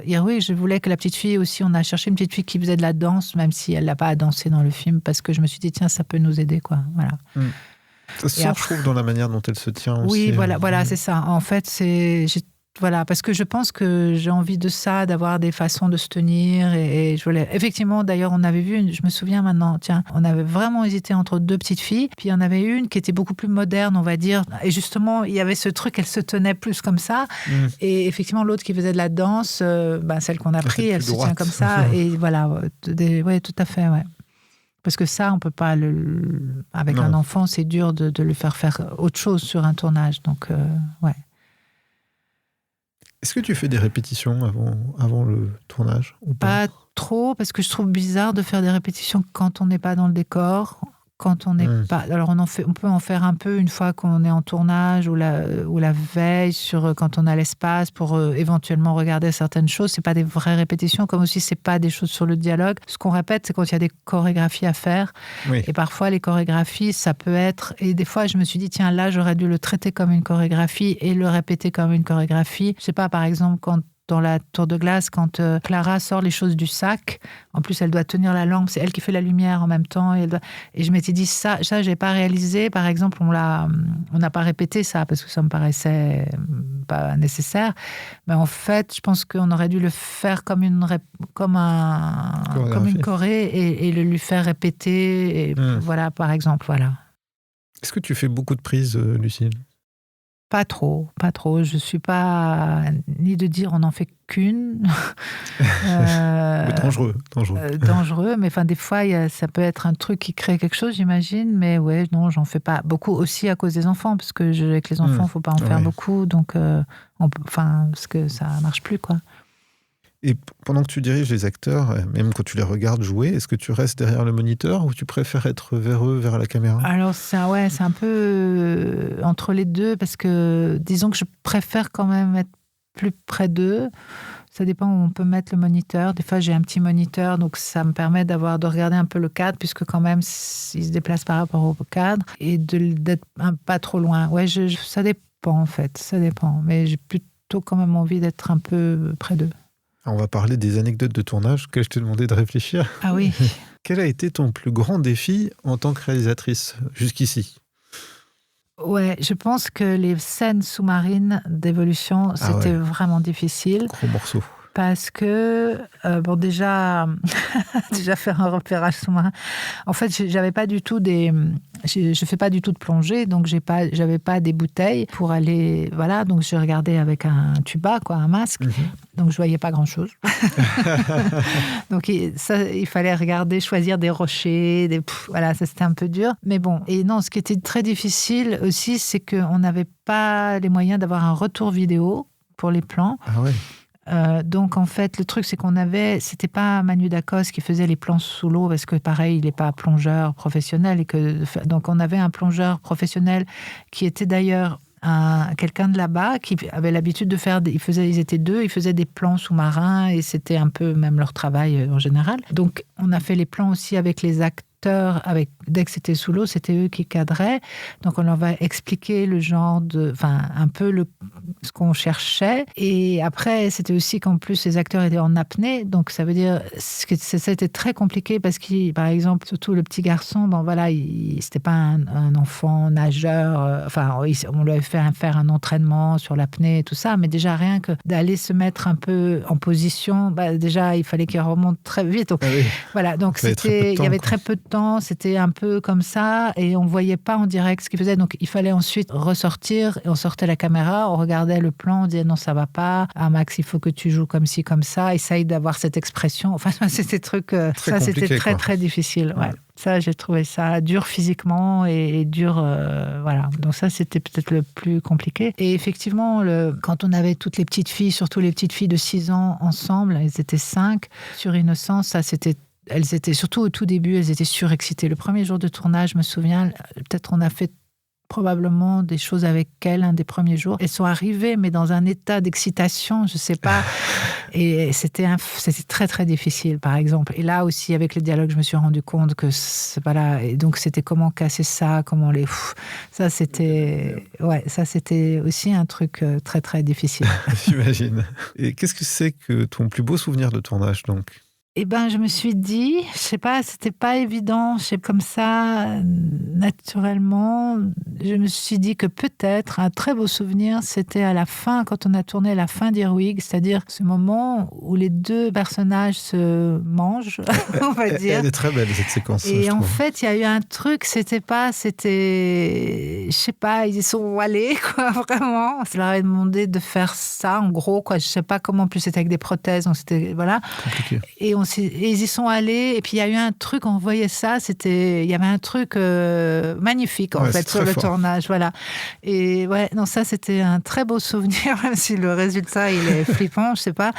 Earwig, je voulais que la petite fille aussi, on a cherché une petite fille qui faisait de la danse, même si elle n'a pas à danser dans le film, parce que je me suis dit, tiens, ça peut nous aider, quoi. Voilà. Ça se sent, je trouve, dans la manière dont elle se tient aussi. Oui, voilà, c'est ça. En fait, voilà, parce que je pense que j'ai envie de ça, d'avoir des façons de se tenir. Et je voulais... Effectivement, d'ailleurs, on avait vu, je me souviens maintenant, on avait vraiment hésité entre 2 petites filles. Puis il y en avait une qui était beaucoup plus moderne, on va dire. Et justement, il y avait ce truc, elle se tenait plus comme ça. Et effectivement, l'autre qui faisait de la danse, celle qu'on a pris, elle se tient comme ça. Et voilà, ouais, tout à fait, ouais. Parce que ça, on peut pas avec un enfant, c'est dur de le faire autre chose sur un tournage. Donc, ouais. Est-ce que tu fais des répétitions avant le tournage ou pas trop, parce que je trouve bizarre de faire des répétitions quand on n'est pas dans le décor. Quand on n'est pas... Alors, on peut en faire un peu une fois qu'on est en tournage ou la veille, quand on a l'espace pour éventuellement regarder certaines choses. C'est pas des vraies répétitions, comme aussi c'est pas des choses sur le dialogue. Ce qu'on répète, c'est quand il y a des chorégraphies à faire. Oui. Et parfois, les chorégraphies, ça peut être... Et des fois, je me suis dit, tiens, là, j'aurais dû le traiter comme une chorégraphie et le répéter comme une chorégraphie. Je sais pas, par exemple, dans la tour de glace, quand Clara sort les choses du sac, en plus elle doit tenir la lampe, c'est elle qui fait la lumière en même temps, et je m'étais dit ça j'ai pas réalisé, par exemple on n'a pas répété ça parce que ça me paraissait pas nécessaire, mais en fait je pense qu'on aurait dû le faire comme une choré et le lui faire répéter, et voilà, par exemple, voilà. Est-ce que tu fais beaucoup de prises, Lucille ? Pas trop. Je suis pas ni de dire on n'en fait qu'une. Dangereux, mais des fois, ça peut être un truc qui crée quelque chose, j'imagine. Mais ouais, non, j'en fais pas beaucoup, aussi à cause des enfants, parce que avec les enfants, faut pas en faire beaucoup. Donc, parce que ça marche plus, quoi. Et pendant que tu diriges les acteurs, même quand tu les regardes jouer, est-ce que tu restes derrière le moniteur ou tu préfères être vers eux, vers la caméra ? Alors, c'est un peu entre les deux, parce que disons que je préfère quand même être plus près d'eux. Ça dépend où on peut mettre le moniteur. Des fois, j'ai un petit moniteur, donc ça me permet de regarder un peu le cadre, puisque quand même, il se déplace par rapport au cadre, et d'être pas trop loin. Ouais, ça dépend, en fait. Ça dépend. Mais j'ai plutôt quand même envie d'être un peu près d'eux. On va parler des anecdotes de tournage que je t'ai demandé de réfléchir. Ah oui. Quel a été ton plus grand défi en tant que réalisatrice jusqu'ici ? Ouais, je pense que les scènes sous-marines d'évolution, c'était vraiment difficile. Gros morceau. Parce que, déjà faire un repérage sous-marin. En fait, j'avais pas du tout je fais pas du tout de plongée, donc j'avais pas des bouteilles pour aller, voilà, donc je regardais avec un tuba, un masque, donc je voyais pas grand-chose. Donc il fallait choisir des rochers, voilà, ça c'était un peu dur. Mais bon, et non, ce qui était très difficile aussi, c'est qu'on n'avait pas les moyens d'avoir un retour vidéo pour les plans. Ah ouais. Donc en fait le truc c'est c'était pas Manu Dacos qui faisait les plans sous l'eau, parce que pareil il n'est pas plongeur professionnel, donc on avait un plongeur professionnel qui était d'ailleurs quelqu'un de là-bas qui avait l'habitude de faire... Ils étaient 2, ils faisaient des plans sous-marins et c'était un peu même leur travail en général. Donc, on a fait les plans aussi avec les acteurs. Dès que c'était sous l'eau, c'était eux qui cadraient. Donc, on leur va expliquer le genre un peu ce qu'on cherchait. Et après, c'était aussi qu'en plus, les acteurs étaient en apnée. Donc, ça veut dire que c'était très compliqué parce que, par exemple, surtout le petit garçon, c'était pas un enfant nageur. On lui avait fait faire un entraînement sur l'apnée et tout ça. Mais déjà, rien que d'aller se mettre un peu en position, déjà, il fallait qu'il remonte très vite. Donc, voilà. Donc, il y avait très peu de temps. C'était un peu comme ça et on ne voyait pas en direct ce qu'il faisait. Donc, il fallait ensuite ressortir et on sortait la caméra, on regardait le plan, on disait non, ça ne va pas. Ah, Max, il faut que tu joues comme ci, comme ça. Essaye d'avoir cette expression. Enfin, c'était c'était très, très difficile. Ouais. Ça, j'ai trouvé ça dur physiquement et dur, voilà. Donc ça, c'était peut-être le plus compliqué. Et effectivement, quand on avait toutes les petites filles, surtout les petites filles de 6 ans ensemble, elles étaient 5, sur Innocence, ça, elles étaient, surtout au tout début, elles étaient surexcitées. Le premier jour de tournage, je me souviens, peut-être on a fait probablement des choses avec elles un des premiers jours. Elles sont arrivées, mais dans un état d'excitation, je ne sais pas. Et c'était très, très difficile, par exemple. Et là aussi, avec le dialogue, je me suis rendu compte que c'est pas là. Et donc, c'était comment casser ça, comment les... Ça, c'était aussi un truc très, très difficile. J'imagine. Et qu'est-ce que c'est que ton plus beau souvenir de tournage, donc ? Eh ben, je me suis dit, je sais pas, c'était pas évident, comme ça, naturellement, je me suis dit que peut-être un très beau souvenir, c'était à la fin, quand on a tourné la fin d'Earwig, c'est-à-dire ce moment où les 2 personnages se mangent, on va dire. Elle est très belle, cette séquence. Et en fait, il y a eu un truc, je sais pas, ils y sont allés, quoi, vraiment. Je leur ai demandé de faire ça, en gros, quoi. Je sais pas comment, en plus c'était avec des prothèses, donc c'était, voilà. Compliqué. Et ils y sont allés, et puis il y a eu un truc, on voyait ça, il y avait un truc magnifique, en fait, sur le tournage, voilà. Et ouais, non, ça, c'était un très beau souvenir, même si le résultat, il est flippant, je sais pas.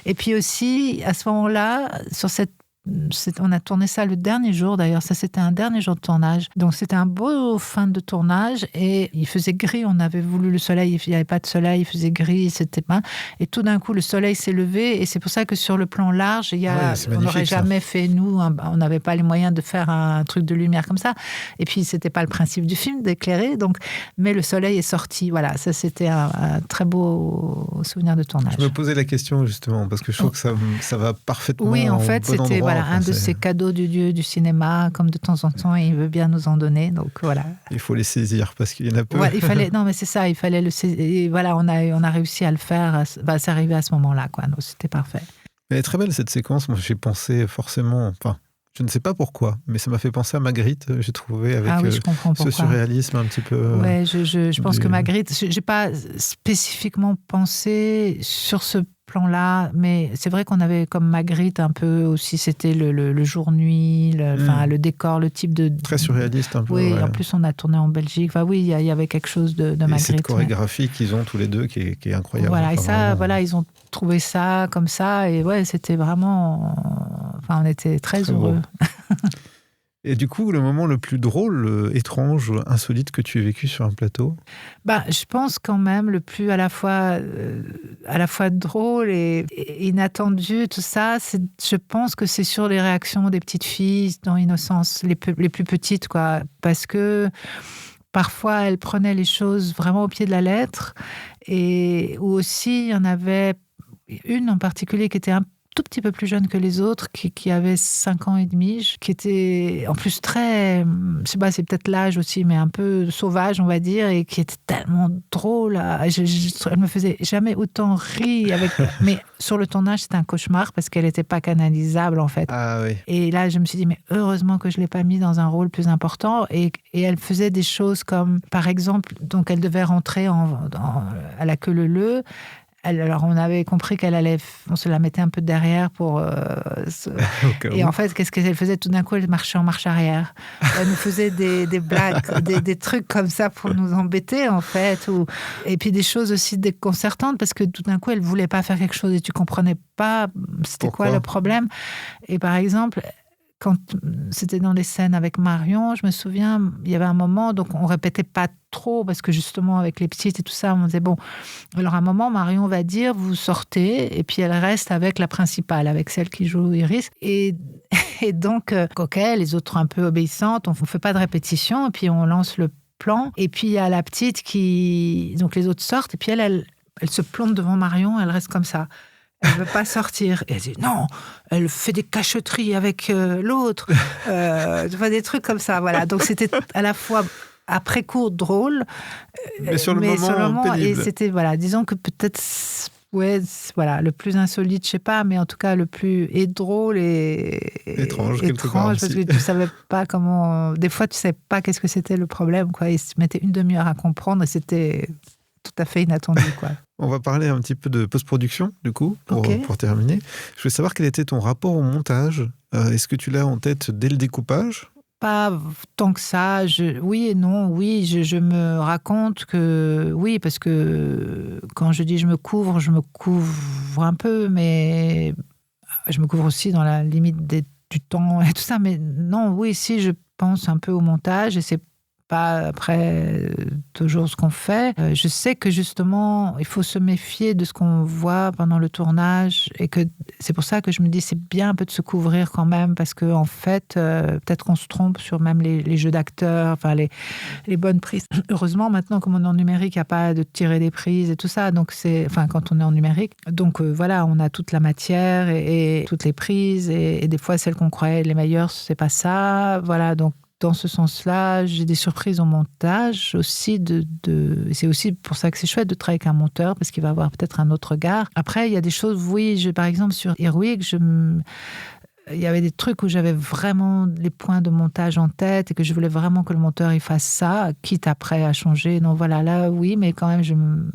Et puis aussi, à ce moment-là, on a tourné ça le dernier jour, d'ailleurs, ça c'était un dernier jour de tournage, donc c'était un beau fin de tournage et il faisait gris, on avait voulu le soleil, il n'y avait pas de soleil, il faisait gris, c'était pas, et tout d'un coup le soleil s'est levé et c'est pour ça que sur le plan large, on n'aurait jamais fait, nous, on n'avait pas les moyens de faire un truc de lumière comme ça, et puis c'était pas le principe du film d'éclairer, donc, mais le soleil est sorti, voilà, ça c'était un très beau souvenir de tournage. Je me posais la question justement, parce que je trouve que ça va parfaitement. Oui, en fait, c'était un de ces cadeaux du dieu du cinéma, comme de temps en temps, il veut bien nous en donner. Donc voilà. Il faut les saisir parce qu'il y en a peu. Ouais, non, mais c'est ça, il fallait le saisir. Et voilà, on a réussi à le faire. C'est arrivé à ce moment-là, quoi. Donc c'était parfait. Elle est très belle cette séquence. Moi, j'ai pensé forcément. Enfin, je ne sais pas pourquoi, mais ça m'a fait penser à Magritte. J'ai trouvé avec ce surréalisme un petit peu. Ouais, je pense que Magritte. J'ai pas spécifiquement pensé sur ce plan-là, mais c'est vrai qu'on avait comme Magritte un peu aussi, c'était le jour-nuit, le décor, le type de... Très surréaliste un peu. Oui, en plus on a tourné en Belgique. Enfin oui, il y avait quelque chose de Magritte. Et cette chorégraphie qu'ils ont tous les deux qui est incroyable. Voilà, et ça, vraiment... ils ont trouvé ça comme ça, et ouais, c'était vraiment... Enfin, on était très heureux. Et du coup, le moment le plus drôle, étrange, insolite que tu aies vécu sur un plateau ? Je pense quand même le plus à la fois drôle et inattendu, tout ça, je pense que c'est sur les réactions des petites filles dans Innocence, les plus petites, quoi. Parce que parfois, elles prenaient les choses vraiment au pied de la lettre. Ou aussi, il y en avait une en particulier qui était un tout petit peu plus jeune que les autres, qui avait 5 ans et demi, qui était en plus très, je sais pas, c'est peut-être l'âge aussi, mais un peu sauvage, on va dire, et qui était tellement drôle. Elle me faisait jamais autant rire. Mais sur le tournage, c'était un cauchemar parce qu'elle n'était pas canalisable, en fait. Ah oui. Et là, je me suis dit, mais heureusement que je l'ai pas mis dans un rôle plus important. Et elle faisait des choses comme, par exemple, donc elle devait rentrer à la queue leu-leu. Alors, on avait compris on se la mettait un peu derrière pour... Et en fait, qu'est-ce qu'elle faisait ? Tout d'un coup, elle marchait en marche arrière. Elle nous faisait des blagues, des trucs comme ça pour nous embêter, en fait. Et puis des choses aussi déconcertantes, parce que tout d'un coup, elle voulait pas faire quelque chose et tu comprenais pas c'était quoi le problème. Et par exemple... quand c'était dans les scènes avec Marion, je me souviens, il y avait un moment, donc on répétait pas trop, parce que justement, avec les petites et tout ça, on disait, bon, alors à un moment, Marion va dire, vous sortez, et puis elle reste avec la principale, avec celle qui joue Iris. Et donc, coquet, les autres un peu obéissantes, on ne fait pas de répétition, et puis on lance le plan. Et puis il y a la petite qui... Donc les autres sortent, et puis elle se plante devant Marion, elle reste comme ça. Elle ne veut pas sortir. Et elle dit non, elle fait des cachotteries avec l'autre. Des trucs comme ça, voilà. Donc c'était à la fois après coup drôle, mais sur le moment pénible. Et c'était, voilà, disons que peut-être, ouais, voilà, le plus insolite, je sais pas, mais en tout cas le plus drôle et étrange parce que tu savais pas comment. Des fois, tu savais pas qu'est-ce que c'était le problème, quoi. Ils se mettaient une demi-heure à comprendre et c'était tout à fait inattendu, quoi. On va parler un petit peu de post-production, du coup, pour terminer. Je voulais savoir quel était ton rapport au montage. Est-ce que tu l'as en tête dès le découpage ? Pas tant que ça. Oui et non. Oui, je me raconte que... Oui, parce que quand je dis je me couvre un peu, mais je me couvre aussi dans la limite du temps et tout ça. Mais non, oui, si, je pense un peu au montage et c'est pas après toujours ce qu'on fait. Je sais que justement, il faut se méfier de ce qu'on voit pendant le tournage et que c'est pour ça que je me dis c'est bien un peu de se couvrir quand même parce que en fait, peut-être qu'on se trompe sur même les jeux d'acteurs, enfin les bonnes prises. Heureusement, maintenant, comme on est en numérique, il n'y a pas de tirer des prises et tout ça. Donc quand on est en numérique. Donc voilà, on a toute la matière et toutes les prises et des fois, celles qu'on croyait les meilleures, c'est pas ça. Voilà, donc dans ce sens-là, j'ai des surprises au montage aussi. C'est aussi pour ça que c'est chouette de travailler avec un monteur, parce qu'il va avoir peut-être un autre regard. Après, il y a des choses, oui, par exemple, sur Earwig, il y avait des trucs où j'avais vraiment les points de montage en tête et que je voulais vraiment que le monteur il fasse ça, quitte après à changer. Non, voilà, là, oui, mais quand même,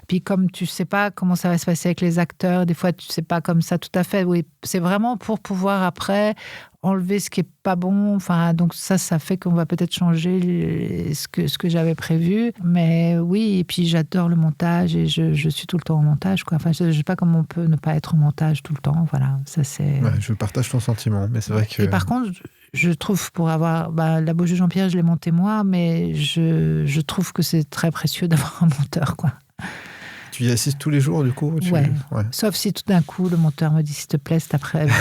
Puis comme tu sais pas comment ça va se passer avec les acteurs, des fois, tu sais pas comme ça tout à fait. Oui, c'est vraiment pour pouvoir après enlever ce qui est pas bon. Enfin, donc ça fait qu'on va peut-être changer ce que j'avais prévu. Mais oui, et puis j'adore le montage et je suis tout le temps au montage, quoi. Enfin, je sais pas comment on peut ne pas être au montage tout le temps. Voilà, ça c'est... Ouais, je partage ton sentiment, mais c'est vrai que... Et par contre, je trouve, pour avoir... La Beaujeu Jean-Pierre, je l'ai montée moi, mais je trouve que c'est très précieux d'avoir un monteur, quoi. Tu y assistes tous les jours, du coup Ouais. Sauf si tout d'un coup, le monteur me dit, s'il te plaît,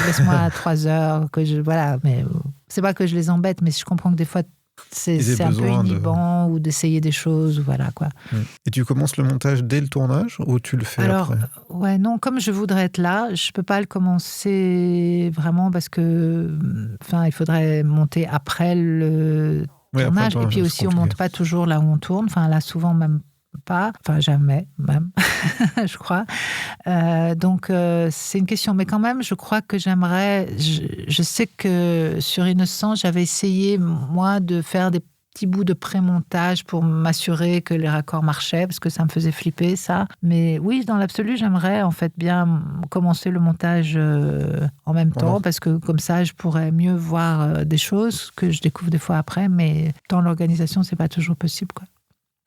laisse-moi 3 heures. Voilà, mais c'est pas que je les embête, mais je comprends que des fois, c'est un peu inhibant ou d'essayer des choses, voilà, quoi. Et tu commences le montage dès le tournage ou tu le fais après ? Ouais, non, comme je voudrais être là, je peux pas le commencer vraiment parce que, il faudrait monter après le tournage. Et puis aussi, on monte pas toujours là où on tourne. Enfin, là, souvent, même pas, jamais même, je crois. Donc c'est une question, mais quand même, je crois que j'aimerais. Je sais que sur Innocent, j'avais essayé moi de faire des petits bouts de pré-montage pour m'assurer que les raccords marchaient, parce que ça me faisait flipper ça. Mais oui, dans l'absolu, j'aimerais en fait bien commencer le montage en même temps, parce que comme ça, je pourrais mieux voir des choses que je découvre des fois après, mais dans l'organisation, c'est pas toujours possible, quoi.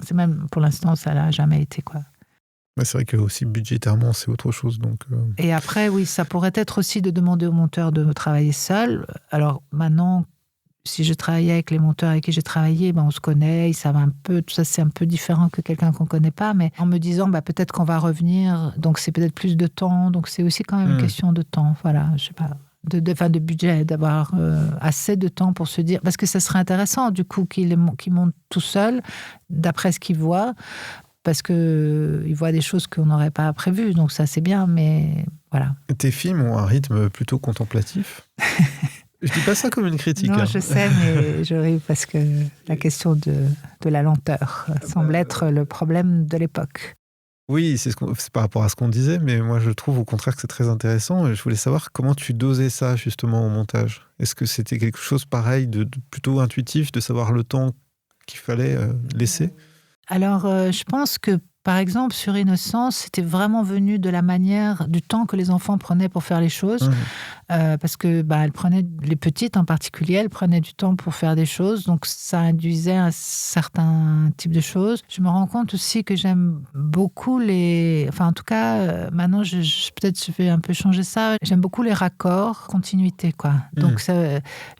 C'est même, pour l'instant, ça l'a jamais été, quoi. C'est vrai que aussi budgétairement, c'est autre chose. Donc Et après, oui, ça pourrait être aussi de demander au monteur de travailler seul. Alors maintenant, si je travaillais avec les monteurs avec qui j'ai travaillé, on se connaît, ils savent un peu, tout ça, c'est un peu différent que quelqu'un qu'on connaît pas, mais en me disant, peut-être qu'on va revenir, donc c'est peut-être plus de temps, donc c'est aussi quand même une question de temps, voilà, je sais pas. De budget, d'avoir assez de temps pour se dire... Parce que ça serait intéressant, du coup, qu'il monte tout seul, d'après ce qu'il voit, parce qu'il voit des choses qu'on n'aurait pas prévues, donc ça, c'est bien, mais voilà. Tes films ont un rythme plutôt contemplatif. Je dis pas ça comme une critique. Non, je sais, mais je ris parce que la question de la lenteur semble être le problème de l'époque. Oui, c'est par rapport à ce qu'on disait, mais moi je trouve au contraire que c'est très intéressant. Je voulais savoir comment tu dosais ça justement au montage. Est-ce que c'était quelque chose pareil, de plutôt intuitif, de savoir le temps qu'il fallait laisser ? Alors, je pense que Par exemple, sur Innocence, c'était vraiment venu de la manière, du temps que les enfants prenaient pour faire les choses. Parce que elles prenaient, les petites en particulier, elles prenaient du temps pour faire des choses. Donc, ça induisait un certain type de choses. Je me rends compte aussi que j'aime beaucoup en tout cas, maintenant, peut-être je vais un peu changer ça. J'aime beaucoup les raccords, continuité, quoi. Donc,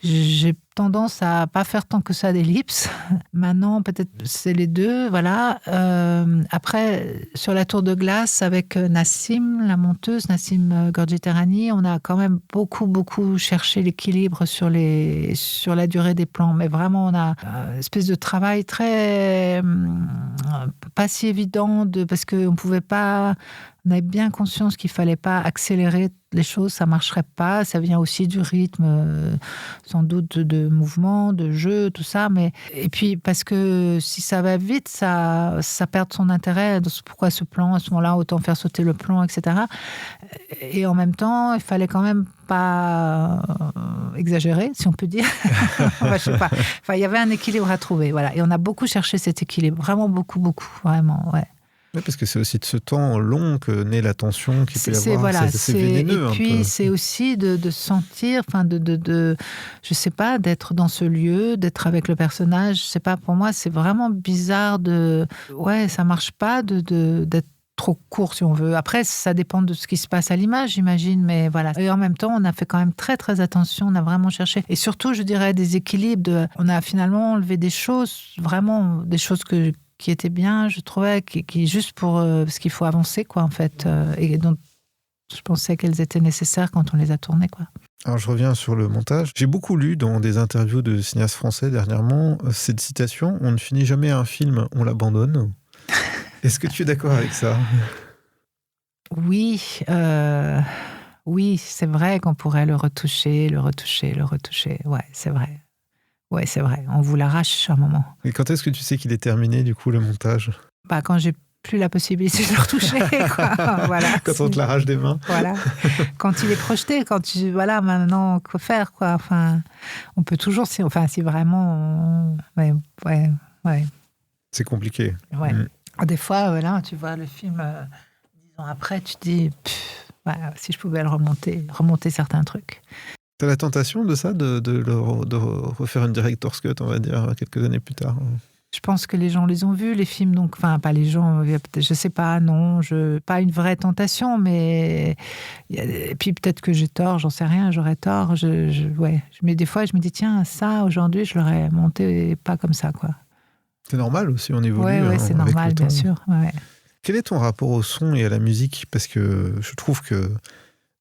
j'ai tendance à pas faire tant que ça d'ellipses. Maintenant, peut-être c'est les deux, voilà. Après, sur la tour de glace, avec Nassim, la monteuse, Nassim Gorgiterani, on a quand même beaucoup cherché l'équilibre sur la durée des plans. Mais vraiment, on a une espèce de travail très pas si évident, parce qu'on pouvait pas... On avait bien conscience qu'il fallait pas accélérer les choses, ça marcherait pas. Ça vient aussi du rythme, sans doute de mouvement, de jeu, tout ça. Et puis parce que si ça va vite, ça perd son intérêt. Pourquoi ce plan à ce moment-là, autant faire sauter le plan, etc. Et en même temps, il fallait quand même pas exagérer, si on peut dire. Je sais pas. Enfin, il y avait un équilibre à trouver, voilà. Et on a beaucoup cherché cet équilibre, vraiment beaucoup, vraiment, ouais. Oui, parce que c'est aussi de ce temps long que naît la tension qu'il peut y avoir. Voilà, c'est vénéneux. Et puis, c'est aussi de sentir, je sais pas, d'être dans ce lieu, d'être avec le personnage. Je sais pas, pour moi, c'est vraiment bizarre ça marche pas d'être trop court, si on veut. Après, ça dépend de ce qui se passe à l'image, j'imagine, mais voilà. Et en même temps, on a fait quand même très, très attention, on a vraiment cherché. Et surtout, je dirais, des équilibres. On a finalement enlevé des choses, vraiment, des choses qui étaient bien, je trouvais, qui juste parce qu'il faut avancer, quoi, en fait. Et donc, je pensais qu'elles étaient nécessaires quand on les a tournées, quoi. Alors, je reviens sur le montage. J'ai beaucoup lu dans des interviews de cinéastes français dernièrement cette citation « On ne finit jamais un film, on l'abandonne ». Est-ce que tu es d'accord avec ça ? Oui, c'est vrai qu'on pourrait le retoucher. Ouais, c'est vrai. Ouais, c'est vrai. On vous l'arrache à un moment. Et quand est-ce que tu sais qu'il est terminé, du coup, le montage ? Quand j'ai plus la possibilité de le retoucher, quoi. Voilà. Quand on te l'arrache des mains. Voilà. Quand il est projeté, voilà, maintenant, quoi faire, quoi. Enfin, on peut toujours, si vraiment... Ouais. C'est compliqué. Ouais. Des fois, voilà, tu vois le film 10 ans après, tu te dis, si je pouvais remonter certains trucs. T'as la tentation de ça, de refaire une director's cut, on va dire, quelques années plus tard ? Je pense que les gens les ont vus, les films, donc, enfin, pas les gens, je sais pas, non, pas une vraie tentation, mais et puis peut-être que j'ai tort, j'en sais rien, j'aurais tort, mais des fois, je me dis, tiens, ça, aujourd'hui, je l'aurais monté pas comme ça, quoi. C'est normal aussi, on évolue. Ouais, c'est normal, bien sûr. Ouais. Quel est ton rapport au son et à la musique ? Parce que je trouve que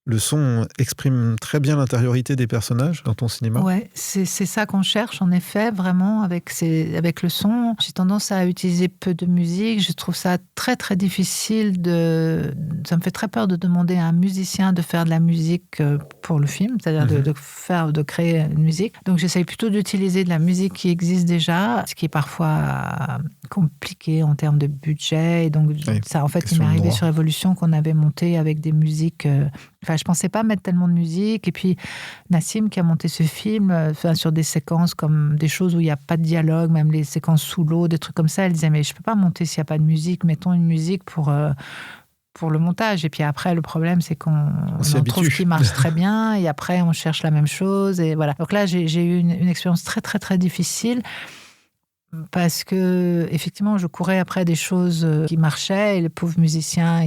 le son exprime très bien l'intériorité des personnages dans ton cinéma. Ouais, c'est ça qu'on cherche, en effet, vraiment, avec le son. J'ai tendance à utiliser peu de musique. Je trouve ça très, très difficile ça me fait très peur de demander à un musicien de faire de la musique pour le film, c'est-à-dire de créer une musique. Donc, j'essaye plutôt d'utiliser de la musique qui existe déjà, ce qui est parfois compliqué en termes de budget. Et donc, ça, en fait, il m'est arrivé sur Évolution qu'on avait monté avec des musiques... Enfin, je pensais pas mettre tellement de musique. Et puis, Nassim, qui a monté ce film, sur des séquences comme des choses où il n'y a pas de dialogue, même les séquences sous l'eau, des trucs comme ça, elle disait, mais je peux pas monter s'il n'y a pas de musique. Mettons une musique pour le montage. Et puis après, le problème, c'est qu'on trouve qui marche très bien. Et après, on cherche la même chose. Et voilà. Donc là, j'ai eu une expérience très, très, très difficile. Parce que, effectivement, je courais après des choses qui marchaient, et le pauvre musicien,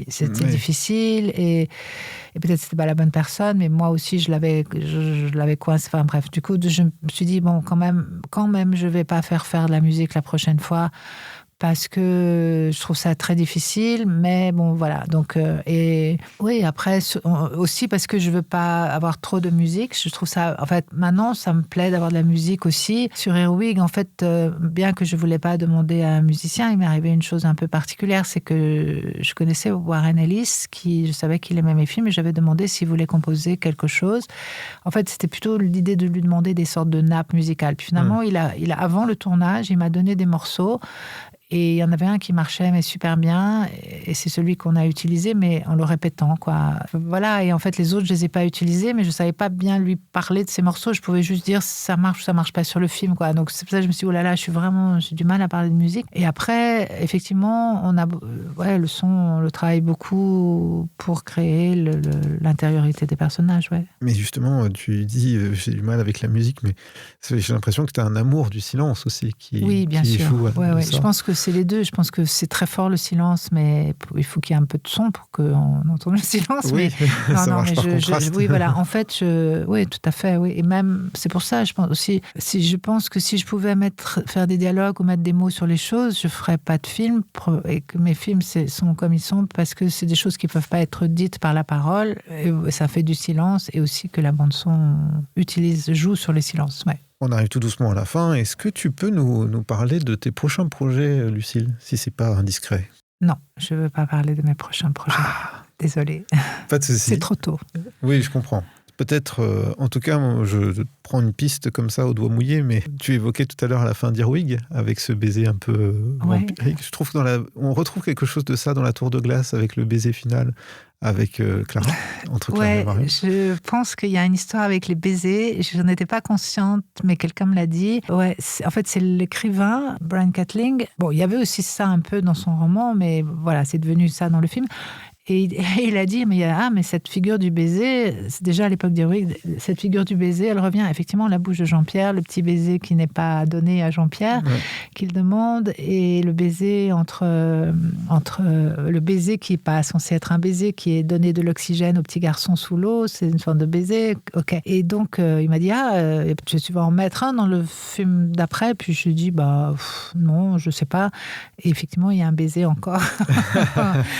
c'était difficile, et peut-être c'était pas la bonne personne, mais moi aussi, je l'avais coincé. Enfin bref, du coup, je me suis dit, bon, quand même, je vais pas faire de la musique la prochaine fois, parce que je trouve ça très difficile, mais bon, voilà. Donc, et oui, après, aussi parce que je veux pas avoir trop de musique. Je trouve ça, en fait, maintenant, ça me plaît d'avoir de la musique aussi. Sur Earwig, en fait, bien que je voulais pas demander à un musicien, il m'est arrivé une chose un peu particulière, c'est que je connaissais Warren Ellis, je savais qu'il aimait mes films, et j'avais demandé s'il voulait composer quelque chose. En fait, c'était plutôt l'idée de lui demander des sortes de nappes musicales. Puis finalement, il a, avant le tournage, il m'a donné des morceaux. Et il y en avait un qui marchait, mais super bien. Et c'est celui qu'on a utilisé, mais en le répétant, quoi. Voilà. Et en fait, les autres, je les ai pas utilisés, mais je savais pas bien lui parler de ces morceaux. Je pouvais juste dire ça marche ou ça marche pas sur le film, quoi. Donc, c'est pour ça que je me suis dit, oh là là, j'ai du mal à parler de musique. Et après, effectivement, le son, on le travaille beaucoup pour créer l'intériorité des personnages, ouais. Mais justement, tu dis, j'ai du mal avec la musique, mais j'ai l'impression que tu as un amour du silence aussi oui, bien sûr. Joue ouais. Je pense que c'est les deux. Je pense que c'est très fort le silence, mais il faut qu'il y ait un peu de son pour qu'on entende le silence. Oui, mais ça marche par contraste. oui, voilà. En fait, oui, tout à fait. Oui. Et même, c'est pour ça, je pense aussi, je pense que si je pouvais faire des dialogues ou mettre des mots sur les choses, je ferais pas de film, et que mes films sont comme ils sont, parce que c'est des choses qui peuvent pas être dites par la parole, et ça fait du silence, et aussi que la bande-son joue sur les silences. Ouais. On arrive tout doucement à la fin. Est-ce que tu peux nous parler de tes prochains projets, Lucille, si c'est pas indiscret? Non, je veux pas parler de mes prochains projets. Désolée. Pas de souci. C'est trop tôt. Oui, je comprends. Peut-être, en tout cas, je prends une piste comme ça au doigt mouillé, mais tu évoquais tout à l'heure à la fin d'Earwig, avec ce baiser un peu vampirique. Je trouve on retrouve quelque chose de ça dans La Tour de Glace, avec le baiser final, avec Clara, entre Clara et Marion. Je pense qu'il y a une histoire avec les baisers. Je n'en étais pas consciente, mais quelqu'un me l'a dit. Ouais, en fait, c'est l'écrivain, Brian Catling. Bon, il y avait aussi ça un peu dans son roman, mais voilà, c'est devenu ça dans le film. Et il a dit, mais cette figure du baiser, c'est déjà à l'époque d'Earwig, cette figure du baiser, elle revient effectivement à la bouche de Jean-Pierre, le petit baiser qui n'est pas donné à Jean-Pierre, qu'il demande, et le baiser entre le baiser qui n'est pas censé être un baiser, qui est donné de l'oxygène au petit garçon sous l'eau, c'est une forme de baiser. Ok. Et donc, il m'a dit, tu vas en mettre un dans le film d'après, puis je lui ai dit, non, je sais pas. Et effectivement, il y a un baiser encore.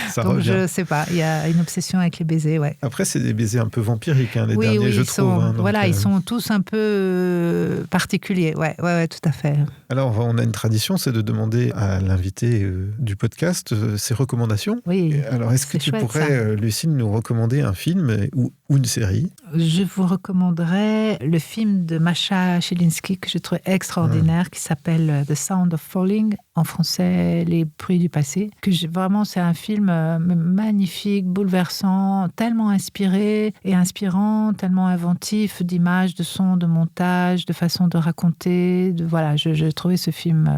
Ça donc, revient. Je sais pas. Il y a une obsession avec les baisers, ouais. Après, c'est des baisers un peu vampiriques, les derniers, je trouve. Ils sont tous un peu particuliers. Ouais, tout à fait. Alors, on a une tradition, c'est de demander à l'invité du podcast ses recommandations. Oui. Alors, est-ce que tu pourrais, Lucille, nous recommander un film ou une série? Je vous recommanderais le film de Masha Chilinsky que je trouve extraordinaire, qui s'appelle The Sound of Falling, en français Les bruits du passé. Vraiment, c'est un film magnifique, bouleversant, tellement inspiré et inspirant, tellement inventif d'images, de sons, de montage, de façon de raconter. Voilà, j'ai trouvé ce film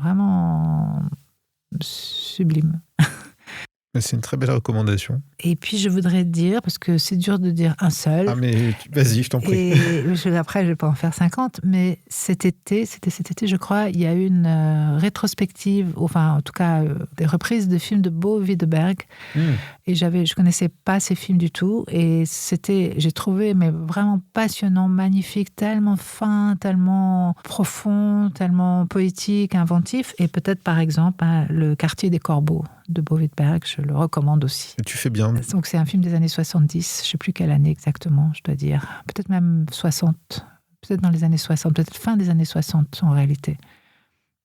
vraiment sublime. C'est une très belle recommandation. Et puis, je voudrais dire, parce que c'est dur de dire un seul. Ah, mais vas-y, je t'en prie. Et après, je vais pas en faire 50, mais c'était cet été, je crois, il y a eu une rétrospective, enfin, en tout cas, des reprises de films de Bo Widerberg. Et je connaissais pas ces films du tout. Et j'ai trouvé, mais vraiment passionnant, magnifique, tellement fin, tellement profond, tellement poétique, inventif. Et peut-être, par exemple, Le Quartier des Corbeaux de Bo Widerberg, je le recommande aussi. Tu fais bien. Donc c'est un film des années 70, je ne sais plus quelle année exactement, je dois dire. Peut-être même 60, peut-être dans les années 60, peut-être fin des années 60 en réalité.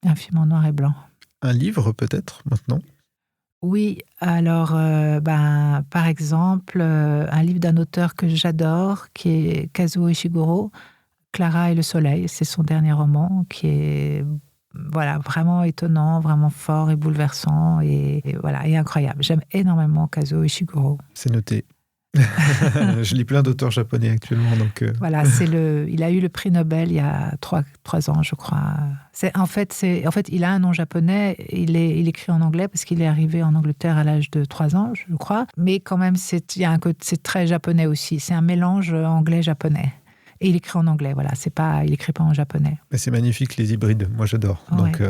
Un film en noir et blanc. Un livre peut-être maintenant? Oui, alors par exemple, un livre d'un auteur que j'adore, qui est Kazuo Ishiguro, Clara et le soleil, c'est son dernier roman, qui est vraiment étonnant, vraiment fort et bouleversant et incroyable. J'aime énormément Kazuo Ishiguro. C'est noté. Je lis plein d'auteurs japonais actuellement. Donc Voilà, il a eu le prix Nobel il y a 3 ans, je crois. En fait, il a un nom japonais, il écrit en anglais parce qu'il est arrivé en Angleterre à l'âge de 3 ans, je crois. Mais quand même, c'est très japonais aussi. C'est un mélange anglais-japonais. Et il écrit en anglais, voilà. Il écrit pas en japonais. Mais c'est magnifique, les hybrides. Moi, j'adore. Donc,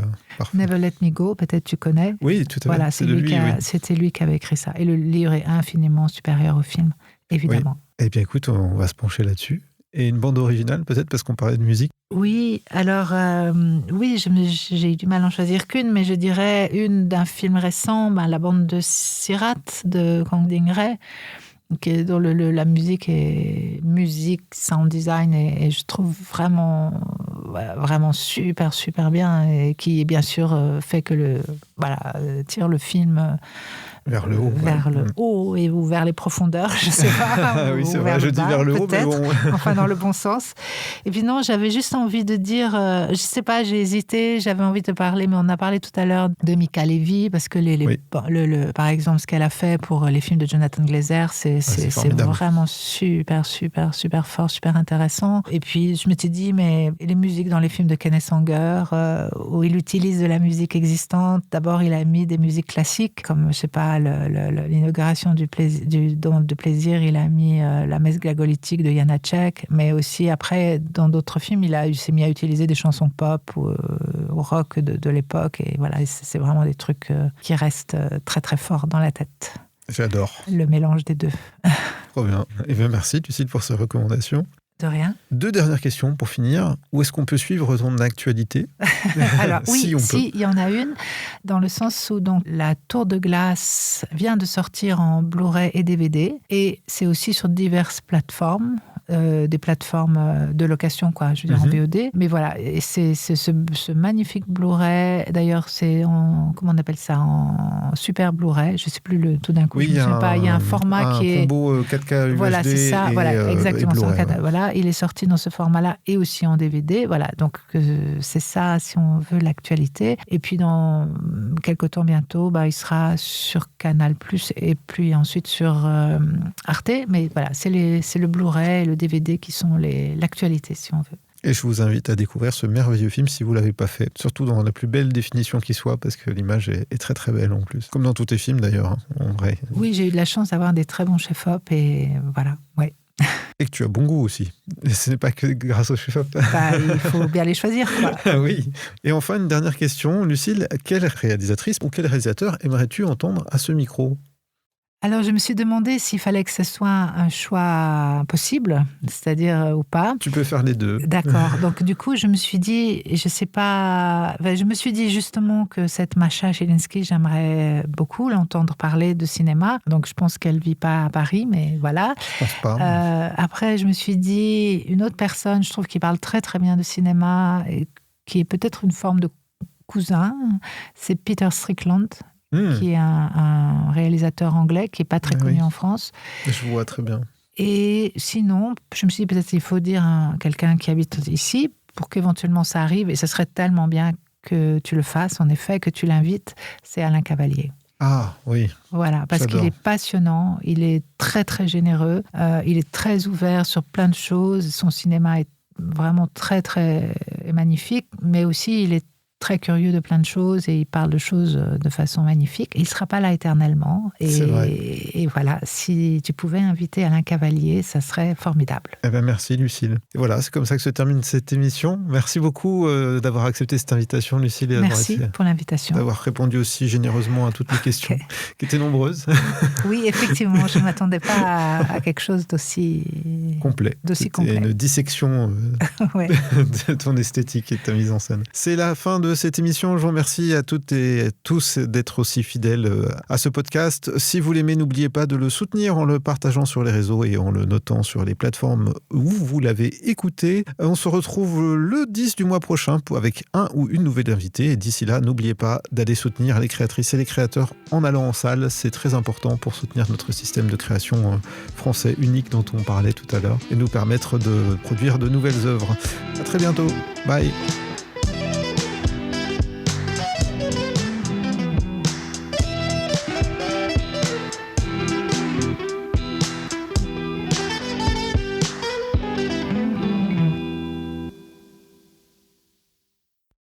Never Let Me Go, peut-être tu connais. Oui, tout à fait. Voilà, c'était lui qui avait écrit ça. Et le livre est infiniment supérieur au film, évidemment. Oui. Eh bien, écoute, on va se pencher là-dessus. Et une bande originale, peut-être, parce qu'on parlait de musique? Oui, alors, j'ai eu du mal à en choisir qu'une, mais je dirais une d'un film récent, la bande de Sirat, de Kang Ding-rae, dont la musique sound design, et je trouve vraiment super, super bien, et qui, bien sûr, fait que tire le film vers le haut. Vers le haut ou vers les profondeurs, je ne sais pas. Oui, c'est vrai, je dis vers le haut, mais bon. Enfin, dans le bon sens. Et puis non, j'avais juste envie de dire, je ne sais pas, j'ai hésité, j'avais envie de parler, mais on a parlé tout à l'heure de Mika Levy, parce que par exemple, ce qu'elle a fait pour les films de Jonathan Glazer, c'est vraiment super, super, super fort, super intéressant. Et puis, je m'étais dit, mais les musiques dans les films de Kenneth Anger, où il utilise de la musique existante, d'abord, il a mis des musiques classiques, comme, je ne sais pas, l'inauguration du Dôme de plaisir, il a mis la messe glagolitique de Janacek, mais aussi après, dans d'autres films, il s'est mis à utiliser des chansons pop ou rock de l'époque, et voilà, c'est vraiment des trucs qui restent très très forts dans la tête. J'adore. Le mélange des deux. Trop bien. Et bien merci Lucille pour ces recommandations. De rien. 2 dernières questions pour finir. Où est-ce qu'on peut suivre ton actualité? Alors oui, si il y en a une, dans le sens où donc, La Tour de Glace vient de sortir en Blu-ray et DVD, et c'est aussi sur diverses plateformes. Des plateformes de location, quoi, je veux dire en VOD. Mais voilà, et c'est ce magnifique Blu-ray. D'ailleurs, c'est comment on appelle ça, en super Blu-ray. Je ne sais plus tout d'un coup. Oui, je ne sais pas. Il y a un format qui est combo 4K UHD. Voilà, c'est ça. Voilà, exactement. Et Blu-ray, voilà, il est sorti dans ce format-là et aussi en DVD. Voilà, donc c'est ça, si on veut, l'actualité. Et puis dans quelques temps bientôt, il sera sur Canal+ et puis ensuite sur Arte. Mais voilà, c'est le Blu-ray et le DVD qui sont l'actualité, si on veut. Et je vous invite à découvrir ce merveilleux film si vous ne l'avez pas fait, surtout dans la plus belle définition qui soit, parce que l'image est très très belle en plus. Comme dans tous tes films d'ailleurs, en vrai. Oui, j'ai eu de la chance d'avoir des très bons chefs-op et voilà, ouais. Et que tu as bon goût aussi. Et ce n'est pas que grâce au chef-op. Il faut bien les choisir, quoi. Ah oui. Et enfin, une dernière question. Lucille, quelle réalisatrice ou quel réalisateur aimerais-tu entendre à ce micro ? Alors, je me suis demandé s'il fallait que ce soit un choix possible, c'est-à-dire ou pas. Tu peux faire les deux. D'accord. Donc, du coup, je me suis dit, je me suis dit justement que cette Masha Chilinsky, j'aimerais beaucoup l'entendre parler de cinéma. Donc, je pense qu'elle ne vit pas à Paris, mais voilà. Je pense pas. Après, je me suis dit, une autre personne, je trouve, qui parle très, très bien de cinéma et qui est peut-être une forme de cousin, c'est Peter Strickland. Qui est un réalisateur anglais qui n'est pas très connu en France. Je vois très bien. Et sinon, je me suis dit peut-être qu'il faut dire quelqu'un qui habite ici pour qu'éventuellement ça arrive. Et ce serait tellement bien que tu le fasses, en effet, que tu l'invites. C'est Alain Cavalier. Ah oui. Voilà, parce qu'il est passionnant, il est très très généreux, il est très ouvert sur plein de choses. Son cinéma est vraiment très très magnifique, mais aussi il est très curieux de plein de choses et il parle de choses de façon magnifique. Il ne sera pas là éternellement. Et voilà, si tu pouvais inviter Alain Cavalier, ça serait formidable. Eh ben merci Lucille. Et voilà, c'est comme ça que se termine cette émission. Merci beaucoup d'avoir accepté cette invitation, Lucille. Et merci pour l'invitation. D'avoir répondu aussi généreusement à toutes les questions qui étaient nombreuses. Oui, effectivement, je ne m'attendais pas à quelque chose d'aussi complet. Une dissection de ton esthétique et de ta mise en scène. C'est la fin de cette émission. Je vous remercie à toutes et à tous d'être aussi fidèles à ce podcast. Si vous l'aimez, n'oubliez pas de le soutenir en le partageant sur les réseaux et en le notant sur les plateformes où vous l'avez écouté. On se retrouve le 10 du mois prochain avec un ou une nouvelle invitée. Et d'ici là, n'oubliez pas d'aller soutenir les créatrices et les créateurs en allant en salle. C'est très important pour soutenir notre système de création français unique dont on parlait tout à l'heure et nous permettre de produire de nouvelles œuvres. À très bientôt. Bye.